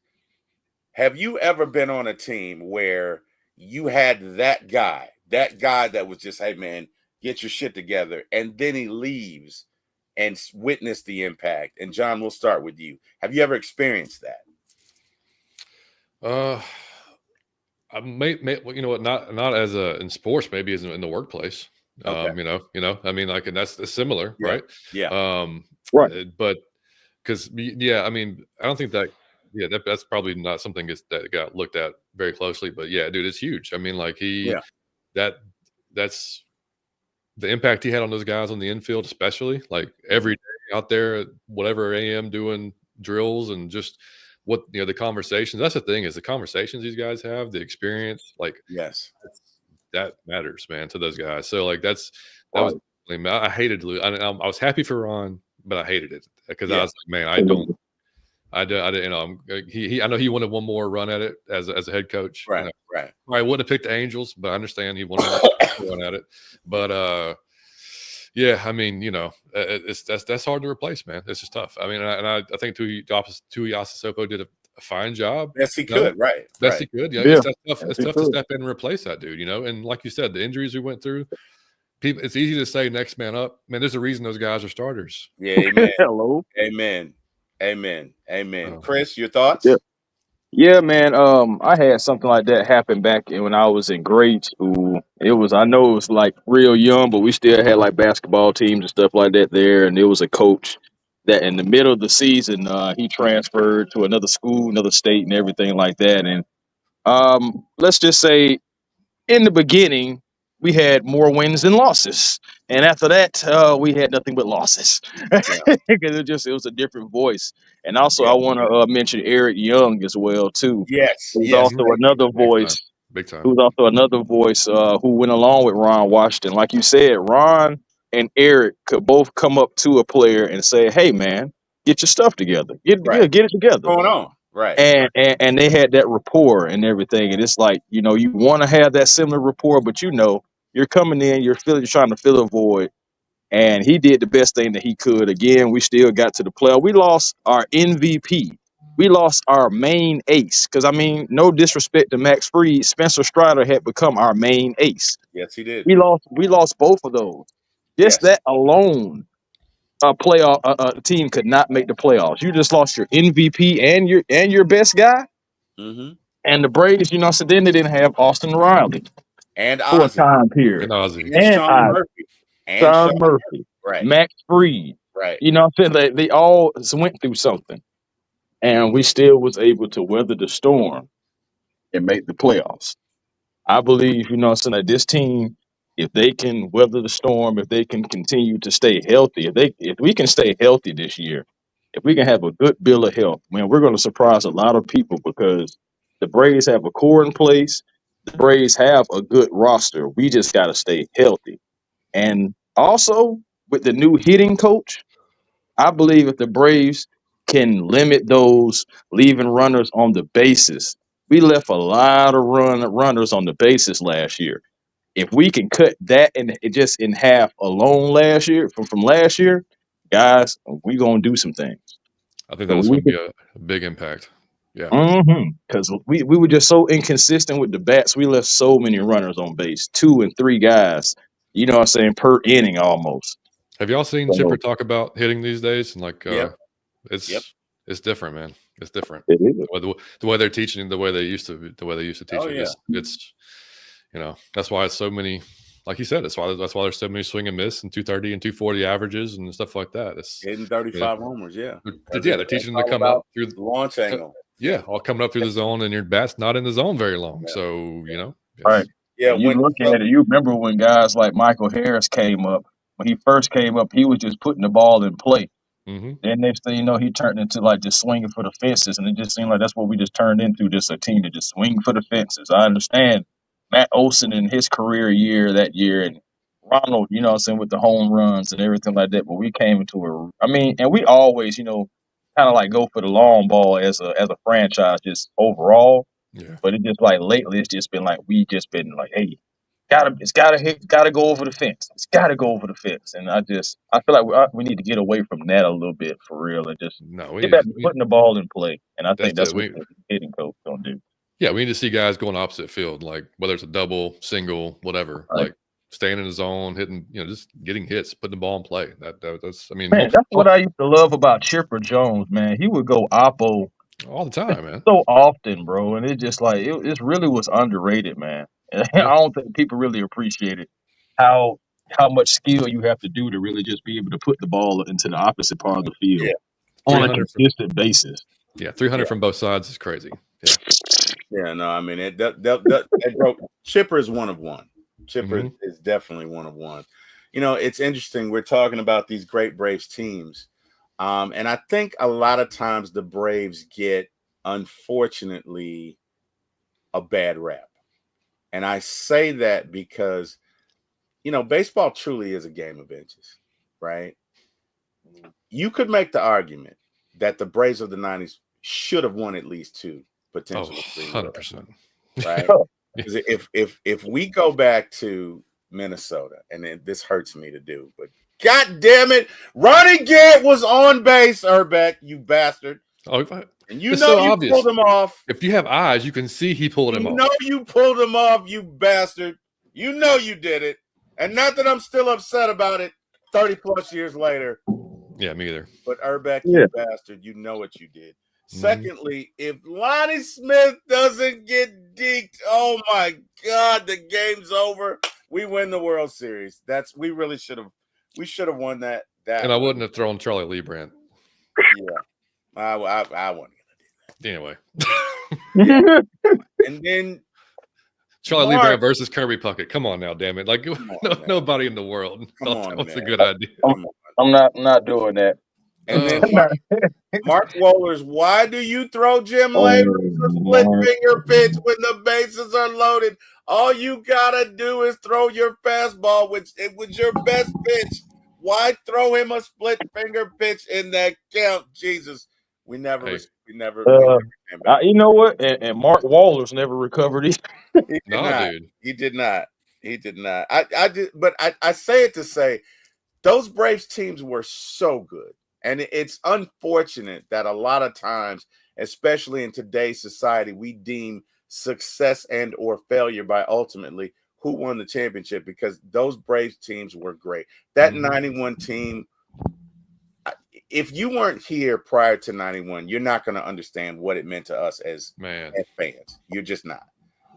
have you ever been on a team where you had that guy that was just, hey, man, get your shit together, and then he leaves and witness the impact? And John, we'll start with you. Have you ever experienced that? I may you know what, not as in sports, maybe as in the workplace. I mean, like, and that's similar, right? Right. But because I mean, I don't think that's probably not something that got looked at very closely. But yeah, dude, it's huge. I mean, like that's the impact he had on those guys on the infield, especially like every day out there at whatever AM doing drills and just what the conversations. That's the thing, is the conversations these guys have, the experience, like that matters, man, to those guys. So like that was, I hated to lose. I was happy for Ron, but I hated it because I was like, man, I didn't. I know he wanted one more run at it as a head coach. Right. I wouldn't have picked the Angels, but I understand he wanted one run at it. But yeah, I mean, that's hard to replace, man. It's just tough. I mean, I think Tuiasosopo did a fine job. Yes, he could. Right. Best he could. It's tough. It's tough to step in and replace that dude. And like you said, the injuries we went through. People, it's easy to say next man up. Man, there's a reason those guys are starters. Yeah. Amen. Hello. Amen. Chris, your thoughts? Yeah, man. I had something like that happen back when I was in grade school. I know it was like real young, but we still had like basketball teams and stuff like that there. And there was a coach that in the middle of the season, he transferred to another school, another state, and everything like that. And let's just say in the beginning, we had more wins than losses. And after that, we had nothing but losses. Because it was a different voice. And also, I want to mention Eric Young as well too, Yes. who's Yes. also another voice. Big time. Who's also another voice who went along with Ron Washington. Like you said, Ron and Eric could both come up to a player and say, "Hey, man, get your stuff together. Get it together." What's going on? Right. And they had that rapport and everything. And it's like, you know, you want to have that similar rapport, but you know, you're coming in, you're trying to fill a void. And he did the best thing that he could. Again, we still got to the playoff. We lost our MVP. We lost our main ace. Because I mean, no disrespect to Max Fried, Spencer Strider had become our main ace. Yes, he did. We lost both of those. Just that alone, a team could not make the playoffs. You just lost your MVP and your best guy. Mm-hmm. And the Braves, you know, so then they didn't have Austin Riley and for a Ozzie. time period. And Sean Murphy. And Sean Murphy. Right. Max Fried. Right. You know what I'm saying? They all went through something. And we still was able to weather the storm and make the playoffs. I believe, you know what I'm saying, that this team, if they can weather the storm, if they can continue to stay healthy, if we can stay healthy this year, if we can have a good bill of health, man, we're going to surprise a lot of people because the Braves have a core in place. The Braves have a good roster. We just got to stay healthy. And also with the new hitting coach, I believe if the Braves can limit those leaving runners on the bases, we left a lot of runners on the bases last year. If we can cut that just in half alone last year from last year, guys, we gonna do some things. I think that's going to be a big impact. Yeah. Because we were just so inconsistent with the bats. We left so many runners on base, 2 and 3 guys. You know what I'm saying, per inning almost. Have y'all seen Chipper talk about hitting these days? And like, it's different, man. It's different. It is. The way they're teaching, the way they used to teach it. It's you know, that's why it's so many. Like you said, that's why there's so many swing and miss and 230 and 240 averages and stuff like that. It's hitting 35 homers. Yeah. They're teaching them to come up through the launch angle. Yeah, all coming up through the zone, and your bat's not in the zone very long. Yeah. So you know, right? Yeah. You look at it. You remember when guys like Michael Harris came up. When he first came up, he was just putting the ball in play. Mm-hmm. Then next thing you know, he turned into like just swinging for the fences, and it just seemed like that's what we just turned into, just a team to just swing for the fences. I understand Matt Olson in his career year that year, and Ronald, you know what I'm saying, with the home runs and everything like that. But we came into and we always, you know, kind of like go for the long ball as a franchise, just overall. Yeah. But it just like lately, it's just been like we just been like, hey, gotta go over the fence. It's gotta go over the fence. And I feel like we need to get away from that a little bit for real and just get back to putting the ball in play. And I think that's what the hitting coach gonna do. Yeah, we need to see guys going opposite field, like whether it's a double, single, whatever, like staying in the zone, hitting, you know, just getting hits, putting the ball in play. That's, I mean, man, that's what I used to love about Chipper Jones, man. He would go oppo all the time, man. So often, bro. And it just like it really was underrated, man. And I don't think people really appreciated how much skill you have to do to really just be able to put the ball into the opposite part of the field on a consistent basis. Yeah, 300 from both sides is crazy. Yeah. Yeah, no, I mean Chipper is one of one. Chipper is definitely one of one. You know, it's interesting. We're talking about these great Braves teams. And I think a lot of times the Braves get, unfortunately, a bad rap. And I say that because, you know, baseball truly is a game of inches, right? You could make the argument that the Braves of the 90s should have won at least 2, potentially 3. 100%. Right? Because if we go back to Minnesota, and this hurts me to do, but God damn it, Ronnie Gant was on base, Urbeck, you bastard. Oh, and you know you pulled him off. If you have eyes, you can see he pulled him off. You know you pulled him off, you bastard. You know you did it. And not that I'm still upset about it 30 plus years later. Yeah, me either. But Urbeck, you bastard, you know what you did. Secondly, if Lonnie Smith doesn't get deked, oh my God, the game's over. We win the World Series. We really should have. We should have won that. And I wouldn't have thrown Charlie Leibrandt. Yeah, I wasn't gonna do that anyway. Yeah. And then Charlie Lee Brown versus Kirby Puckett. Come on now, damn it! Like nobody in the world thought that was a good idea. I'm not doing that. And then Mark Wohlers, why do you throw Jim Labor's a split finger pitch when the bases are loaded? All you gotta do is throw your fastball, which it was your best pitch. Why throw him a split finger pitch in that count? Jesus, we never came back. You know what? And Mark Wohlers never recovered either. Dude. He did not. He did not. I did, but I say it to say those Braves teams were so good. And it's unfortunate that a lot of times, especially in today's society, we deem success and or failure by ultimately who won the championship, because those Braves teams were great. That 91 team, if you weren't here prior to 91, you're not going to understand what it meant to us as fans. You're just not.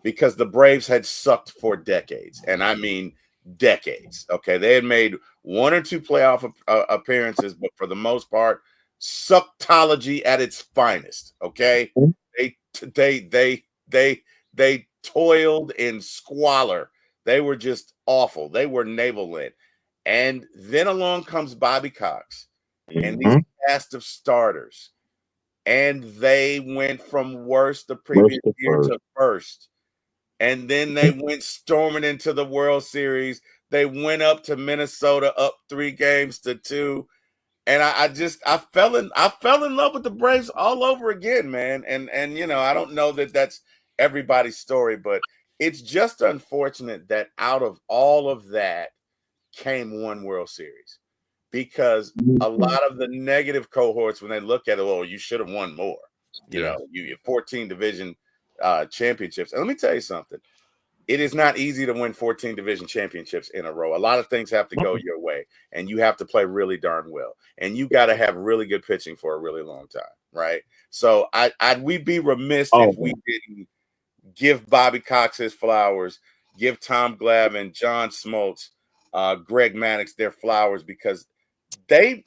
Because the Braves had sucked for decades. And I mean decades. Okay, they had made one or two playoff appearances, but for the most part, sucktology at its finest. Okay, they toiled in squalor. They were just awful. They were navel lit. And then along comes Bobby Cox and these cast of starters, and they went from worst the previous year to first. And then they went storming into the World Series. They went up to Minnesota, up 3-2. And I fell in love with the Braves all over again, man. And I don't know that that's everybody's story, but it's just unfortunate that out of all of that came one World Series, because a lot of the negative cohorts, when they look at it, oh, you should have won more. You know, you 14 division championships. And let me tell you something. It is not easy to win 14 division championships in a row. A lot of things have to go your way, and you have to play really darn well. And you got to have really good pitching for a really long time, right? So we'd be remiss if we didn't give Bobby Cox his flowers, give Tom Glavine, John Smoltz, Greg Maddux their flowers, because they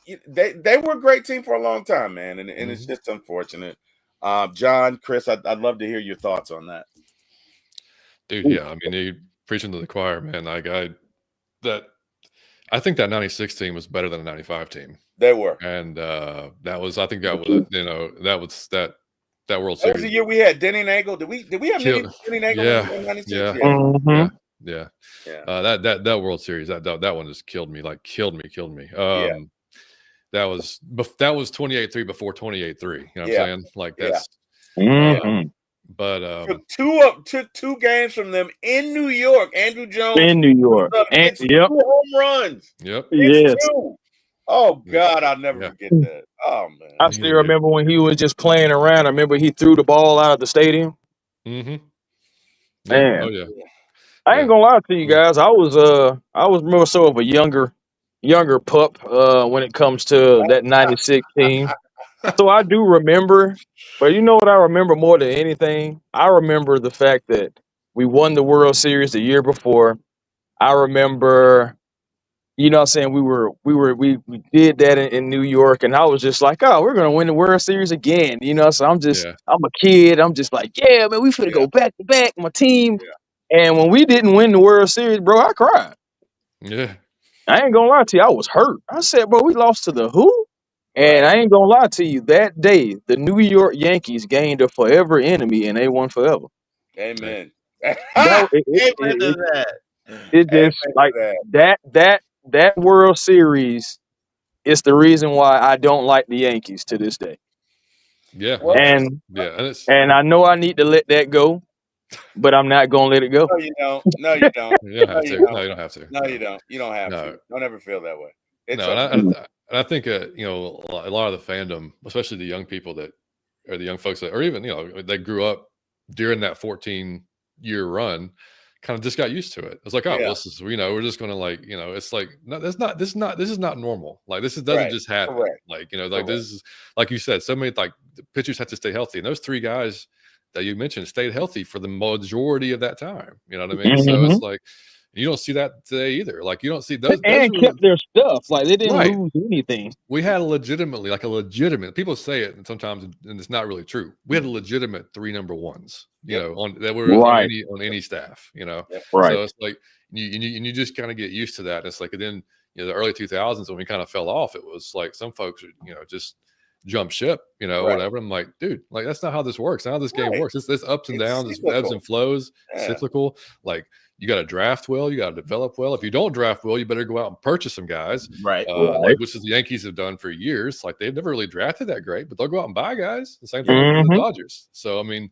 were a great team for a long time, man. And it's just unfortunate. John, Chris, I'd love to hear your thoughts on that. Dude, yeah. I mean, you preaching to the choir, man. I think that 96 team was better than the 95 team. They were. And that was World Series. That was the year we had Denny Nagel. Did we have Denny Nagel in 96? Yeah. That World Series, that one just killed me. Like killed me. That was 28-3 before 28-3. You know what I'm saying? Like that's but took two games from them in New York. Andrew Jones in New York. And 2 home runs. Yep. Yes. Oh God, I'll never forget that. Oh man. I still remember when he was just playing around. I remember he threw the ball out of the stadium. Man. Oh yeah. I ain't gonna lie to you guys. I was more so of a younger pup when it comes to that 96 team. So I do remember, but you know what I remember more than anything? I remember the fact that we won the World Series the year before. I remember, you know what I'm saying, we did that in New York, and I was just like, oh, we're gonna win the World Series again. You know, so I'm a kid. I'm just like, yeah, man, we finna go back to back, my team. Yeah. And when we didn't win the World Series, bro, I cried. Yeah. I ain't gonna lie to you, I was hurt. I said, bro, we lost to the who? And I ain't gonna lie to you, that day, the New York Yankees gained a forever enemy, and they won forever. Amen. It just like that World Series is the reason why I don't like the Yankees to this day. Yeah. And I know I need to let that go, but I'm not gonna let it go. No, you don't. No, you don't. You don't have to. No, you don't have to. No, you don't. You don't have to. Don't ever feel that way. I think a lot of the fandom, especially the young people that are the young folks that, or even they grew up during that 14-year run, kind of just got used to it. It's like, this is we're just gonna it's like no, this is not normal. Like this doesn't just happen. Correct. Like this is, like you said, so many the pitchers have to stay healthy, and those 3 guys that you mentioned stayed healthy for the majority of that time. You know what I mean? So it's like, You don't see that today either. Like you don't see those and kept their stuff. Like they didn't lose anything. We had a legitimate. People say it, and sometimes, and it's not really true. We had a legitimate 3 number ones, you know, that were on any staff, you know. Right. So it's like you just kind of get used to that. And it's like, and then the early 2000s when we kind of fell off, it was like some folks, just jump ship, or whatever. I'm like, dude, like that's not how this works. Not how this game works. It's ups and downs, it's ebbs and flows, cyclical. Like you got to draft well, you got to develop well. If you don't draft well, you better go out and purchase some guys, right? Like, which is the Yankees have done for years. Like they've never really drafted that great, but they'll go out and buy guys. The same thing with the Dodgers. So I mean,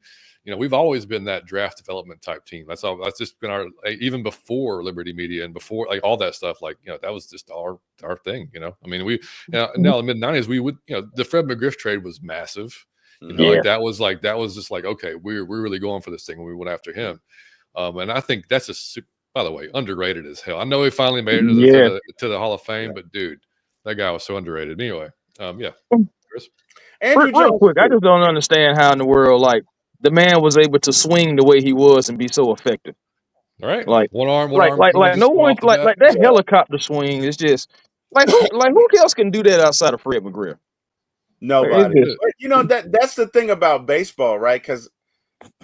we've always been that draft development type team. That's just been our, even before Liberty Media and before like all that stuff. Like that was just our thing. I mean, now in the mid '90s we would the Fred McGriff trade was massive. Like that was just like, okay, we're really going for this thing when we went after him. And I think that's by the way, underrated as hell. I know he finally made it to the Hall of Fame, but dude, that guy was so underrated. Anyway, Chris. Real quick, I just don't understand how in the world like the man was able to swing the way he was and be so effective. All right, like one arm, like no one like that helicopter swing is just like who else can do that outside of Fred McGriff? Nobody. That's the thing about baseball, right? Because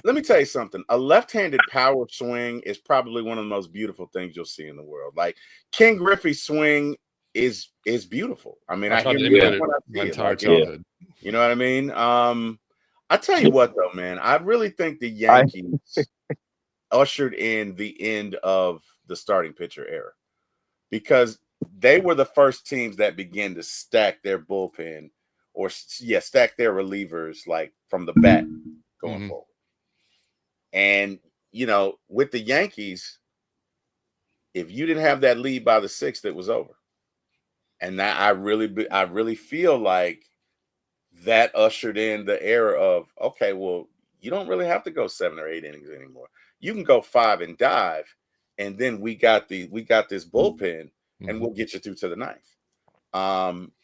let me tell you something. A left-handed power swing is probably one of the most beautiful things you'll see in the world. Like Ken Griffey's swing is beautiful. I mean, I hear it when I see my entire childhood. You know what I mean? I tell you what, though, man, I really think the Yankees ushered in the end of the starting pitcher era because they were the first teams that began to stack their bullpen or stack their relievers like from the bat going forward. And, with the Yankees, if you didn't have that lead by the 6th, it was over. And that I really feel like that ushered in the era of, okay, well, you don't really have to go 7 or 8 innings anymore. You can go 5 and dive. And then we got this bullpen and we'll get you through to the 9th.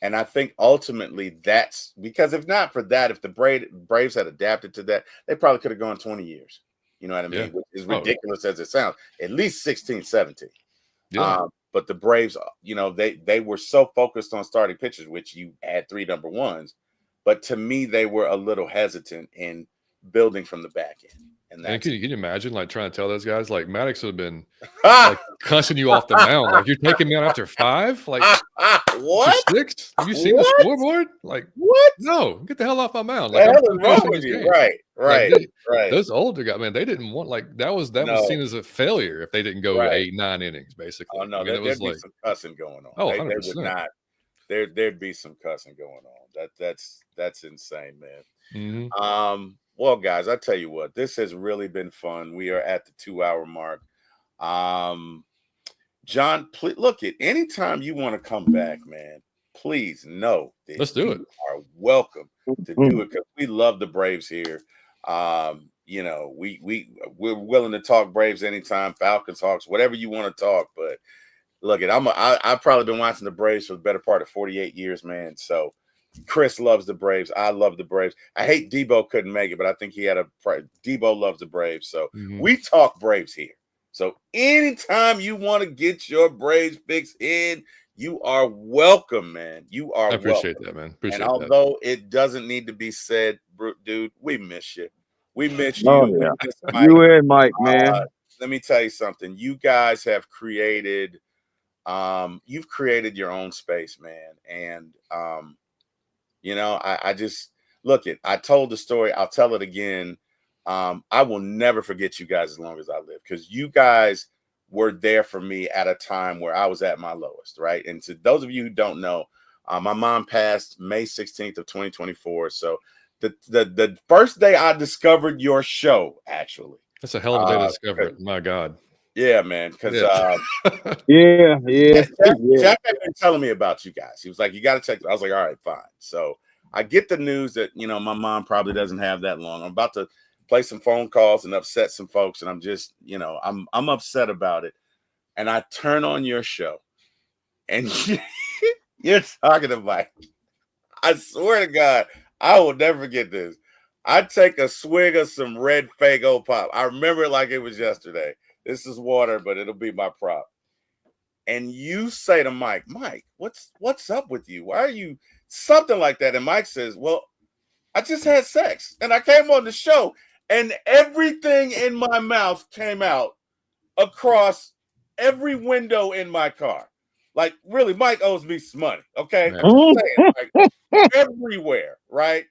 And I think ultimately that's because if not for that, if the Braves had adapted to that, they probably could have gone 20 years. You know what I mean? Which is ridiculous as it sounds. At least 16, 17. Yeah. But the Braves, they were so focused on starting pitchers, which you had 3 number ones. But to me, they were a little hesitant in building from the back end. And can you imagine like trying to tell those guys like Maddox would have been like cussing you off the mound, like you're taking me out after 5, like what? 6? Have you seen the scoreboard? Like what? No, get the hell off my mound! Like what's wrong with you? Right. Right. Those older guys, man, they didn't want that was seen as a failure if they didn't go 8, 9 innings, basically. Oh no, there'd be some cussing going on. Oh, they 100%. would not. There'd be some cussing going on. That's insane, man. Well, guys, I tell you what, this has really been fun. We are at the 2-hour mark. John, please, look at anytime you want to come back, man. Please know that let's do it. You are welcome to do it because we love the Braves here. We're willing to talk Braves anytime, Falcons, Hawks, whatever you want to talk. But look, I've probably been watching the Braves for the better part of 48 years, man. So Chris loves the Braves. I love the Braves. I hate Debo couldn't make it, but I think he had Debo loves the Braves. So we talk Braves here. So anytime you want to get your Braves fix in, you are welcome, man. You are welcome. I appreciate that, man. And although it doesn't need to be said, dude, we miss you. We miss you. Oh, yeah. Miss Mike. You and Mike, man. Let me tell you something. You guys have created you've created your own space, man. And I just look it. I told the story. I'll tell it again. I will never forget you guys as long as I live because you guys were there for me at a time where I was at my lowest, right? And to those of you who don't know, my mom passed May 16th of 2024. So the first day I discovered your show, actually. That's a hell of a day to discover it. My God. Yeah, man. Because Jack had been telling me about you guys. He was like, you got to check it. I was like, all right, fine. So I get the news that, my mom probably doesn't have that long. I'm about to play some phone calls and upset some folks. And I'm just, I'm upset about it. And I turn on your show and you're talking about, I swear to God, I will never forget this. I take a swig of some red Faygo pop. I remember it like it was yesterday. This is water, but it'll be my prop. And you say to Mike, what's up with you? Why are you something like that? And Mike says, well, I just had sex and I came on the show and everything in my mouth came out across every window in my car. Like, really, Mike owes me some money. Okay. I'm just saying, like, everywhere, right?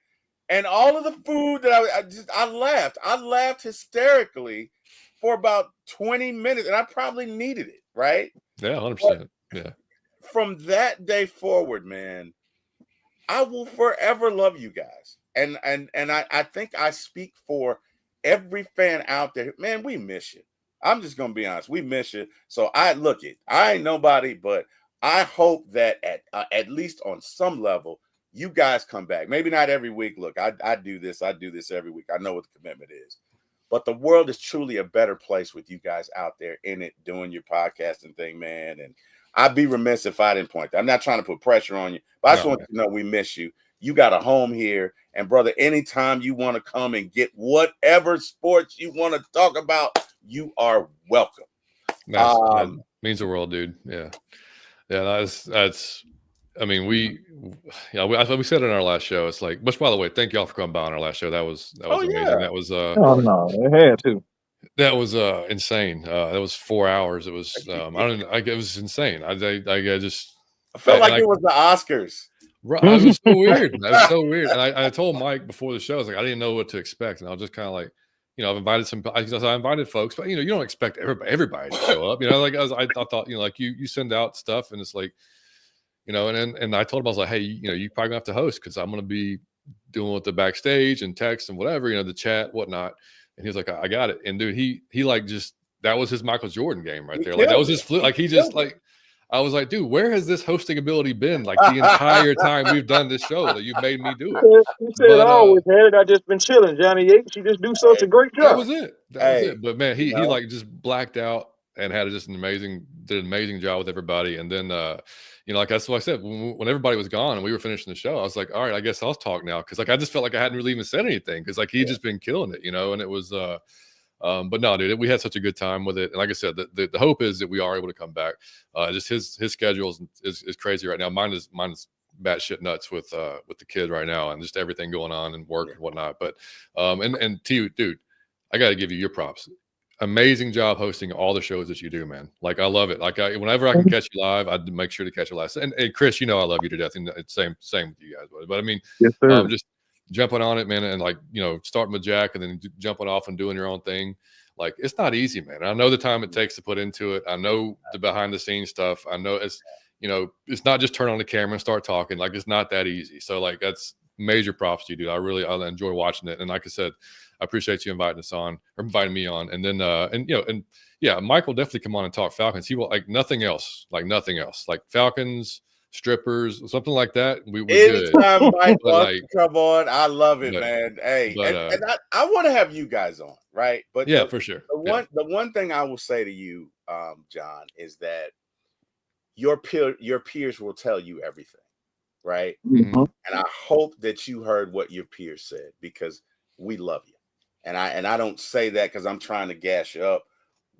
And all of the food that I laughed. I laughed hysterically for about 20 minutes, and I probably needed it, right? Yeah, 100%. Yeah. From that day forward, man, I will forever love you guys. And I think I speak for every fan out there. Man, we miss you. I'm just gonna be honest. We miss you. So I ain't nobody, but I hope that at least on some level, you guys come back. Maybe not every week. Look, I do this every week. I know what the commitment is. But the world is truly a better place with you guys out there in it, doing your podcasting thing, man. And I'd be remiss if I didn't point that. I'm not trying to put pressure on you, but I just want you to know we miss you. You got a home here. And, brother, anytime you want to come and get whatever sports you want to talk about, you are welcome. That means the world, dude. Yeah. Yeah, that's I mean, we said in our last show, it's like, which, by the way, thank y'all for coming by on our last show. That was amazing. Yeah. That was oh no, it had to. That was insane. That was 4 hours. It was it was insane. I felt like it was the Oscars. Right, it was so weird. That was so weird. And I told Mike before the show, I was like, I didn't know what to expect, and I was just kind of like, I've invited I invited folks, but you don't expect everybody to show up. Like I thought, like you send out stuff, and it's like, and I told him, I was like, hey, you probably gonna have to host because I'm gonna be doing with the backstage and text and whatever, the chat, whatnot. And he was like, I got it. And dude, he like just that was his Michael Jordan game right there. Like that was his fluke. Like he just like. I was like, dude, where has this hosting ability been like the entire time we've done this show that you've made me do it? He said, I always had it. I just been chilling. Johnny Yates, you just do such a great job. That was it. That was it. But man, he like just blacked out and had did an amazing job with everybody. And then, like that's what I said when everybody was gone and we were finishing the show, I was like, all right, I guess I'll talk now. Cause like, I just felt like I hadn't really even said anything. Cause like, he'd just been killing it, and it was, but no, dude, we had such a good time with it. And like I said, the hope is that we are able to come back. Just his schedule is crazy right now. Mine is batshit nuts with the kid right now and just everything going on and work and whatnot. But and to you, dude, I got to give you your props. Amazing job hosting all the shows that you do, man. Like I love it. Like whenever I can catch you live, I make sure to catch you live. And Chris, I love you to death. And it's same with you guys. But I mean, yes, sir. Just jumping on it, man, and like starting with Jack and then jumping off and doing your own thing. Like it's not easy, man. I know the time it takes to put into it. I know the behind the scenes stuff. I know it's it's not just turn on the camera and start talking. Like it's not that easy. So like that's major props to you, dude. I enjoy watching it. And like I said, I appreciate you inviting me on. And then and yeah, Mike will definitely come on and talk Falcons. He will like nothing else. Like Falcons, strippers, something like that. We anytime Mike wants to come on, I love it, man. Hey, and I want to have you guys on, right? But yeah, for sure. The one thing I will say to you, John, is that your peers will tell you everything, right? Mm-hmm. And I hope that you heard what your peers said because we love you. And I don't say that because I'm trying to gas you up.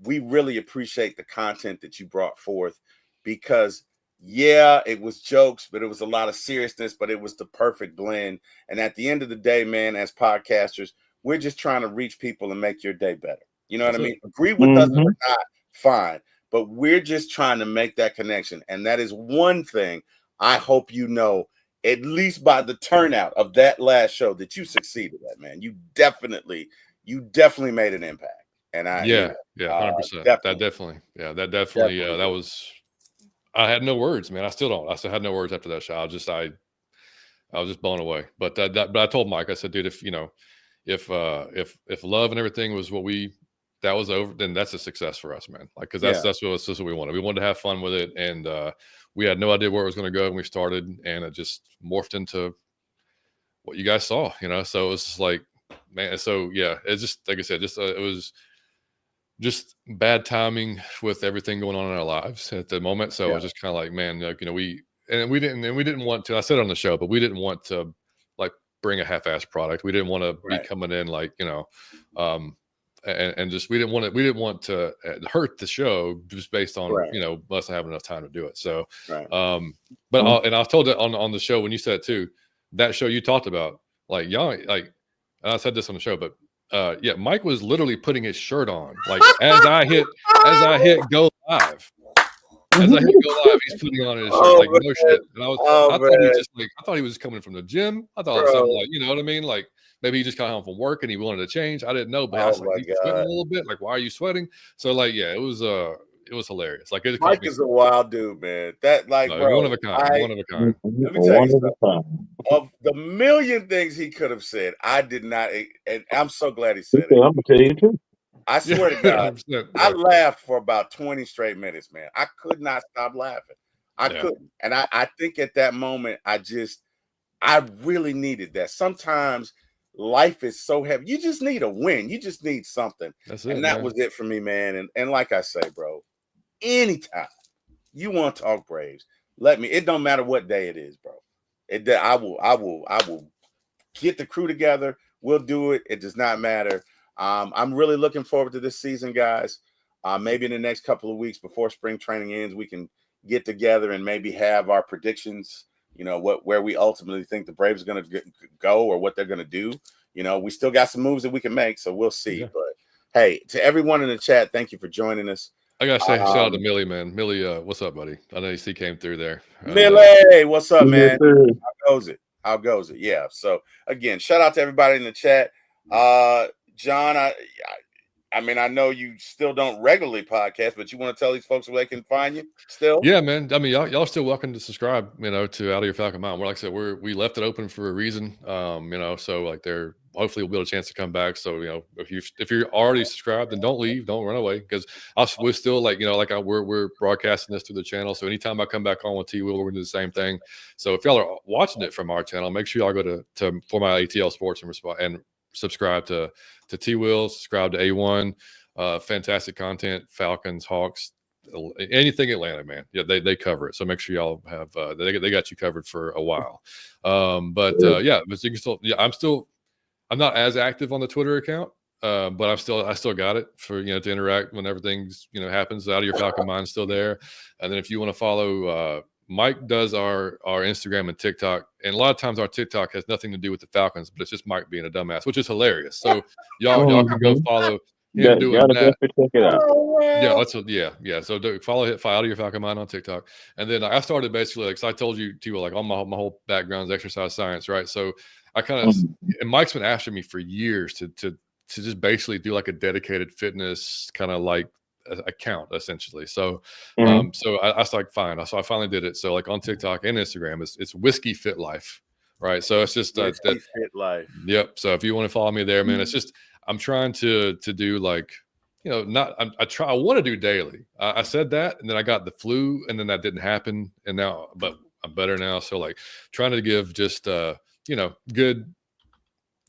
We really appreciate the content that you brought forth because yeah, it was jokes, but it was a lot of seriousness, but it was the perfect blend. And at the end of the day, man, as podcasters, we're just trying to reach people and make your day better. You know what I mean? Agree with us or not, fine. But we're just trying to make that connection. And that is one thing I hope at least by the turnout of that last show, that you succeeded at, man. You definitely made an impact. And 100%. That was. I had no words, man. I still don't. I still had no words after that show. I was just blown away. But but I told Mike, I said, dude, if love and everything was that was over, then that's a success for us, man. Like, cause that's what we wanted. We wanted to have fun with it. And we had no idea where it was going to go when we started, and it just morphed into what you guys saw, So it was just like, man. So yeah, it's just, like I said, it was just bad timing with everything going on in our lives at the moment. So it was just kind of like, man, like, we didn't want to, I said it on the show, but we didn't want to like bring a half-assed product. We didn't want to be coming in like, and just we didn't want to hurt the show just based on Right. us not having enough time to do it. So, Right. but I was told that on the show when you said it too, that show you talked about, like y'all, like I said this on the show, but yeah, Mike was literally putting his shirt on, like as I hit go live. As I hit go live, he's putting on his shirt, like no shit. And I thought he was coming from the gym. I thought something like, you know what I mean, like maybe he just got home from work and he wanted to change. I didn't know, but I was like, he's sweating a little bit. Like, why are you sweating? So like, yeah, it was hilarious. Like Mike is a wild dude, man. That like, bro, one of a kind. One of a kind. Let me tell you something. Of the million things he could have said, I did not, and I'm so glad he said it. I'm gonna tell you too. I swear to God, I laughed for about 20 straight minutes, man. I could not stop laughing. I couldn't. And I think at that moment, I really needed that. Sometimes life is so heavy. You just need a win. You just need something. That's it, and that was it for me, man. And like I say, bro, anytime you want to talk Braves, it don't matter what day it is, bro. I will get the crew together. We'll do it. It does not matter. I'm really looking forward to this season, guys. Maybe in the next couple of weeks before spring training ends, we can get together and maybe have our predictions, where we ultimately think the Braves are going to go or what they're going to do. We still got some moves that we can make, so we'll see. Yeah. But hey, to everyone in the chat, thank you for joining us. I gotta say, shout out to Millie, man. Millie, what's up, buddy? I know you came through there. Millie, what's up, man? How goes it? Yeah. So again, shout out to everybody in the chat. John, I mean, I know you still don't regularly podcast, but you want to tell these folks where they can find you still? Yeah, man. I mean, y'all still welcome to subscribe, to Out of Your Falcon Mind. Like I said, we left it open for a reason. So like hopefully we'll be able a chance to come back. So, if you're already subscribed, then don't leave, don't run away. Because we're still we're broadcasting this through the channel. So anytime I come back on with TWill, we're gonna do the same thing. So if y'all are watching it from our channel, make sure y'all go to 4MyATLSports and subscribe to TWill, subscribe to A1. Fantastic content, Falcons, Hawks, anything Atlanta, man. Yeah, they cover it. So make sure y'all have they got you covered for a while. But you can still, I'm not as active on the Twitter account, but I still got it for to interact when everything's happens. Out of Your Falcon Mind still there. And then if you want to follow Mike does our Instagram and TikTok, and a lot of times our TikTok has nothing to do with the Falcons, but it's just Mike being a dumbass, which is hilarious. So y'all can go follow him doing that. Check it out. Yeah. So follow Out of Your Falcon Mind on TikTok, and then I started basically because I told you too, like all my whole background is exercise science, right? So I kind of and Mike's been after me for years to just basically do like a dedicated fitness kind of like account essentially. So so I was like, fine. So I finally did it. So like on TikTok and Instagram, it's Whiskey Fit Life, right? So it's just that Fit Life. Yep. So if you want to follow me there, man, it's just I'm trying to do like I want to do daily. I said that, and then I got the flu, and then that didn't happen, and now but I'm better now. So like trying to give just good,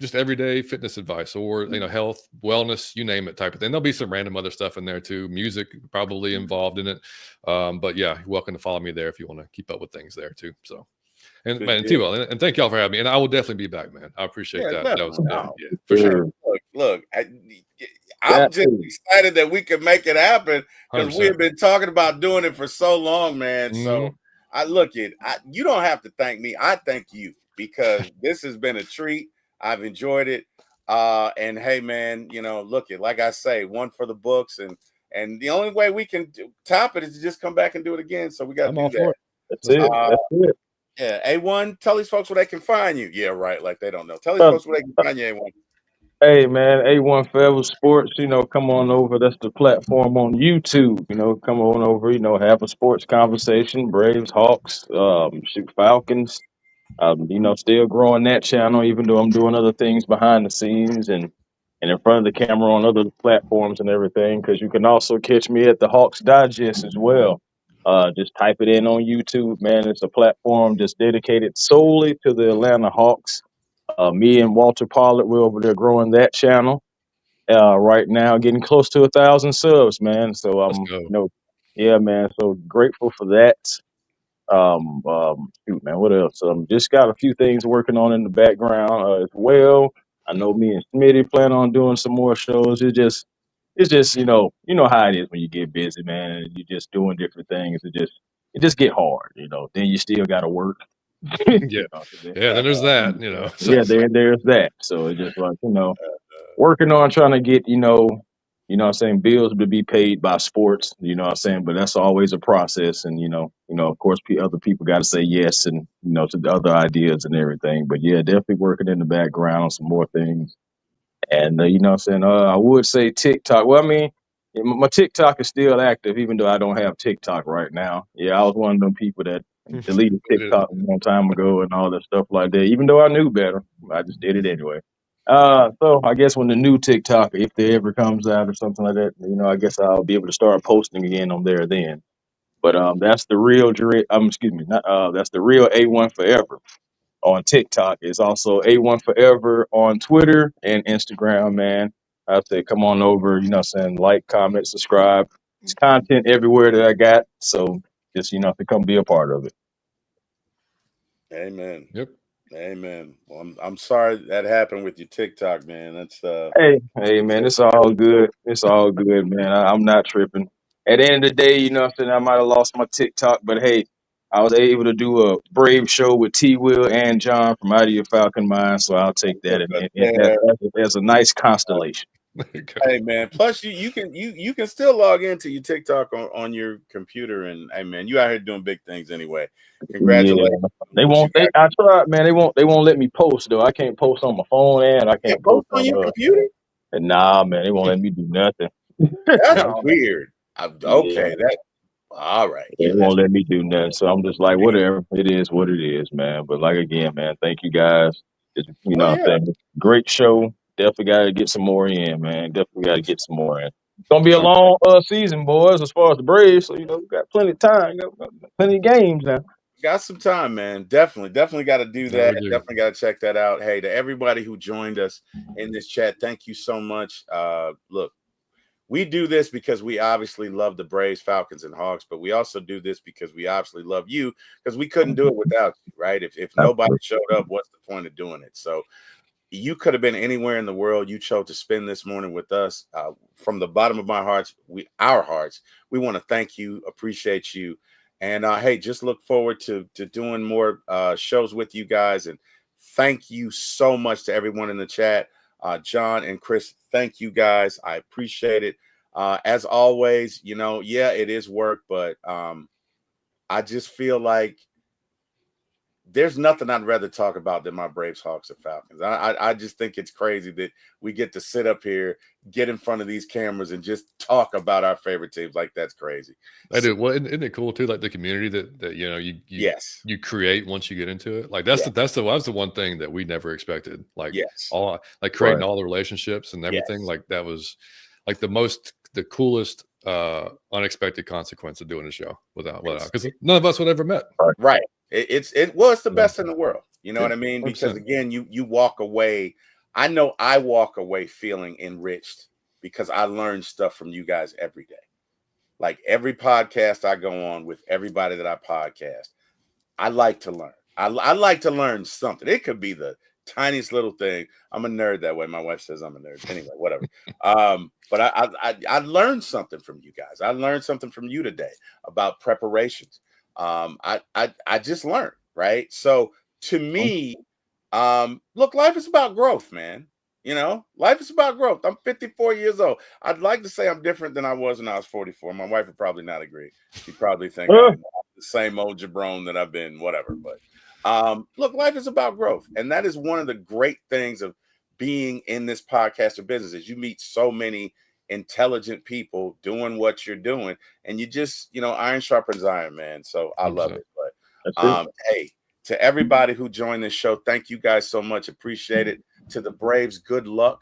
just everyday fitness advice or health, wellness, you name it type of thing. There'll be some random other stuff in there too, music probably involved in it. But yeah, you're welcome to follow me there if you want to keep up with things there too. So and TWill, and thank y'all for having me. And I will definitely be back, man. I appreciate that. That was for sure. Look, I'm just excited that we could make it happen because we have been talking about doing it for so long, man. So you don't have to thank me. I thank you because this has been a treat. I've enjoyed it. And hey, man, like I say, one for the books, and the only way we can top it is to just come back and do it again. So we got to do that. That's it. That's it. Yeah, A1, tell these folks where they can find you. Yeah, right. Like they don't know. Tell these folks where they can find you, A1. Hey, man, A1 4MyATLSports, Sports, come on over. That's the platform on YouTube. Come on over, have a sports conversation. Braves, Hawks, Falcons. Still growing that channel, even though I'm doing other things behind the scenes and in front of the camera on other platforms and everything. Because you can also catch me at the Hawks Digest as well. Just type it in on YouTube, man. It's a platform just dedicated solely to the Atlanta Hawks. Me and Walter Pollard, we're over there growing that channel right now, getting close to 1,000 subs, man. So yeah, man. So grateful for that. Shoot, man, what else? Just got a few things working on in the background as well. I know me and Smitty plan on doing some more shows. It's just it's just how it is when you get busy, man, and you're just doing different things. It just get hard, Then you still got to work. Yeah, yeah. Then there's that, So. Yeah, there's that. So it's just like working on trying to get what I'm saying, bills to be paid by sports. What I'm saying, but that's always a process, and of course, other people got to say yes, and to the other ideas and everything. But yeah, definitely working in the background on some more things. And what I'm saying, I would say TikTok. Well, I mean, my TikTok is still active, even though I don't have TikTok right now. Yeah, I was one of them people that deleted TikTok a long time ago and all that stuff like that. Even though I knew better, I just did it anyway. So I guess when the new TikTok, if there ever comes out or something like that, I guess I'll be able to start posting again on there then. But that's the real excuse me, not, that's the real A1 forever on TikTok. It's also A1 Forever on Twitter and Instagram, man. I say come on over, like, comment, subscribe. It's content everywhere that I got. So just, to come be a part of it. Amen. Yep. Amen. Well, I'm sorry that happened with your TikTok, man. That's Hey man, it's all good. It's all good, man. I'm not tripping. At the end of the day, what I'm saying, I might have lost my TikTok, but hey, I was able to do a Brave show with TWill and John from Out of Your Falcon Mind, so I'll take that as a nice constellation. Hey man. Plus you can still log into your TikTok on your computer, and hey man, you out here doing big things anyway. Congratulations. Yeah. I tried, man. They won't let me post though. I can't post on my phone and I can't post on your computer. Nah, man, they won't let me do nothing. That's weird. Okay, Yeah. all right. They Yeah, won't let me do nothing. So I'm just like, whatever. It is what it is, man. But like again, man, thank you guys. It's, I'm saying, great show. Definitely got to get some more in, man. Definitely got to get some more in. It's gonna be a long season, boys, as far as the Braves. So we got plenty of time. Plenty of games now. Got some time, man. Definitely got to do that. Definitely got to check that out. Hey, to everybody who joined us in this chat, thank you so much. Look, we do this because we obviously love the Braves, Falcons, and Hawks, but we also do this because we obviously love you, because we couldn't do it without you, right? If nobody showed up, what's the point of doing it? So you could have been anywhere in the world. You chose to spend this morning with us. From the bottom of our hearts, we want to thank you, appreciate you. And hey, just look forward to doing more shows with you guys. And thank you so much to everyone in the chat. John and Chris, thank you guys. I appreciate it. As always, yeah, it is work, but I just feel like there's nothing I'd rather talk about than my Braves, Hawks, and Falcons. I just think it's crazy that we get to sit up here, get in front of these cameras, and just talk about our favorite teams. Like, that's crazy. I do. Well, isn't it cool too? Like the community that you create once you get into it. Like that's the one thing that we never expected. Like creating all the relationships and everything. Like that was like the coolest unexpected consequence of doing a show without because none of us would ever met. Right. It's the best in the world. You know what I mean? Because again, you walk away. I know I walk away feeling enriched because I learn stuff from you guys every day. Like every podcast I go on with everybody that I podcast, I like to learn. I like to learn something. It could be the tiniest little thing. I'm a nerd that way. My wife says I'm a nerd. Anyway, whatever. But I learned something from you guys. I learned something from you today about preparations. I just learned, right? So to me, look, life is about growth, man. Life is about growth. I'm 54 years old. I'd like to say I'm different than I was when I was 44. My wife would probably not agree. She'd probably think I'm the same old jabron that I've been, whatever. But look, life is about growth. And that is one of the great things of being in this podcaster business is you meet so many intelligent people doing what you're doing. And you just, iron sharpens iron, man. So I love it. But hey, to everybody who joined this show, thank you guys so much. Appreciate it. To the Braves, good luck.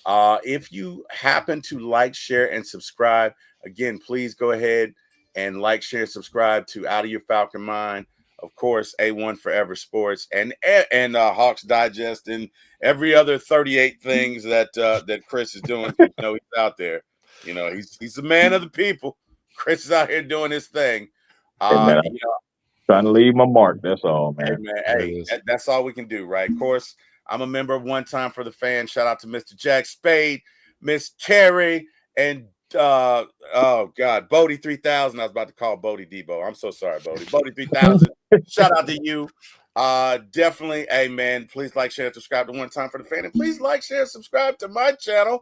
If you happen to like, share, and subscribe, again, please go ahead and like, share, and subscribe to Out of Your Falcon Mind. Of course, A1 Forever Sports and Hawks Digest and every other 38 things that Chris is doing. He's out there. He's the man of the people. Chris is out here doing his thing. Trying to leave my mark. That's all, man. Hey, that's all we can do, right? Of course, I'm a member of One Time for the Fan. Shout out to Mr. Jack Spade, Miss Carrie, And oh God, Bodie 3000. I was about to call Bodie Debo. I'm so sorry, Bodie. Bodie 3000. Shout out to you. Definitely, hey man, please like, share, and subscribe to One Time for the Fan. And please like, share, and subscribe to my channel,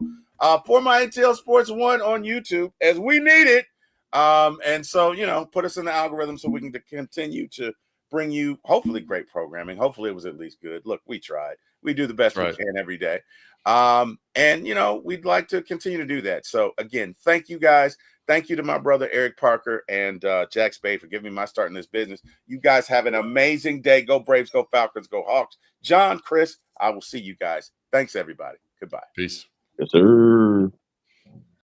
For My ATL Sports 1 on YouTube, as we need it. And so, you know, put us in the algorithm so we can continue to bring you hopefully great programming. Hopefully it was at least good. Look, we tried. We do the best we can every day. And you know, we'd like to continue to do that. So again, thank you guys. Thank you to my brother Eric Parker and Jack Spade for giving me my start in this business. You guys have an amazing day. Go Braves, go Falcons, go Hawks. John, Chris, I will see you guys. Thanks, everybody. Goodbye. Peace. Yes, sir.